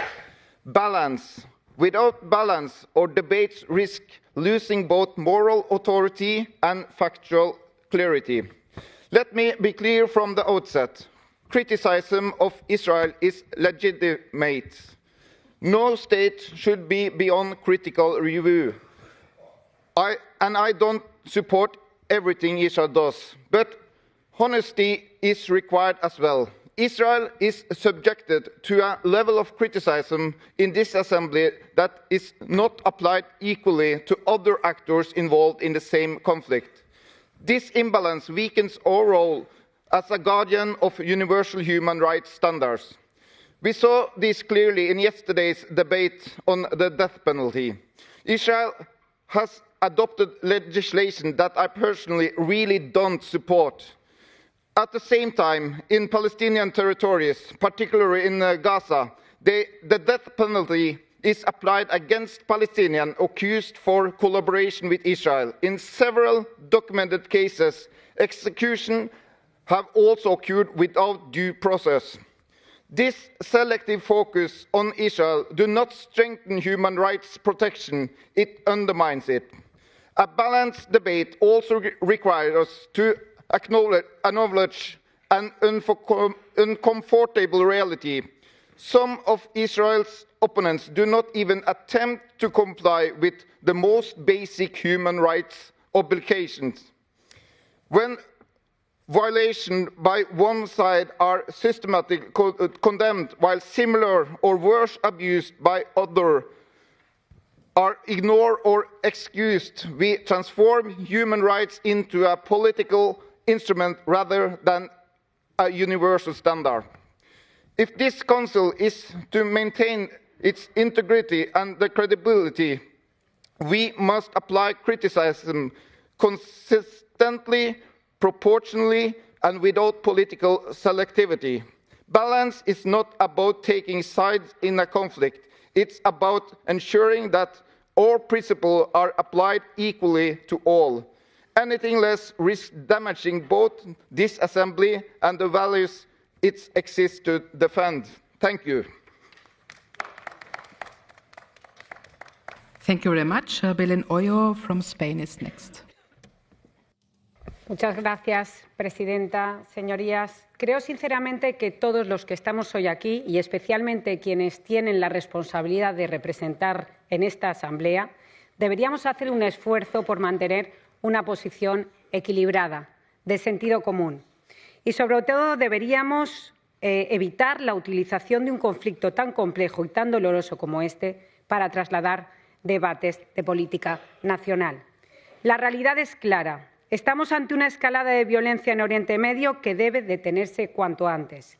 balance. Without balance, our debates risk losing both moral authority and factual clarity. Let me be clear from the outset. Criticism of Israel is legitimate. No state should be beyond critical review. I don't support everything Israel does, but honesty is required as well. Israel is subjected to a level of criticism in this assembly that is not applied equally to other actors involved in the same conflict. This imbalance weakens our role as a guardian of universal human rights standards. We saw this clearly in yesterday's debate on the death penalty. Israel has adopted legislation that I personally really don't support. At the same time, in Palestinian territories, particularly in Gaza, the death penalty is applied against Palestinians accused for collaboration with Israel. In several documented cases, executions have also occurred without due process. This selective focus on Israel does not strengthen human rights protection, it undermines it. A balanced debate also requires us to acknowledge an uncomfortable reality. Some of Israel's opponents do not even attempt to comply with the most basic human rights obligations. When violations by one side are systematically condemned, while similar or worse abuse by others are ignored or excused, we transform human rights into a political instrument rather than a universal standard. If this Council is to maintain its integrity and the credibility, we must apply criticism consistently, proportionally, and without political selectivity. Balance is not about taking sides in a conflict. It's about ensuring that all principles are applied equally to all. Anything less risks damaging both this assembly and the values it exists to defend. Thank you. Thank you very much. Belén Hoyo from Spain is next. Muchas gracias, presidenta. Señorías, creo sinceramente que todos los que estamos hoy aquí, y especialmente quienes tienen la responsabilidad de representar en esta Asamblea, deberíamos hacer un esfuerzo por mantener una posición equilibrada, de sentido común. Y, sobre todo, deberíamos evitar la utilización de un conflicto tan complejo y tan doloroso como este para trasladar debates de política nacional. La realidad es clara. Estamos ante una escalada de violencia en Oriente Medio que debe detenerse cuanto antes.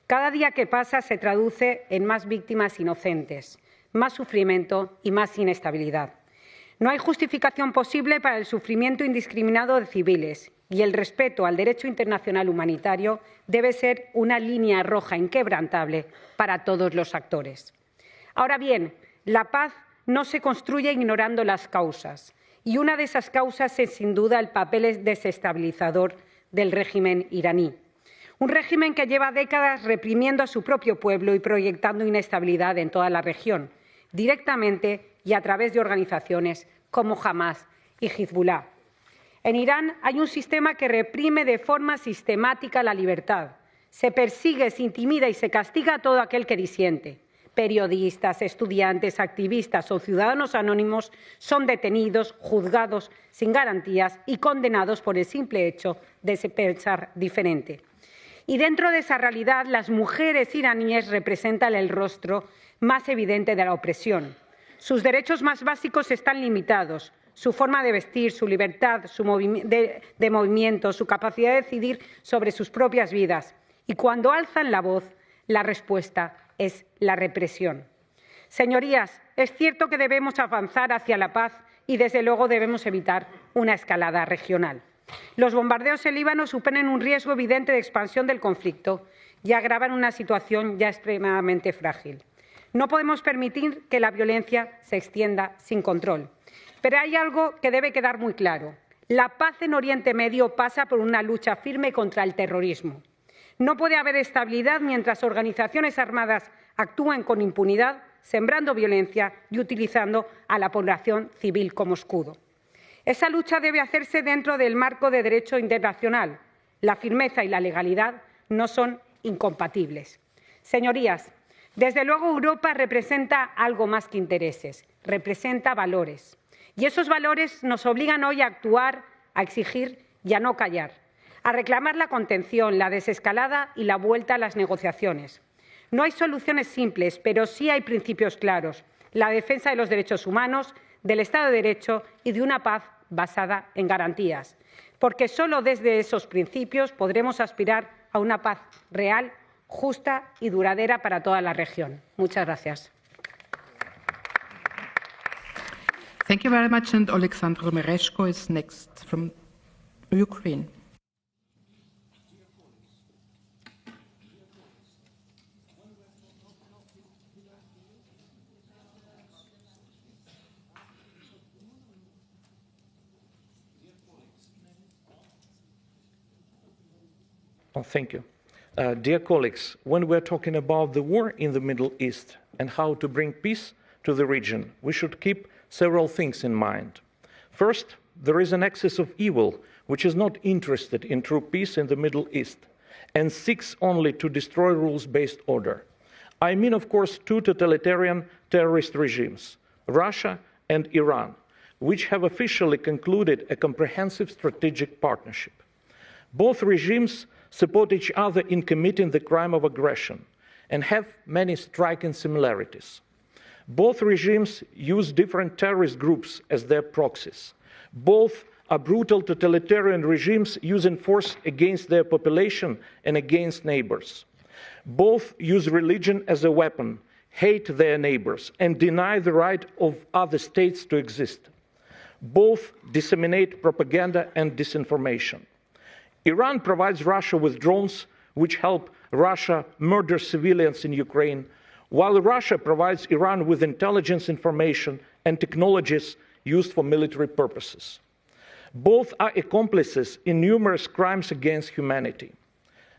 Cada día que pasa se traduce en más víctimas inocentes, más sufrimiento y más inestabilidad. No hay justificación posible para el sufrimiento indiscriminado de civiles y el respeto al derecho internacional humanitario debe ser una línea roja inquebrantable para todos los actores. Ahora bien, la paz no se construye ignorando las causas. Y una de esas causas es, sin duda, el papel desestabilizador del régimen iraní. Un régimen que lleva décadas reprimiendo a su propio pueblo y proyectando inestabilidad en toda la región, directamente y a través de organizaciones como Hamás y Hezbollah. En Irán hay un sistema que reprime de forma sistemática la libertad. Se persigue, se intimida y se castiga a todo aquel que disiente. Periodistas, estudiantes, activistas o ciudadanos anónimos son detenidos, juzgados sin garantías y condenados por el simple hecho de pensar diferente. Y dentro de esa realidad, las mujeres iraníes representan el rostro más evidente de la opresión. Sus derechos más básicos están limitados, su forma de vestir, su libertad de movimiento, su capacidad de decidir sobre sus propias vidas. Y cuando alzan la voz, la respuesta es la represión. Señorías, es cierto que debemos avanzar hacia la paz y, desde luego, debemos evitar una escalada regional. Los bombardeos en Líbano suponen un riesgo evidente de expansión del conflicto y agravan una situación ya extremadamente frágil. No podemos permitir que la violencia se extienda sin control. Pero hay algo que debe quedar muy claro. La paz en Oriente Medio pasa por una lucha firme contra el terrorismo. No puede haber estabilidad mientras organizaciones armadas actúen con impunidad, sembrando violencia y utilizando a la población civil como escudo. Esa lucha debe hacerse dentro del marco de derecho internacional. La firmeza y la legalidad no son incompatibles. Señorías, desde luego Europa representa algo más que intereses, representa valores. Y esos valores nos obligan hoy a actuar, a exigir y a no callar, a reclamar la contención, la desescalada y la vuelta a las negociaciones. No hay soluciones simples, pero sí hay principios claros: la defensa de los derechos humanos, del Estado de Derecho y de una paz basada en garantías. Porque solo desde esos principios podremos aspirar a una paz real, justa y duradera para toda la región. Muchas gracias. Thank you very much. And Alexandra Mereshko is next from Ukraine. Oh, thank you. Dear colleagues, when we're talking about the war in the Middle East and how to bring peace to the region, we should keep several things in mind. First, there is an axis of evil which is not interested in true peace in the Middle East and seeks only to destroy rules-based order. I mean, of course, two totalitarian terrorist regimes, Russia and Iran, which have officially concluded a comprehensive strategic partnership. Both regimes support each other in committing the crime of aggression and have many striking similarities. Both regimes use different terrorist groups as their proxies. Both are brutal totalitarian regimes using force against their population and against neighbors. Both use religion as a weapon, hate their neighbors, and deny the right of other states to exist. Both disseminate propaganda and disinformation. Iran provides Russia with drones which help Russia murder civilians in Ukraine, while Russia provides Iran with intelligence information and technologies used for military purposes. Both are accomplices in numerous crimes against humanity.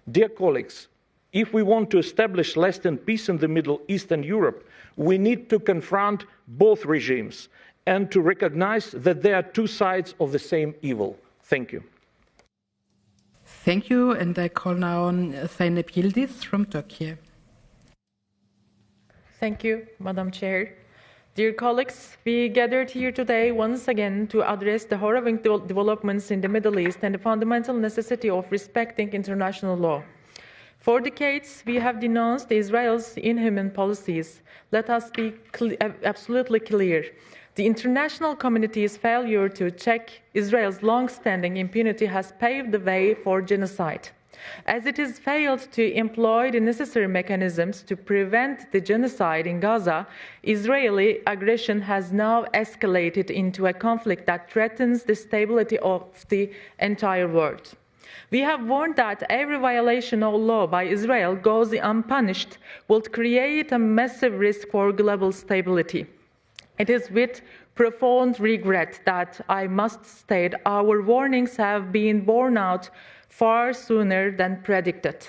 Dear colleagues, if we want to establish lasting peace in the Middle East and Europe, we need to confront both regimes and to recognize that they are two sides of the same evil. Thank you. Thank you, and I call now on Zeynep Yildiz from Turkey. Thank you, Madam Chair. Dear colleagues, we gathered here today once again to address the horrifying developments in the Middle East and the fundamental necessity of respecting international law. For decades, we have denounced Israel's inhuman policies. Let us be absolutely clear. The international community's failure to check Israel's long-standing impunity has paved the way for genocide. As it has failed to employ the necessary mechanisms to prevent the genocide in Gaza, Israeli aggression has now escalated into a conflict that threatens the stability of the entire world. We have warned that every violation of law by Israel goes unpunished will create a massive risk for global stability. It is with profound regret that I must state our warnings have been borne out far sooner than predicted.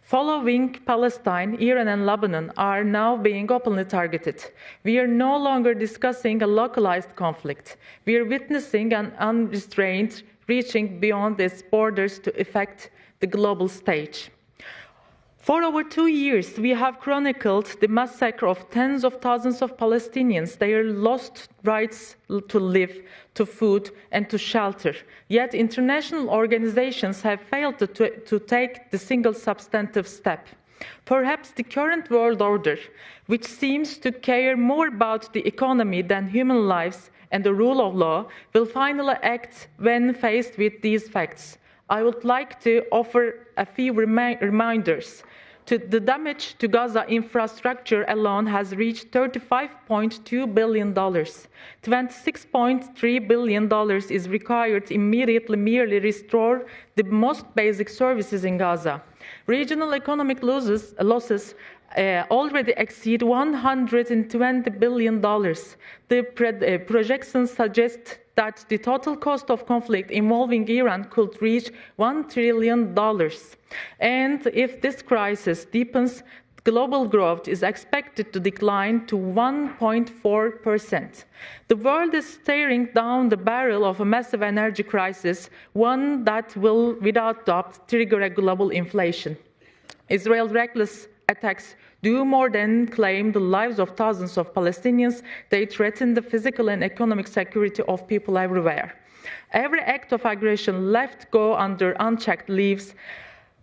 Following Palestine, Iran and Lebanon are now being openly targeted. We are no longer discussing a localized conflict. We are witnessing an unrestrained reaching beyond its borders to affect the global stage. For over 2 years, we have chronicled the massacre of tens of thousands of Palestinians, their lost rights to live, to food, and to shelter. Yet international organizations have failed to take the single substantive step. Perhaps the current world order, which seems to care more about the economy than human lives and the rule of law, will finally act when faced with these facts. I would like to offer a few reminders. The damage to Gaza infrastructure alone has reached $35.2 billion. $26.3 billion is required immediately merely restore the most basic services in Gaza. Regional economic losses already exceed $120 billion. The projections suggest that the total cost of conflict involving Iran could reach $1 trillion. And if this crisis deepens, global growth is expected to decline to 1.4%. The world is staring down the barrel of a massive energy crisis, one that will, without doubt, trigger a global inflation. Israel's reckless attacks do more than claim the lives of thousands of Palestinians. They threaten the physical and economic security of people everywhere. Every act of aggression left go under unchecked leaves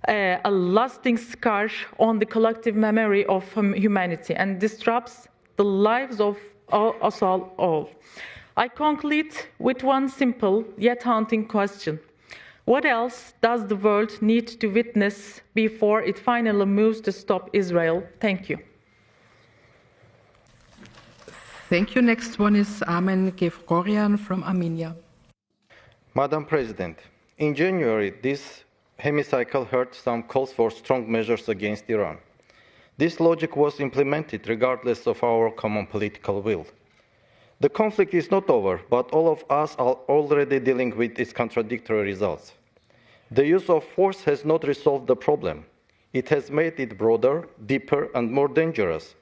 a lasting scar on the collective memory of humanity and disrupts the lives of us all. I conclude with one simple yet haunting question. What else does the world need to witness before it finally moves to stop Israel? Thank you. Thank you. Next one is Armen Gevgorian from Armenia. Madam President, in January, this hemicycle heard some calls for strong measures against Iran. This logic was implemented regardless of our common political will. The conflict is not over, but all of us are already dealing with its contradictory results. The use of force has not resolved the problem. It has made it broader, deeper, and more dangerous.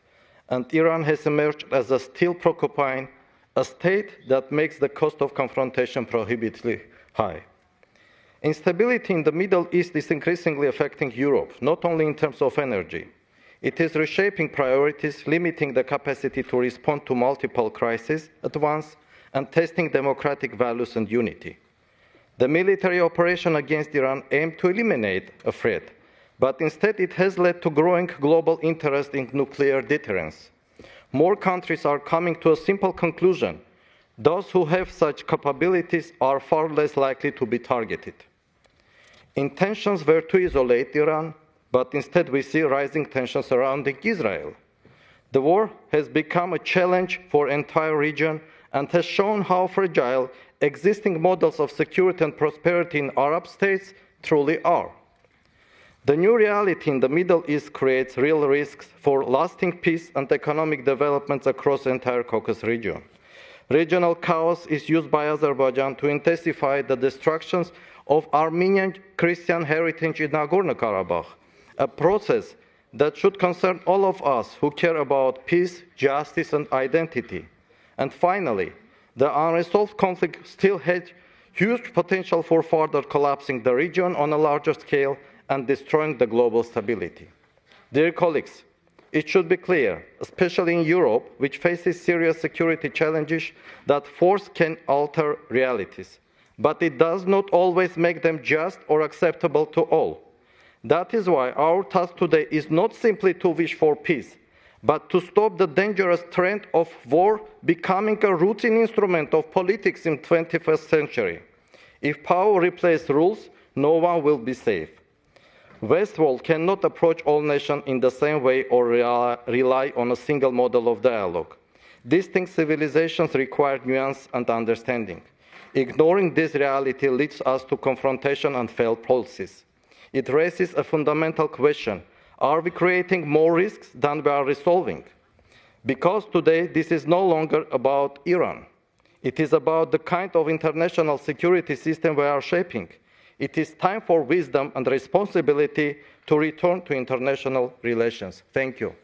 And Iran has emerged as a still preoccupying, a state that makes the cost of confrontation prohibitively high. Instability in the Middle East is increasingly affecting Europe, not only in terms of energy. It is reshaping priorities, limiting the capacity to respond to multiple crises at once, and testing democratic values and unity. The military operation against Iran aimed to eliminate a threat, but instead it has led to growing global interest in nuclear deterrence. More countries are coming to a simple conclusion. Those who have such capabilities are far less likely to be targeted. Intentions were to isolate Iran, but instead we see rising tensions surrounding Israel. The war has become a challenge for the entire region and has shown how fragile existing models of security and prosperity in Arab states truly are. The new reality in the Middle East creates real risks for lasting peace and economic developments across the entire Caucasus region. Regional chaos is used by Azerbaijan to intensify the destructions of Armenian Christian heritage in Nagorno-Karabakh, a process that should concern all of us who care about peace, justice, and identity. And finally, the unresolved conflict still has huge potential for further collapsing the region on a larger scale and destroying the global stability. Dear colleagues, it should be clear, especially in Europe, which faces serious security challenges, that force can alter realities, but it does not always make them just or acceptable to all. That is why our task today is not simply to wish for peace, but to stop the dangerous trend of war becoming a routine instrument of politics in the 21st century. If power replaces rules, no one will be safe. Westworld cannot approach all nations in the same way or rely on a single model of dialogue. Distinct civilizations require nuance and understanding. Ignoring this reality leads us to confrontation and failed policies. It raises a fundamental question: are we creating more risks than we are resolving? Because today this is no longer about Iran. It is about the kind of international security system we are shaping. It is time for wisdom and responsibility to return to international relations. Thank you.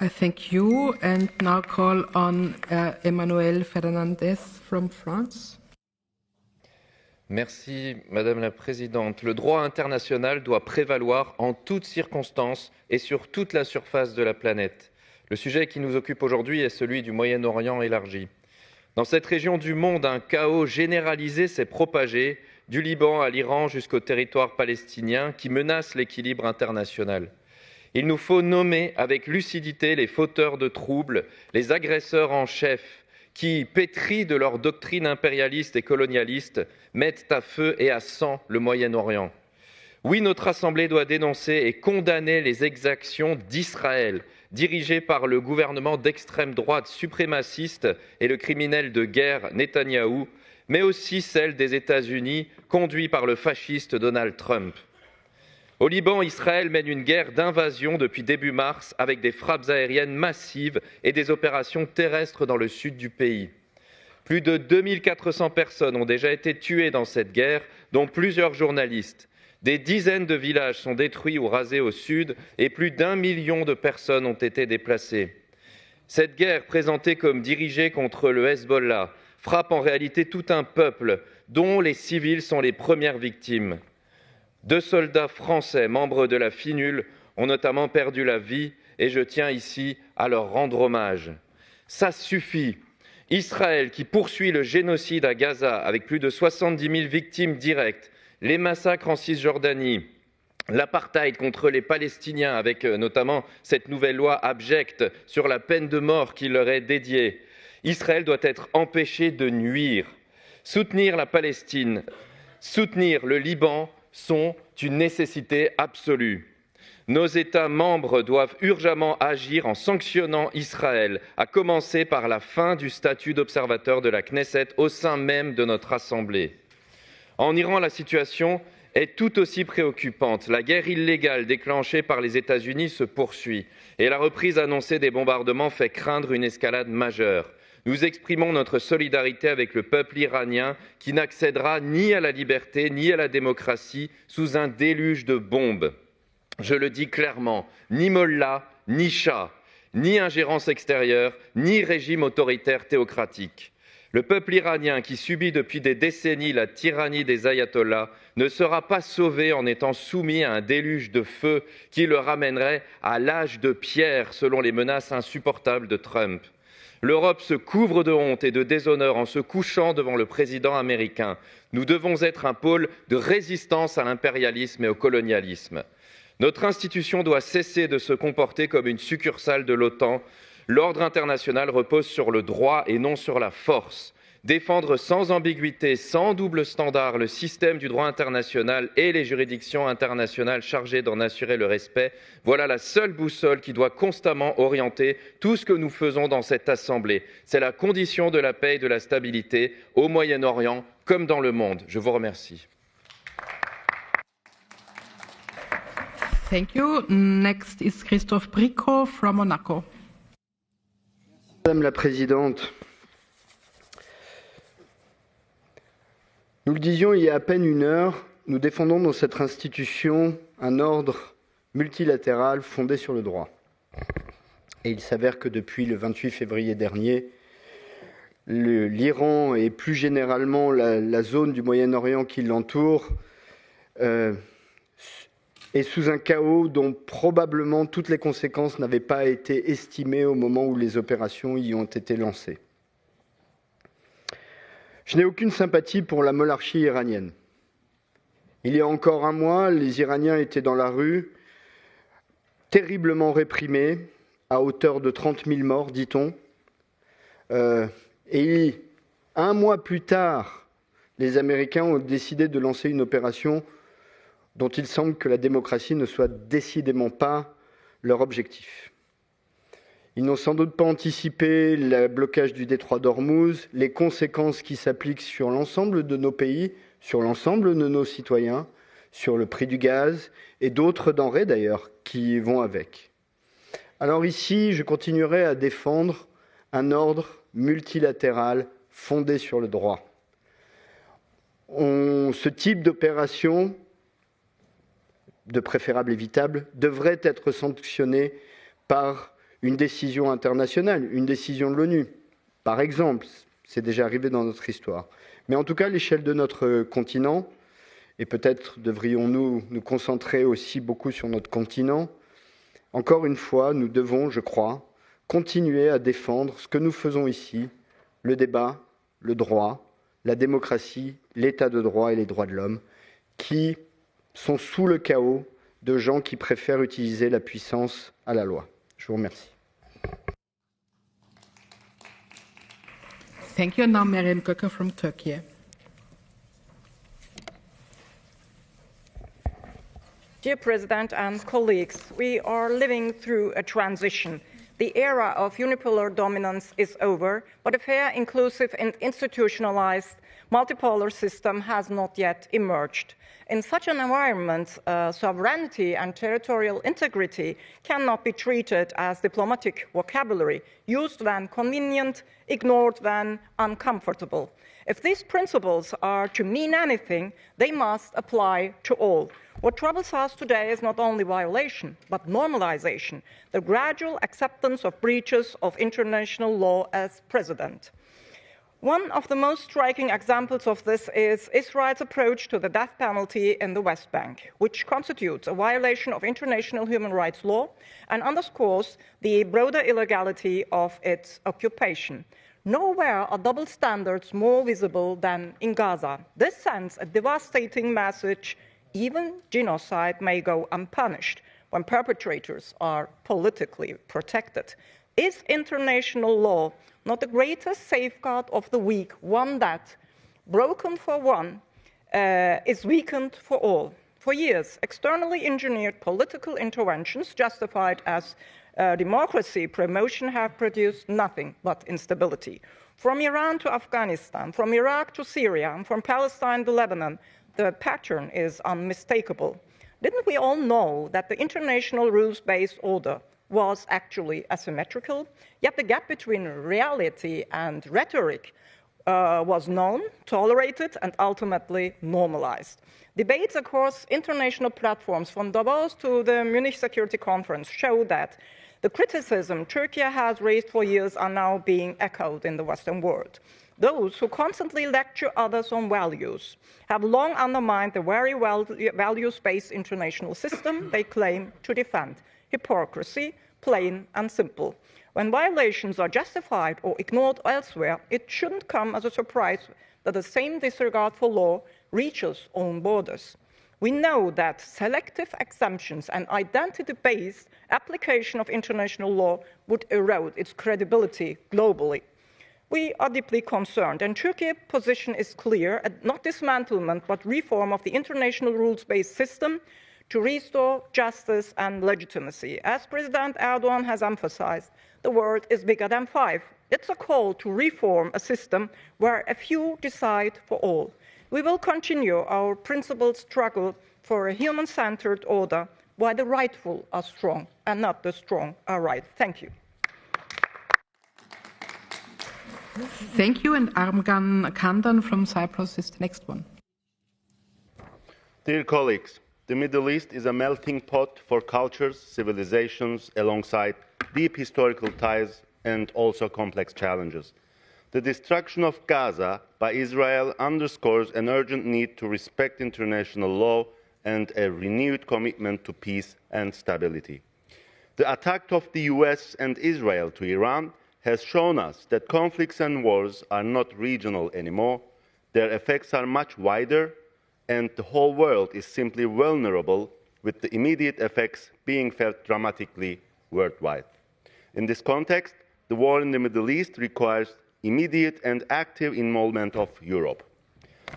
I thank you, and now call on Emmanuel Fernandez from France. Merci, Madame la Présidente. Le droit international doit prévaloir en toutes circonstances et sur toute la surface de la planète. Le sujet qui nous occupe aujourd'hui est celui du Moyen-Orient élargi. Dans cette région du monde, un chaos généralisé s'est propagé, du Liban à l'Iran jusqu'au territoire palestinien, qui menace l'équilibre international. Il nous faut nommer avec lucidité les fauteurs de troubles, les agresseurs en chef, qui, pétris de leur doctrine impérialiste et colonialiste, mettent à feu et à sang le Moyen-Orient. Oui, notre Assemblée doit dénoncer et condamner les exactions d'Israël, dirigées par le gouvernement d'extrême droite suprémaciste et le criminel de guerre Netanyahou, mais aussi celles des États-Unis, conduits par le fasciste Donald Trump. Au Liban, Israël mène une guerre d'invasion depuis début mars avec des frappes aériennes massives et des opérations terrestres dans le sud du pays. Plus de 2400 personnes ont déjà été tuées dans cette guerre, dont plusieurs journalistes. Des dizaines de villages sont détruits ou rasés au sud et plus d'1 million de personnes ont été déplacées. Cette guerre, présentée comme dirigée contre le Hezbollah, frappe en réalité tout un peuple dont les civils sont les premières victimes. 2 soldats français, membres de la FINUL, ont notamment perdu la vie et je tiens ici à leur rendre hommage. Ça suffit. Israël, qui poursuit le génocide à Gaza avec plus de 70 000 victimes directes, les massacres en Cisjordanie, l'apartheid contre les Palestiniens avec notamment cette nouvelle loi abjecte sur la peine de mort qui leur est dédiée. Israël doit être empêché de nuire. Soutenir la Palestine, soutenir le Liban sont une nécessité absolue. Nos États membres doivent urgemment agir en sanctionnant Israël, à commencer par la fin du statut d'observateur de la Knesset au sein même de notre Assemblée. En Iran, la situation est tout aussi préoccupante. La guerre illégale déclenchée par les États-Unis se poursuit et la reprise annoncée des bombardements fait craindre une escalade majeure. Nous exprimons notre solidarité avec le peuple iranien qui n'accédera ni à la liberté ni à la démocratie sous un déluge de bombes. Je le dis clairement, ni mollah, ni shah, ni ingérence extérieure, ni régime autoritaire théocratique. Le peuple iranien qui subit depuis des décennies la tyrannie des ayatollahs ne sera pas sauvé en étant soumis à un déluge de feu qui le ramènerait à l'âge de pierre selon les menaces insupportables de Trump. L'Europe se couvre de honte et de déshonneur en se couchant devant le président américain. Nous devons être un pôle de résistance à l'impérialisme et au colonialisme. Notre institution doit cesser de se comporter comme une succursale de l'OTAN. L'ordre international repose sur le droit et non sur la force. Défendre sans ambiguïté, sans double standard, le système du droit international et les juridictions internationales chargées d'en assurer le respect, voilà la seule boussole qui doit constamment orienter tout ce que nous faisons dans cette Assemblée. C'est la condition de la paix et de la stabilité au Moyen-Orient comme dans le monde. Je vous remercie. Thank you. Next is Christophe Bricot from Monaco. Madame la Présidente, nous le disions il y a à peine une heure, nous défendons dans cette institution un ordre multilatéral fondé sur le droit. Et il s'avère que depuis le 28 février dernier, l'Iran et plus généralement la zone du Moyen-Orient qui l'entoure est sous un chaos dont probablement toutes les conséquences n'avaient pas été estimées au moment où les opérations y ont été lancées. Je n'ai aucune sympathie pour la monarchie iranienne. Il y a encore un mois, les Iraniens étaient dans la rue, terriblement réprimés, à hauteur de 30 000 morts, dit-on. Et un mois plus tard, les Américains ont décidé de lancer une opération dont il semble que la démocratie ne soit décidément pas leur objectif. Ils n'ont sans doute pas anticipé le blocage du détroit d'Ormuz, les conséquences qui s'appliquent sur l'ensemble de nos pays, sur l'ensemble de nos citoyens, sur le prix du gaz et d'autres denrées d'ailleurs qui vont avec. Alors ici, je continuerai à défendre un ordre multilatéral fondé sur le droit. Ce type d'opération, de préférable évitable, devrait être sanctionné par une décision internationale, une décision de l'ONU. Par exemple, c'est déjà arrivé dans notre histoire. Mais en tout cas, à l'échelle de notre continent, et peut-être devrions-nous nous concentrer aussi beaucoup sur notre continent, encore une fois, nous devons, je crois, continuer à défendre ce que nous faisons ici, le débat, le droit, la démocratie, l'état de droit et les droits de l'homme, qui sont sous le chaos de gens qui préfèrent utiliser la puissance à la loi. Je vous remercie. Thank you. Now Meryem Göker from Turkey. Dear President and colleagues, we are living through a transition. The era of unipolar dominance is over, but a fair, inclusive and institutionalized multipolar system has not yet emerged. In such an environment, sovereignty and territorial integrity cannot be treated as diplomatic vocabulary, used when convenient, ignored when uncomfortable. If these principles are to mean anything, they must apply to all. What troubles us today is not only violation, but normalization, the gradual acceptance of breaches of international law as precedent. One of the most striking examples of this is Israel's approach to the death penalty in the West Bank, which constitutes a violation of international human rights law and underscores the broader illegality of its occupation. Nowhere are double standards more visible than in Gaza. This sends a devastating message: even genocide may go unpunished when perpetrators are politically protected. Is international law not the greatest safeguard of the weak, one that, broken for one, is weakened for all? For years, externally engineered political interventions justified as democracy promotion have produced nothing but instability. From Iran to Afghanistan, from Iraq to Syria, and from Palestine to Lebanon, the pattern is unmistakable. Didn't we all know that the international rules-based order was actually asymmetrical? Yet the gap between reality and rhetoric was known, tolerated, and ultimately normalized. Debates across international platforms, from Davos to the Munich Security Conference, show that the criticism Turkey has raised for years are now being echoed in the Western world. Those who constantly lecture others on values have long undermined the very values-based international system they claim to defend. Hypocrisy, plain and simple. When violations are justified or ignored elsewhere, it shouldn't come as a surprise that the same disregard for law reaches own borders. We know that selective exemptions and identity-based application of international law would erode its credibility globally. We are deeply concerned, and Turkey's position is clear: not dismantlement, but reform of the international rules-based system to restore justice and legitimacy. As President Erdogan has emphasized, the world is bigger than five. It's a call to reform a system where a few decide for all. We will continue our principled struggle for a human-centered order where the rightful are strong and not the strong are right. Thank you. Thank you, and Armgan Kandan from Cyprus is the next one. Dear colleagues, the Middle East is a melting pot for cultures, civilizations, alongside deep historical ties and also complex challenges. The destruction of Gaza by Israel underscores an urgent need to respect international law and a renewed commitment to peace and stability. The attack of the US and Israel to Iran has shown us that conflicts and wars are not regional anymore. Their effects are much wider, and the whole world is simply vulnerable, with the immediate effects being felt dramatically worldwide. In this context, the war in the Middle East requires immediate and active involvement of Europe.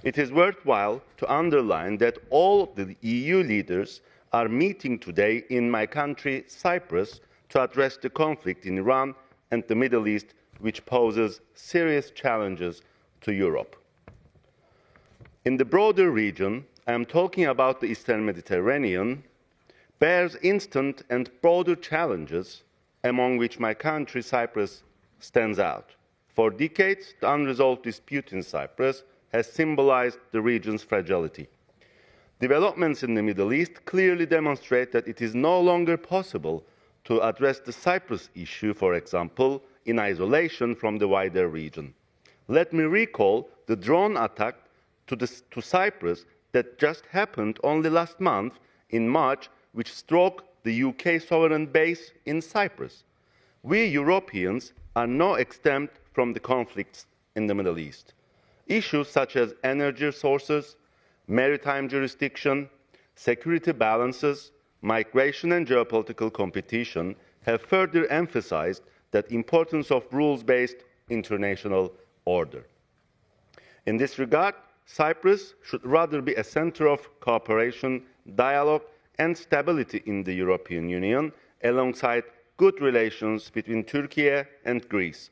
It is worthwhile to underline that all the EU leaders are meeting today in my country, Cyprus, to address the conflict in Iran and the Middle East, which poses serious challenges to Europe. In the broader region, I am talking about the Eastern Mediterranean, bears instant and broader challenges, among which my country, Cyprus, stands out. For decades, the unresolved dispute in Cyprus has symbolized the region's fragility. Developments in the Middle East clearly demonstrate that it is no longer possible to address the Cyprus issue, for example, in isolation from the wider region. Let me recall the drone attack to Cyprus that just happened only last month in March, which struck the UK sovereign base in Cyprus. We Europeans are no exempt from the conflicts in the Middle East. Issues such as energy sources, maritime jurisdiction, security balances, migration and geopolitical competition have further emphasized the importance of rules-based international order. In this regard, Cyprus should rather be a center of cooperation, dialogue, and stability in the European Union, alongside good relations between Turkey and Greece.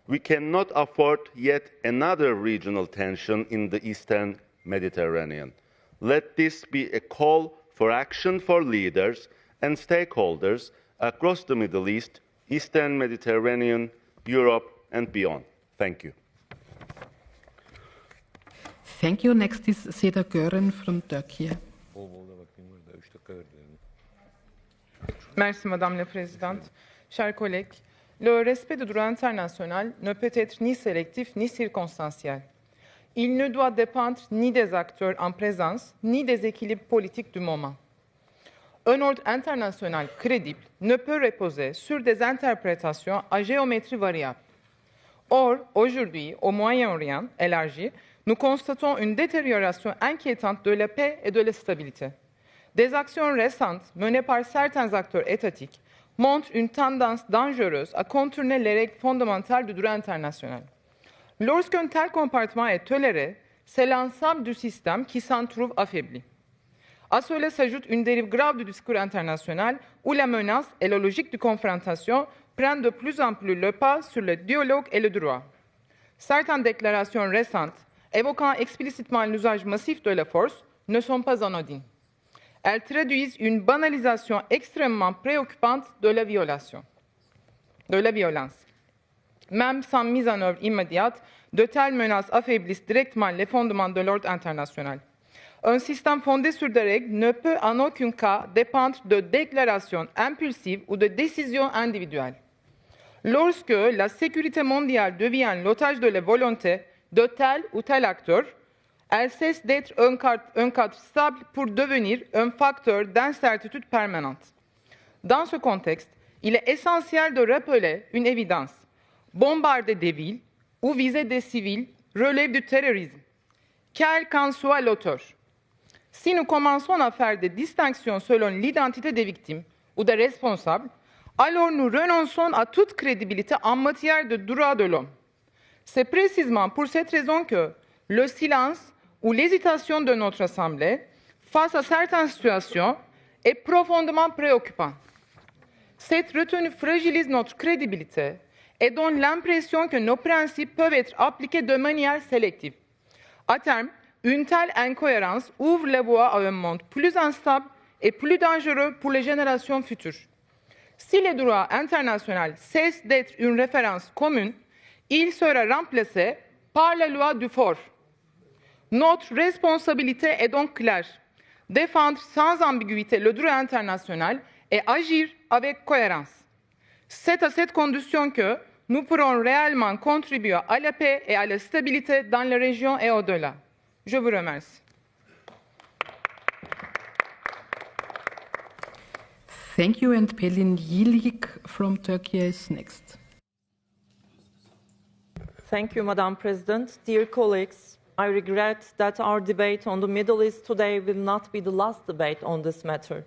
We cannot afford yet another regional tension in the Eastern Mediterranean. Let this be a call for action for leaders and stakeholders across the Middle East, Eastern Mediterranean, Europe, and beyond. Thank you. Thank you. Next is Seda Gören from Turkey. Merci, Madame la Présidente. Chers collègues, le respect du droit international ne peut être ni sélectif ni circonstanciel. Il ne doit dépendre ni des acteurs en présence, ni des équilibres politiques du moment. Un ordre international crédible ne peut reposer sur des interprétations à géométrie variable. Or, aujourd'hui, au Moyen-Orient élargi, nous constatons une détérioration inquiétante de la paix et de la stabilité. Des actions récentes menées par certains acteurs étatiques montrent une tendance dangereuse à contourner les règles fondamentales du droit international. Lorsqu'un tel comportement est toléré, c'est l'ensemble du système qui s'en trouve affaibli. À cela s'ajoute une dérive grave du discours international où la menace et la logique de confrontation prennent de plus en plus le pas sur le dialogue et le droit. Certaines déclarations récentes évoquant explicitement l'usage massif de la force ne sont pas anodines. Elles traduisent une banalisation extrêmement préoccupante de la violence. Même sans mise en œuvre immédiate, de telles menaces affaiblissent directement les fondements de l'ordre international. Un système fondé sur des règles ne peut en aucun cas dépendre de déclarations impulsives ou de décisions individuelles. Lorsque la sécurité mondiale devient l'otage de la volonté de tel ou tel acteur, elle cesse d'être un cadre stable pour devenir un facteur d'incertitude permanente. Dans ce contexte, il est essentiel de rappeler une évidence. Bombarder des villes ou viser des civils relève du terrorisme, quel qu'en soit l'auteur. Si nous commençons à faire des distinctions selon l'identité des victimes ou des responsables, alors nous renonçons à toute crédibilité en matière de droits de l'homme. C'est précisément pour cette raison que le silence ou l'hésitation de notre Assemblée face à certaines situations est profondément préoccupant. Cette retenue fragilise notre crédibilité et donne l'impression que nos principes peuvent être appliqués de manière sélective. À terme, une telle incohérence ouvre la voie à un monde plus instable et plus dangereux pour les générations futures. Si le droit international cesse d'être une référence commune, il sera remplacé par la loi du fort. Notre responsabilité est donc claire, défendre sans ambiguïté le droit international et agir avec cohérence. C'est à cette condition que nous pourrons réellement contribuer à la paix et à la stabilité dans la région et au-delà. Je vous remercie. Thank you, and Pelin Yilik from Turkey is next. Thank you, Madam President. Dear colleagues, I regret that our debate on the Middle East today will not be the last debate on this matter.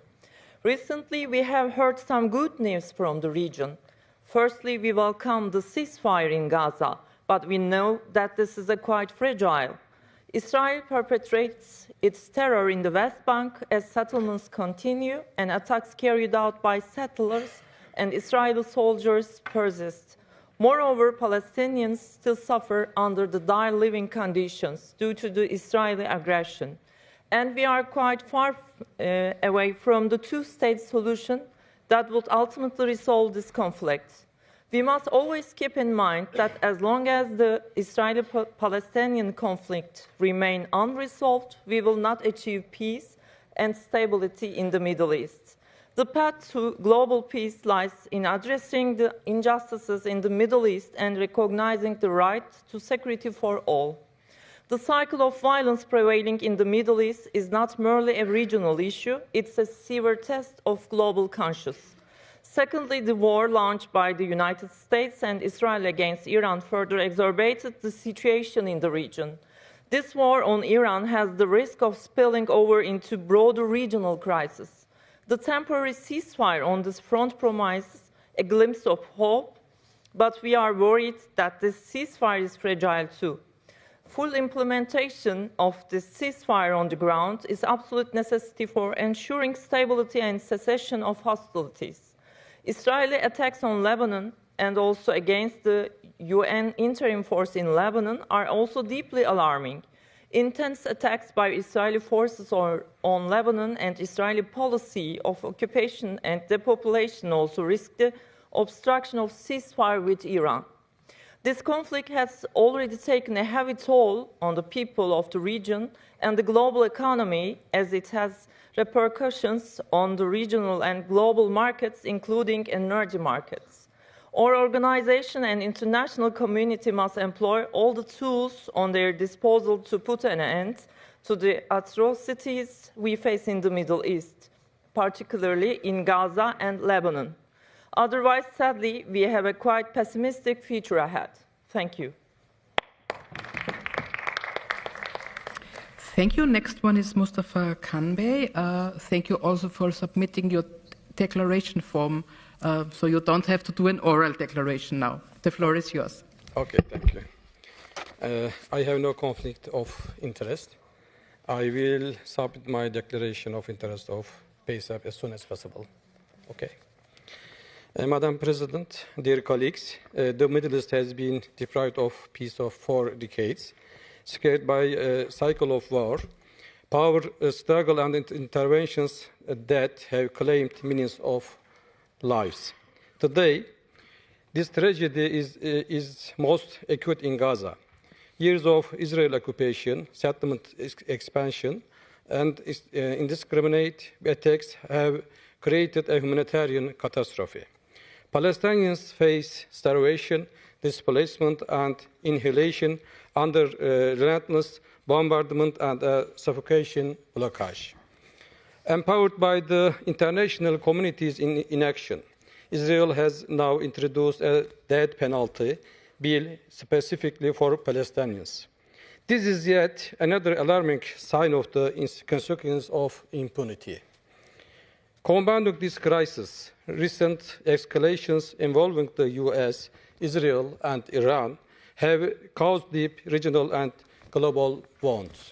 Recently, we have heard some good news from the region. Firstly, we welcome the ceasefire in Gaza, but we know that this is quite fragile. Israel perpetrates its terror in the West Bank as settlements continue and attacks carried out by settlers and Israeli soldiers persist. Moreover, Palestinians still suffer under the dire living conditions due to the Israeli aggression. And we are quite far away from the two-state solution that would ultimately resolve this conflict. We must always keep in mind that as long as the Israeli-Palestinian conflict remains unresolved, we will not achieve peace and stability in the Middle East. The path to global peace lies in addressing the injustices in the Middle East and recognizing the right to security for all. The cycle of violence prevailing in the Middle East is not merely a regional issue, it's a severe test of global conscience. Secondly, the war launched by the United States and Israel against Iran further exacerbated the situation in the region. This war on Iran has the risk of spilling over into broader regional crisis. The temporary ceasefire on this front promises a glimpse of hope, but we are worried that this ceasefire is fragile too. Full implementation of this ceasefire on the ground is absolute necessity for ensuring stability and cessation of hostilities. Israeli attacks on Lebanon and also against the UN interim force in Lebanon are also deeply alarming. Intense attacks by Israeli forces on Lebanon and Israeli policy of occupation and depopulation also risk the obstruction of ceasefire with Iran. This conflict has already taken a heavy toll on the people of the region and the global economy, as it has repercussions on the regional and global markets, including energy markets. Our organization and international community must employ all the tools on their disposal to put an end to the atrocities we face in the Middle East, particularly in Gaza and Lebanon. Otherwise, sadly, we have a quite pessimistic future ahead. Thank you. Thank you. Next one is Mustafa Kanbey. Thank you also for submitting your declaration form, so you don't have to do an oral declaration now. The floor is yours. Okay, thank you. I have no conflict of interest. I will submit my declaration of interest of PACEP as soon as possible. Okay. Madam President, dear colleagues, the Middle East has been deprived of peace for 4 decades, scared by a cycle of war, power struggle and interventions that have claimed millions of lives. Today, this tragedy is most acute in Gaza. Years of Israel occupation, settlement expansion, and indiscriminate attacks have created a humanitarian catastrophe. Palestinians face starvation, displacement, and annihilation under relentless bombardment and suffocation blockage. Empowered by the international community's inaction, Israel has now introduced a death penalty bill specifically for Palestinians. This is yet another alarming sign of the consequence of impunity. Compounding this crisis, recent escalations involving the US, Israel, and Iran have caused deep regional and global wounds.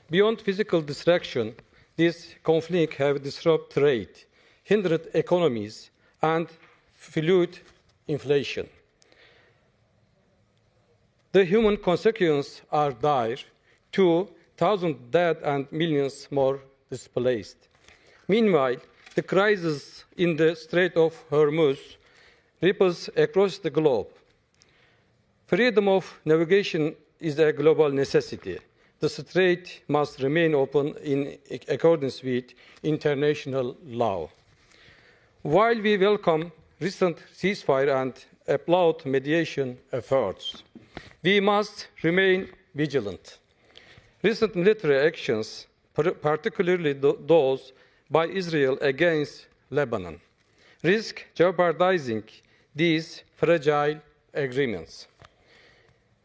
Beyond physical destruction, this conflict has disrupted trade, hindered economies, and fueled inflation. The human consequences are dire: 2,000 dead and millions more displaced. Meanwhile, the crisis in the Strait of Hormuz ripples across the globe. Freedom of navigation is a global necessity. The strait must remain open in accordance with international law. While we welcome recent ceasefire and applaud mediation efforts. We must remain vigilant. Recent military actions, particularly those by Israel against Lebanon, risk jeopardizing these fragile agreements.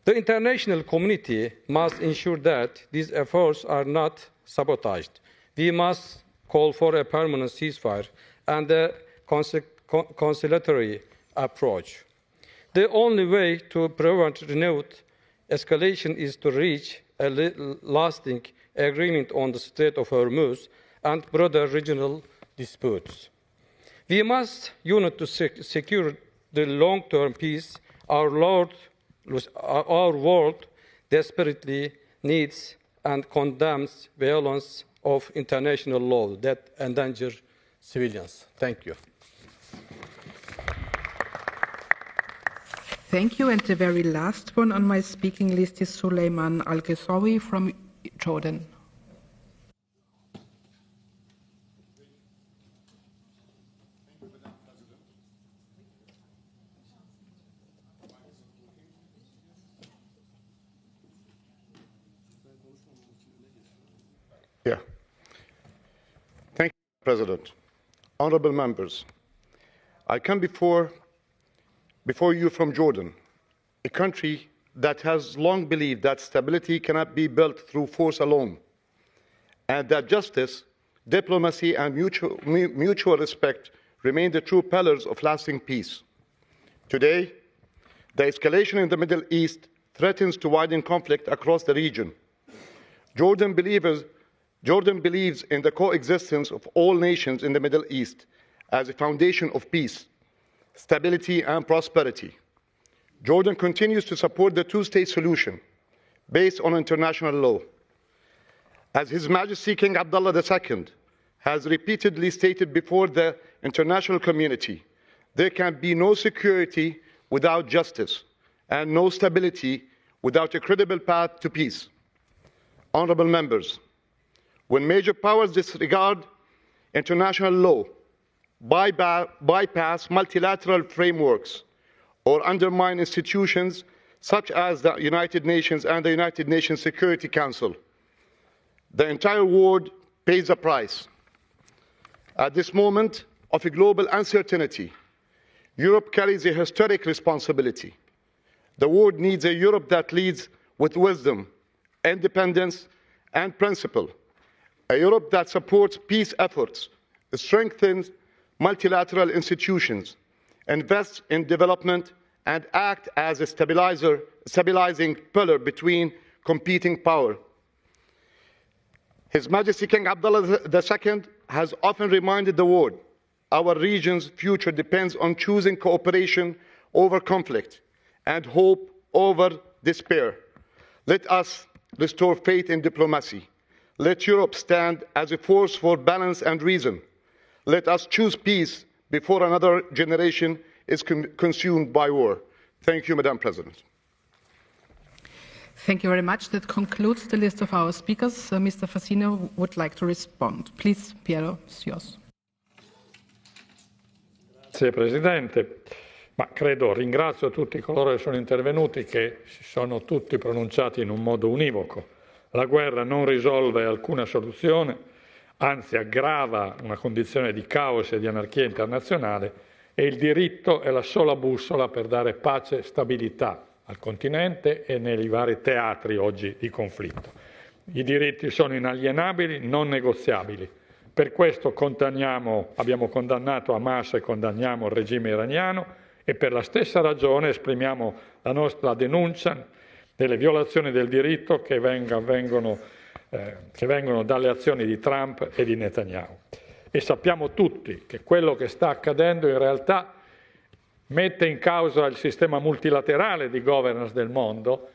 The international community must ensure that these efforts are not sabotaged. We must call for a permanent ceasefire and a conciliatory approach. The only way to prevent renewed escalation is to reach a lasting agreement on the Strait of Hormuz and broader regional disputes. We must unite to secure the long-term peace our world desperately needs and condemns violence of international law that endanger civilians. Thank you. Thank you. And the very last one on my speaking list is Suleiman Al-Ghazawi from Jordan. Thank you, President. Honorable members, I come before you from Jordan, a country that has long believed that stability cannot be built through force alone, and that justice, diplomacy, and mutual respect remain the true pillars of lasting peace. Today, the escalation in the Middle East threatens to widen conflict across the region. Jordan believes in the coexistence of all nations in the Middle East as a foundation of peace, stability, and prosperity. Jordan continues to support the two-state solution based on international law. As His Majesty King Abdullah II has repeatedly stated before the international community, there can be no security without justice and no stability without a credible path to peace. Honorable members, when major powers disregard international law, bypass multilateral frameworks, or undermine institutions such as the United Nations and the United Nations Security Council, the entire world pays a price. At this moment of a global uncertainty, Europe carries a historic responsibility. The world needs a Europe that leads with wisdom, independence, and principle. A Europe that supports peace efforts, strengthens multilateral institutions, invests in development, and acts as a stabilizing pillar between competing powers. His Majesty King Abdullah II has often reminded the world our region's future depends on choosing cooperation over conflict and hope over despair. Let us restore faith in diplomacy. Let Europe stand as a force for balance and reason. Let us choose peace before another generation is consumed by war. Thank you, Madam President. Thank you very much. That concludes the list of our speakers. Mr. Fassino would like to respond. Please, Piero, it's yours. Grazie Presidente. Ringrazio tutti coloro che sono intervenuti, che si sono tutti pronunciati in un modo univoco. La guerra non risolve alcuna soluzione, anzi aggrava una condizione di caos e di anarchia internazionale, e il diritto è la sola bussola per dare pace e stabilità al continente e nei vari teatri oggi di conflitto. I diritti sono inalienabili, non negoziabili. Per questo abbiamo condannato Hamas e condanniamo il regime iraniano, e per la stessa ragione esprimiamo la nostra denuncia delle violazioni del diritto che vengono dalle azioni di Trump e di Netanyahu. E sappiamo tutti che quello che sta accadendo in realtà mette in causa il sistema multilaterale di governance del mondo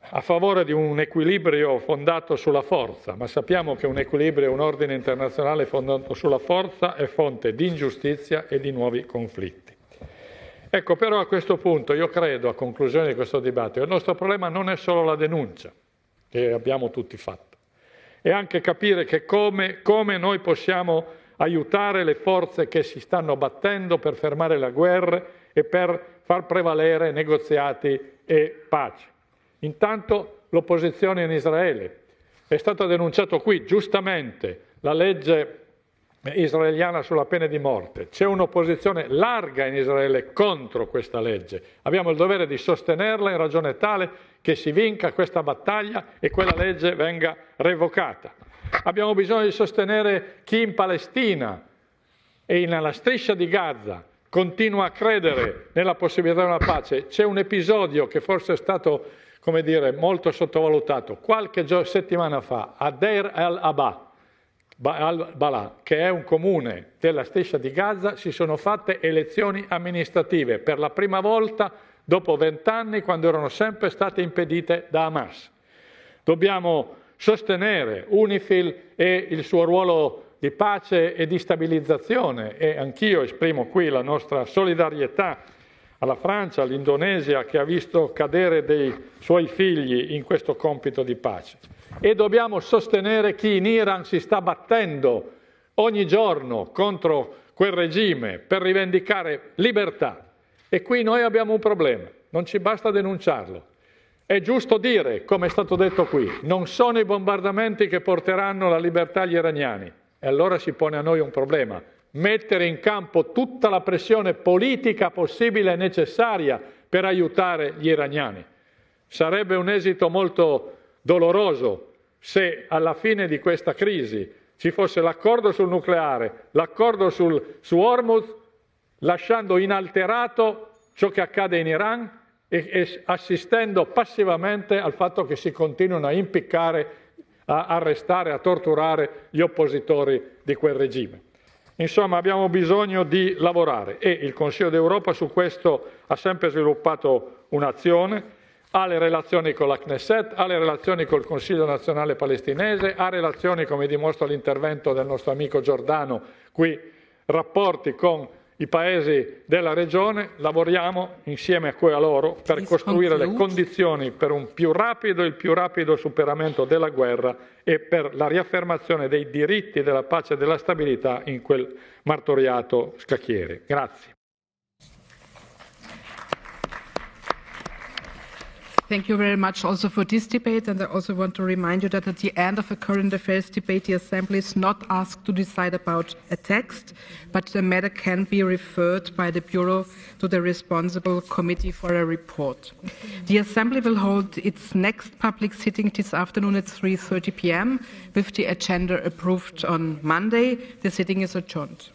a favore di un equilibrio fondato sulla forza, ma sappiamo che un equilibrio e un ordine internazionale fondato sulla forza è fonte di ingiustizia e di nuovi conflitti. Ecco, però a questo punto io credo, a conclusione di questo dibattito, il nostro problema non è solo la denuncia che abbiamo tutti fatto, è anche capire che come noi possiamo aiutare le forze che si stanno battendo per fermare la guerra e per far prevalere negoziati e pace. Intanto l'opposizione in Israele. È stato denunciato qui giustamente la legge israeliana sulla pena di morte. C'è un'opposizione larga in Israele contro questa legge. Abbiamo il dovere di sostenerla in ragione tale che si vinca questa battaglia e quella legge venga revocata. Abbiamo bisogno di sostenere chi in Palestina e nella striscia di Gaza continua a credere nella possibilità di una pace. C'è un episodio che forse è stato, come dire, molto sottovalutato. Qualche settimana fa a Deir al-Balà, che è un comune della striscia di Gaza, si sono fatte elezioni amministrative per la prima volta dopo 20 anni, quando erano sempre state impedite da Hamas. Dobbiamo sostenere UNIFIL e il suo ruolo di pace e di stabilizzazione, e anch'io esprimo qui la nostra solidarietà alla Francia, all'Indonesia, che ha visto cadere dei suoi figli in questo compito di pace. E dobbiamo sostenere chi in Iran si sta battendo ogni giorno contro quel regime per rivendicare libertà. E qui noi abbiamo un problema, non ci basta denunciarlo. È giusto dire, come è stato detto qui, non sono i bombardamenti che porteranno la libertà agli iraniani. E allora si pone a noi un problema: mettere in campo tutta la pressione politica possibile e necessaria per aiutare gli iraniani. Sarebbe un esito molto doloroso se alla fine di questa crisi ci fosse l'accordo sul nucleare, l'accordo su Hormuz, lasciando inalterato ciò che accade in Iran e assistendo passivamente al fatto che si continuino a impiccare, a arrestare, a torturare gli oppositori di quel regime. Insomma, abbiamo bisogno di lavorare e il Consiglio d'Europa su questo ha sempre sviluppato un'azione, ha le relazioni con la Knesset, ha le relazioni col Consiglio nazionale palestinese, ha relazioni, come dimostra l'intervento del nostro amico Giordano, qui rapporti con i paesi della regione. Lavoriamo insieme a loro per costruire le condizioni per il più rapido superamento della guerra e per la riaffermazione dei diritti, della pace e della stabilità in quel martoriato scacchiere. Grazie. Thank you very much also for this debate, and I also want to remind you that at the end of a current affairs debate, the Assembly is not asked to decide about a text, but the matter can be referred by the Bureau to the responsible committee for a report. The Assembly will hold its next public sitting this afternoon at 3:30 p.m. with the agenda approved on Monday. The sitting is adjourned.